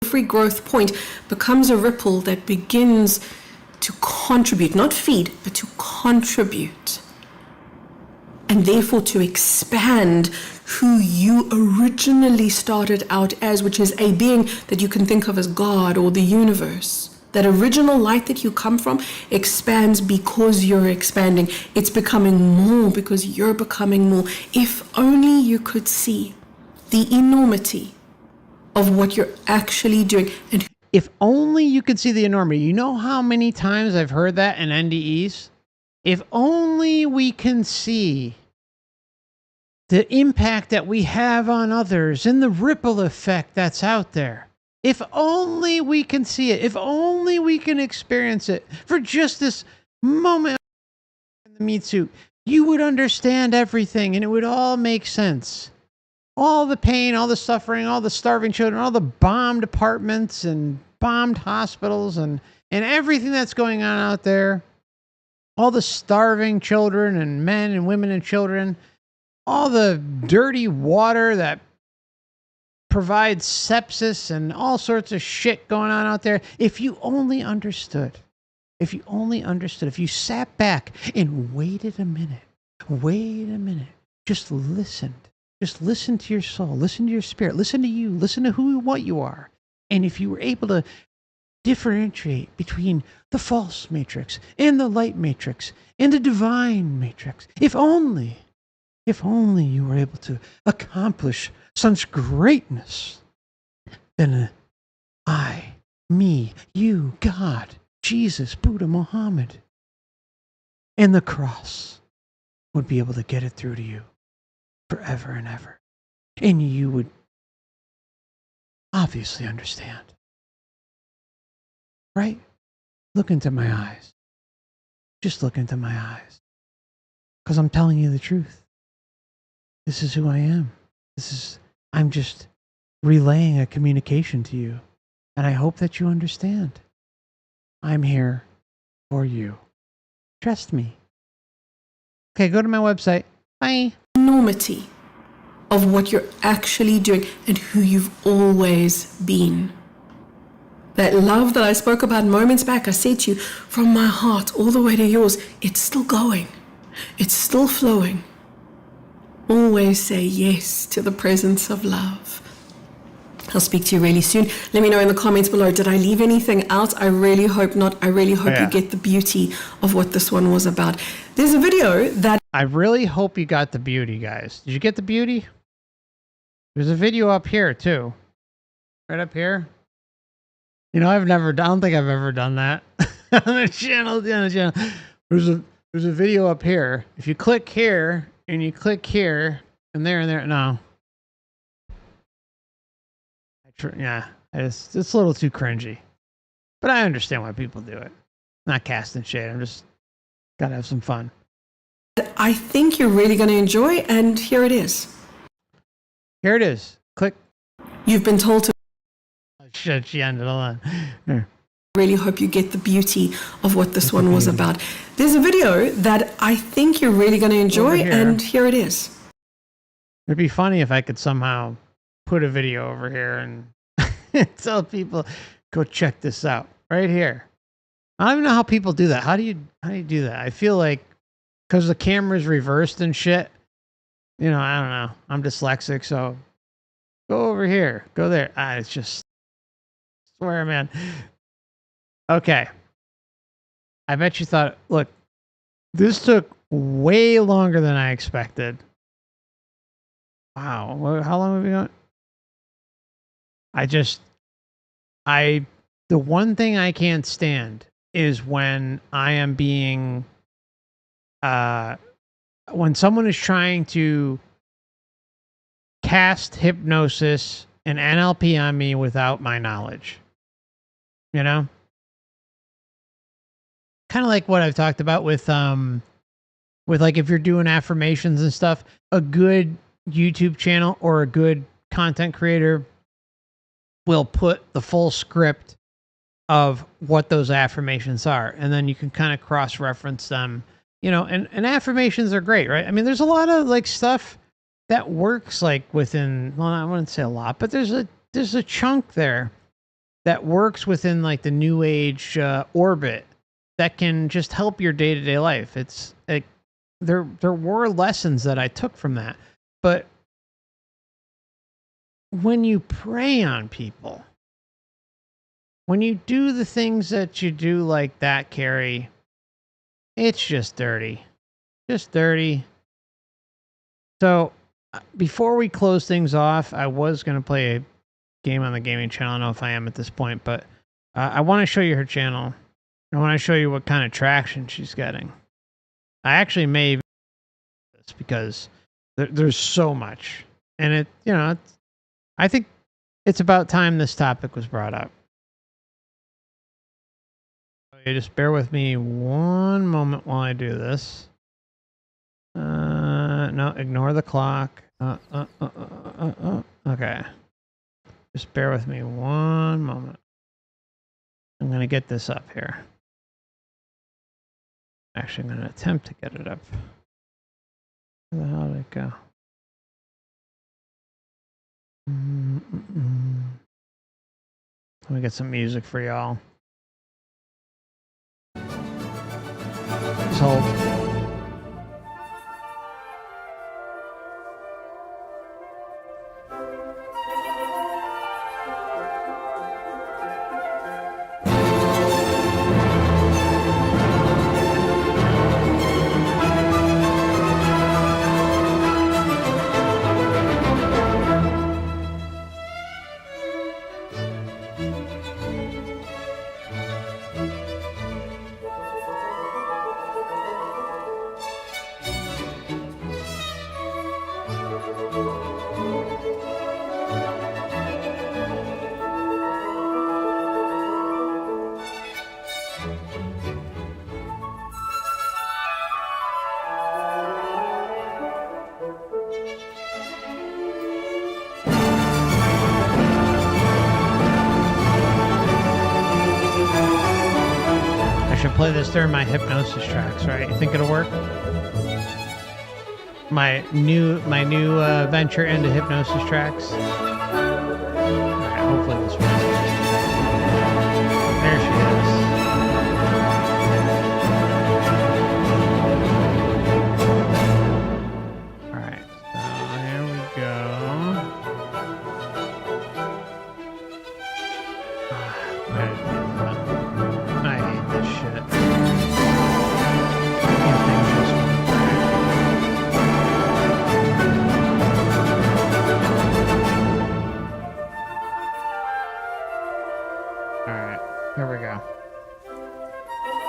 Every growth point becomes a ripple that begins to contribute, not feed, but to contribute. And therefore to expand who you originally started out as, which is a being that you can think of as God or the universe. That original light that you come from expands because you're expanding. It's becoming more because you're becoming more. If only you could see the enormity of what you're actually doing. And if only you could see the enormity. You know how many times I've heard that in NDEs? If only we can see the impact that we have on others and the ripple effect that's out there. If only we can see it. If only we can experience it for just this moment in the meat suit, you would understand everything and it would all make sense. All the pain, all the suffering, all the starving children, all the bombed apartments and bombed hospitals and everything that's going on out there. All the starving children and men and women and children. All the dirty water that provides sepsis and all sorts of shit going on out there. If you only understood, if you sat back and waited a minute, just listened. Just listen to your soul, listen to your spirit, listen to you, listen to who and what you are. And if you were able to differentiate between the false matrix and the light matrix and the divine matrix, if only you were able to accomplish such greatness, then I, me, you, God, Jesus, Buddha, Muhammad, and the cross would be able to get it through to you forever and ever. And you would obviously understand. Right? Look into my eyes. Just look into my eyes. Because I'm telling you the truth. This is who I am. I'm just relaying a communication to you. And I hope that you understand. I'm here for you. Trust me. Okay, go to my website. Bye. Enormity of what you're actually doing and who you've always been. That love that I spoke about moments back, I said to you, from my heart all the way to yours, it's still going. It's still flowing. Always say yes to the presence of love. I'll speak to you really soon. Let me know in the comments below, did I leave anything out? I really hope not. I really hope you get the beauty of what this one was about. There's a video that... I really hope you got the beauty, guys. Did you get the beauty? There's a video up here, too. Right up here. You know, I don't think I've ever done that on the channel. There's a video up here. If you click here, and you click here, and there, no. Yeah, it's a little too cringy. But I understand why people do it. Not casting shade. I'm just gotta have some fun. I think you're really going to enjoy, and here it is. Here it is. Click. You've been told to. Oh, shit, she ended. Hold on. Here. Really hope you get the beauty of what this one was about. There's a video that I think you're really going to enjoy, and here it is. It'd be funny if I could somehow put a video over here and tell people, go check this out right here. I don't even know how people do that. How do you do that? I feel like because the camera's reversed and shit, you know, I don't know. I'm dyslexic, so go over here, go there. It's just, I swear, man. Okay. I bet you thought, look, this took way longer than I expected. Wow. How long have we gone? The one thing I can't stand is when I am being, when someone is trying to cast hypnosis and NLP on me without my knowledge. You know? Kind of like what I've talked about with like if you're doing affirmations and stuff, a good YouTube channel or a good content creator will put the full script of what those affirmations are, and then you can kind of cross-reference them, you know, and affirmations are great, right? I mean, there's a lot of like stuff that works like within, well, I wouldn't say a lot, but there's a chunk there that works within like the new age orbit that can just help your day-to-day life. It's like there were lessons that I took from that. But when you prey on people, when you do the things that you do like that, Carrie, it's just dirty. Just dirty. So before we close things off, I was going to play a game on the gaming channel. I don't know if I am at this point, but I want to show you her channel. I want to show you what kind of traction she's getting. I actually may do this because there's so much. And it, you know, I think it's about time this topic was brought up. You just bear with me one moment while I do this. No, ignore the clock. Okay. Just bear with me one moment. I'm going to get this up here. Actually, I'm going to attempt to get it up. Where the hell did it go? Let me get some music for y'all. Just hold. Play this during my hypnosis tracks, right? You think it'll work? My new venture into hypnosis tracks. Alright, hopefully this works. There she is. Alright, so here we go. I hate this shit. Here we go.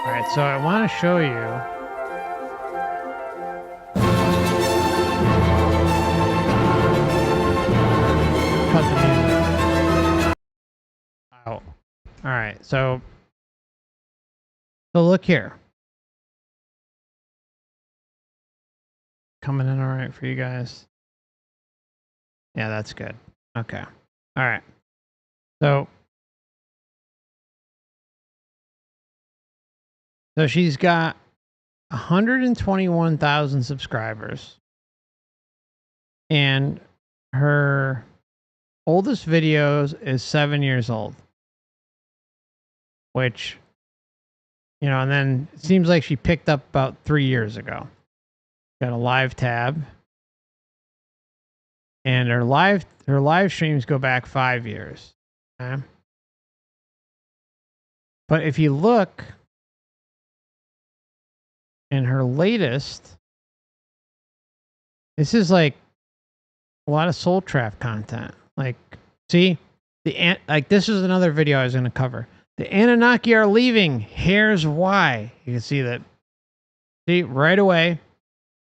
Alright, so I want to show you cut the music. So look here. Coming in all right for you guys. Yeah, that's good. Okay. All right. So she's got 121,000 subscribers. And her oldest videos is 7 years old. Which, you know, and then it seems like she picked up about 3 years ago. Got a live tab. And her live streams go back 5 years. Okay? But if you look in her latest, this is like a lot of soul trap content. Like, see, like this is another video I was going to cover. The Anunnaki are leaving. Here's why. You can see that. See, right away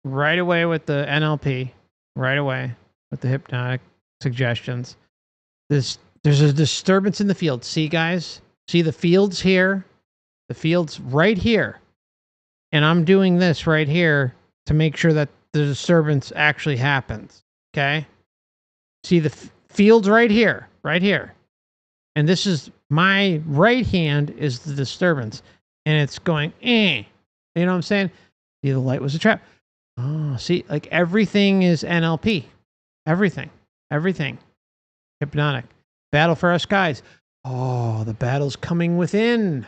with the NLP, right away with the hypnotic suggestions. There's a disturbance in the field. See, guys? See the fields here? The fields right here. And I'm doing this right here to make sure that the disturbance actually happens. Okay? See the fields right here. Right here. And this is my right hand is the disturbance. And it's going, eh. You know what I'm saying? See, the light was a trap. Oh, see, like everything is NLP. Everything. Hypnotic. Battle for our skies. Oh, the battle's coming within.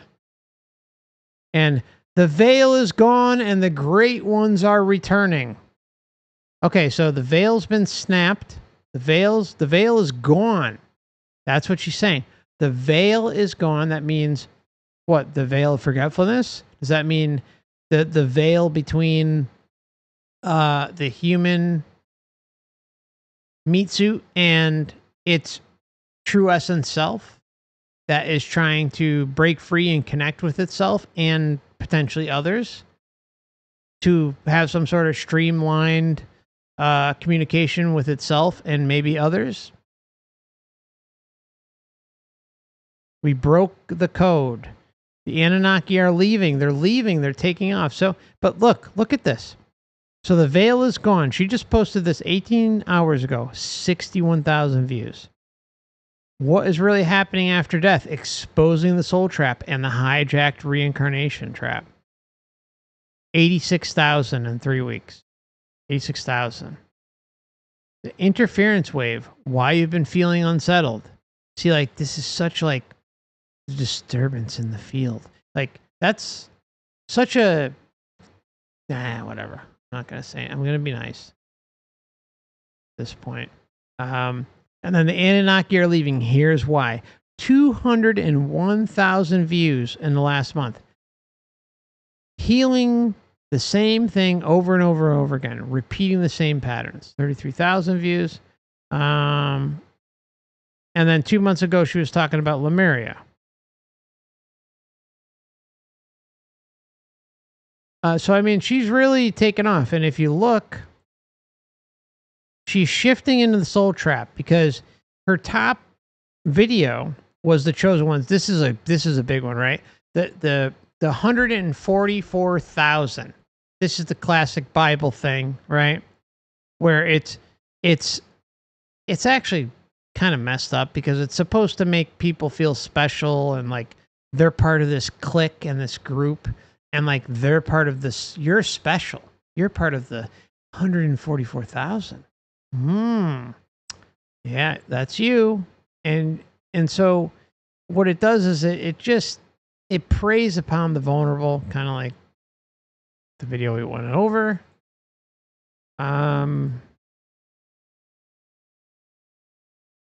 And the veil is gone and the great ones are returning. Okay, so the veil's been snapped. The veil is gone. That's what she's saying. The veil is gone. That means what? The veil of forgetfulness? Does that mean the veil between the human meat suit and its true essence self that is trying to break free and connect with itself and potentially others to have some sort of streamlined communication with itself and maybe others? We broke the code. The Anunnaki are leaving. They're leaving. They're taking off. So, but look at this. So the veil is gone. She just posted this 18 hours ago. 61,000 views. What is really happening after death? Exposing the soul trap and the hijacked reincarnation trap. 86,000 in 3 weeks. 86,000. The interference wave. Why you've been feeling unsettled. See, like, this is such, like, disturbance in the field. Like, that's such a... whatever. I'm not going to say it. I'm going to be nice at this point. And then the Anunnaki are leaving. Here's why. 201,000 views in the last month. Healing the same thing over and over and over again. Repeating the same patterns. 33,000 views. And then 2 months ago, she was talking about Lemuria. So, I mean, she's really taken off. And if you look, she's shifting into the soul trap because her video was the chosen ones. This is a big one, right? The 144,000. This is the classic Bible thing, right? Where it's actually kind of messed up because it's supposed to make people feel special and like they're part of this clique and this group and like they're part of this. You're special. You're part of the 144,000. Yeah, that's you. And so what it does is it preys upon the vulnerable, kind of like the video we went over. And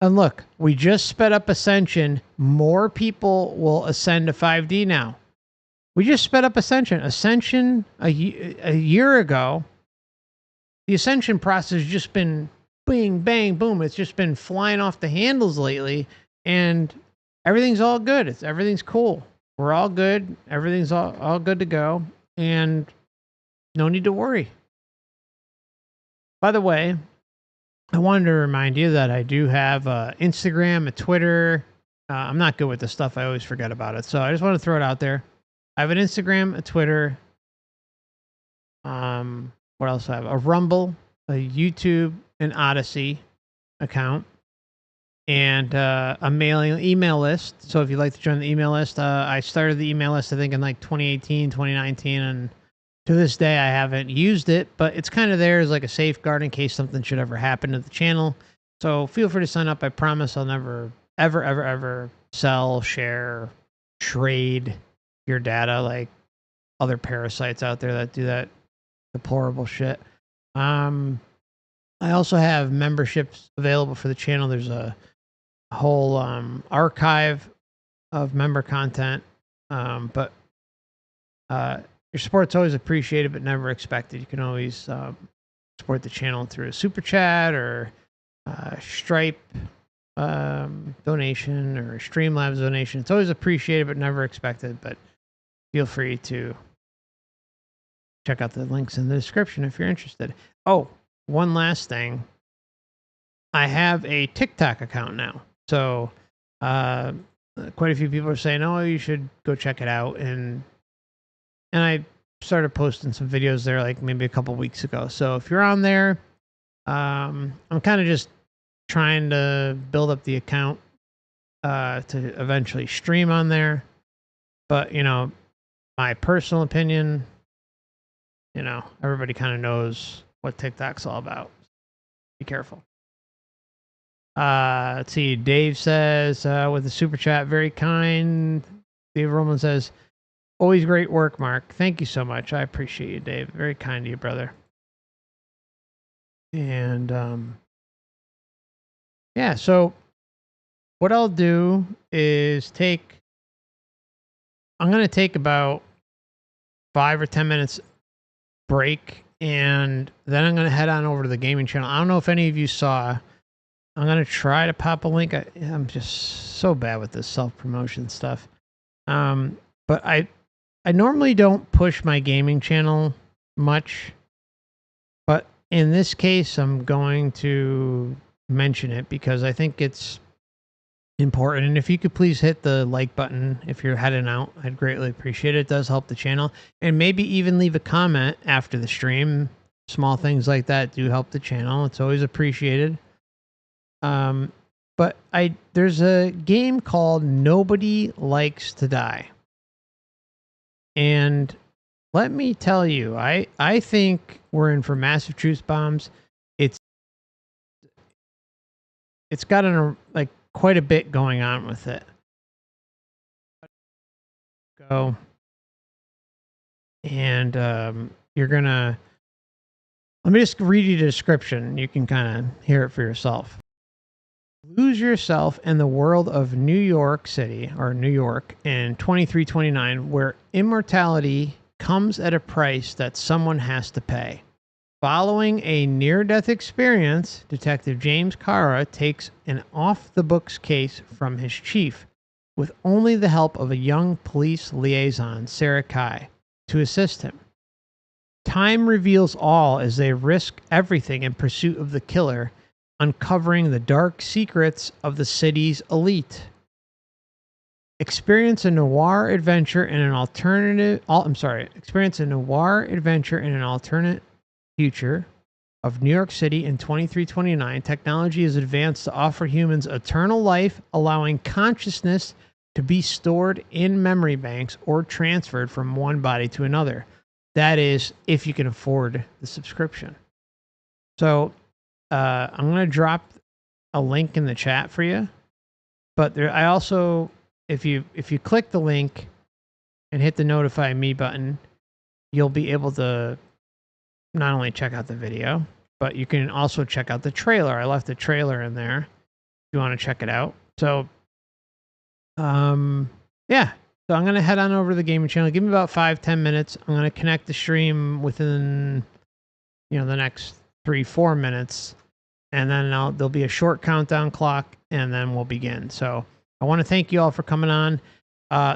look, we just sped up Ascension. More people will ascend to 5D now. We just sped up Ascension. Ascension a year ago, the Ascension process has just been bing, bang, boom. It's just been flying off the handles lately, and everything's all good. Everything's cool. We're all good. Everything's all good to go, and no need to worry. By the way, I wanted to remind you that I do have Instagram, a Twitter, I'm not good with this stuff. I always forget about it. So I just want to throw it out there. I have an Instagram, a Twitter. What else do I have? A Rumble, a YouTube, an Odyssey account, and a email list. So if you'd like to join the email list, I started the email list, I think, in like 2018, 2019, and to this day, I haven't used it, but it's kind of there as like a safeguard in case something should ever happen to the channel. So feel free to sign up. I promise I'll never, ever, ever, ever sell, share, trade your data like other parasites out there that do that deplorable shit. I also have memberships available for the channel. There's a whole archive of member content, but your support's always appreciated but never expected. You can always support the channel through a super chat or Stripe donation or Streamlabs donation. It's always appreciated but never expected, but feel free to check out the links in the description if you're interested. Oh, one last thing. I have a TikTok account now. So quite a few people are saying, oh, you should go check it out. And I started posting some videos there like maybe a couple weeks ago. So if you're on there, I'm kind of just trying to build up the account to eventually stream on there. But, you know, my personal opinion, you know, everybody kind of knows what TikTok's all about. Be careful. Let's see. Dave says with the super chat, very kind. Dave Roman says, always great work, Mark. Thank you so much. I appreciate you, Dave. Very kind of you, brother. And yeah, so what I'll do is I'm going to take about 5 or 10 minutes break, and then I'm going to head on over to the gaming channel. I don't know if any of you saw. I'm going to try to pop a link. I'm just so bad with this self-promotion stuff. But I normally don't push my gaming channel much, but in this case, I'm going to mention it because I think it's important. And if you could please hit the like button if you're heading out, I'd greatly appreciate it. It does help the channel. And maybe even leave a comment after the stream. Small things like that do help the channel. It's always appreciated. But there's a game called Nobody Likes to Die. And let me tell you, I think we're in for massive truth bombs. It's got like quite a bit going on with it. Go. And you're gonna, let me just read you the description. You can kind of hear it for yourself. Lose yourself in the world of New York City, or New York, in 2329, where immortality comes at a price that someone has to pay. Following a near-death experience, Detective James Cara takes an off-the-books case from his chief, with only the help of a young police liaison, Sarah Kai, to assist him. Time reveals all as they risk everything in pursuit of the killer, uncovering the dark secrets of the city's elite. Experience a noir adventure in an alternate future of New York City in 2329. Technology is advanced to offer humans eternal life, allowing consciousness to be stored in memory banks or transferred from one body to another. That is, if you can afford the subscription. So I'm going to drop a link in the chat for you. But I also, if you click the link and hit the notify me button, you'll be able to not only check out the video, but you can also check out the trailer. I left the trailer in there if you want to check it out. So, yeah. So I'm going to head on over to the gaming channel. Give me about 5-10 minutes. I'm going to connect the stream within, the next 3-4 minutes. And then there'll be a short countdown clock, and then we'll begin. So I want to thank you all for coming on.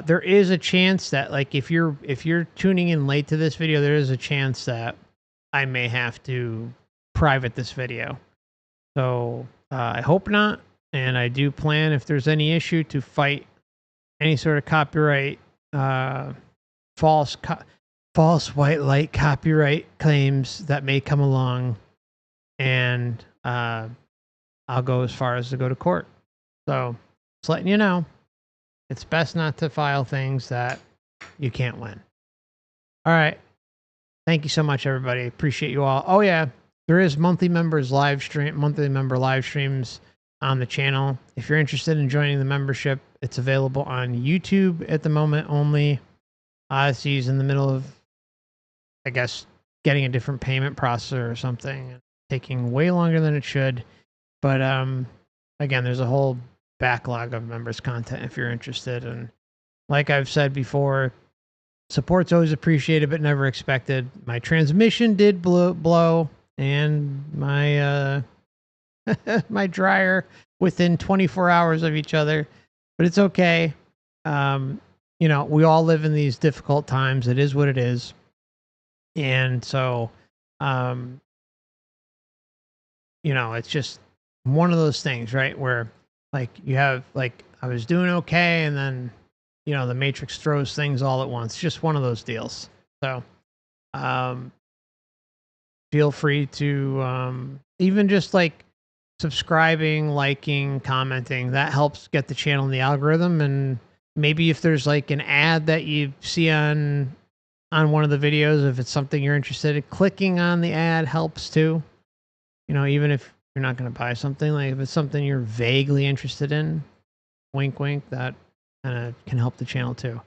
There is a chance that, like, if you're tuning in late to this video, there is a chance that I may have to private this video. So I hope not, And I do plan, if there's any issue, to fight any sort of copyright, false white light copyright claims that may come along. And I'll go as far as to go to court. So just letting you know, it's best not to file things that you can't win. All right. Thank you so much, everybody. Appreciate you all. Oh yeah, there is monthly member live streams on the channel. If you're interested in joining the membership, it's available on YouTube at the moment only. Odyssey's in the middle of, I guess, getting a different payment processor or something, taking way longer than it should. But again, there's a whole backlog of members content if you're interested. And like I've said before, support's always appreciated but never expected. My transmission did blow, and my my dryer within 24 hours of each other, but it's okay. You know, we all live in these difficult times. It is what it is. And so, you know, it's just one of those things, right? Where like you have, like, I was doing okay, and then, you know, the Matrix throws things all at once. Just one of those deals. So, feel free to, even just like subscribing, liking, commenting, that helps get the channel in the algorithm. And maybe if there's like an ad that you see on one of the videos, if it's something you're interested in, clicking on the ad helps too. You know, even if you're not going to buy something, like if it's something you're vaguely interested in, wink, wink, that can help the channel too.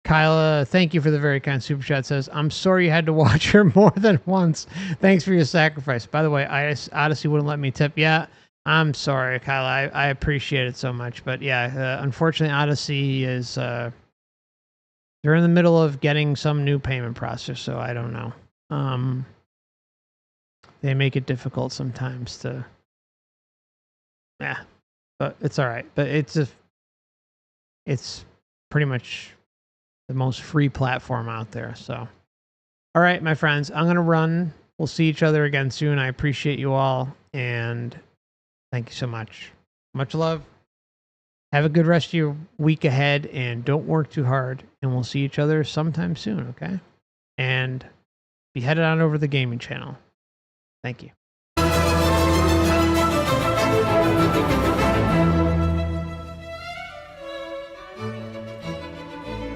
Kyla, thank you for the very kind super chat. Says, I'm sorry you had to watch her more than once. Thanks for your sacrifice. By the way, Odyssey wouldn't let me tip. Yeah, I'm sorry, Kyla. I appreciate it so much. But yeah, unfortunately, Odyssey is, they're in the middle of getting some new payment process, so I don't know. They make it difficult sometimes to, yeah, but it's all right. But it's pretty much the most free platform out there. So, all right, my friends, I'm going to run. We'll see each other again soon. I appreciate you all, and thank you so much. Much love. Have a good rest of your week ahead, and don't work too hard, and we'll see each other sometime soon, okay? And be headed on over to the gaming channel. Thank you.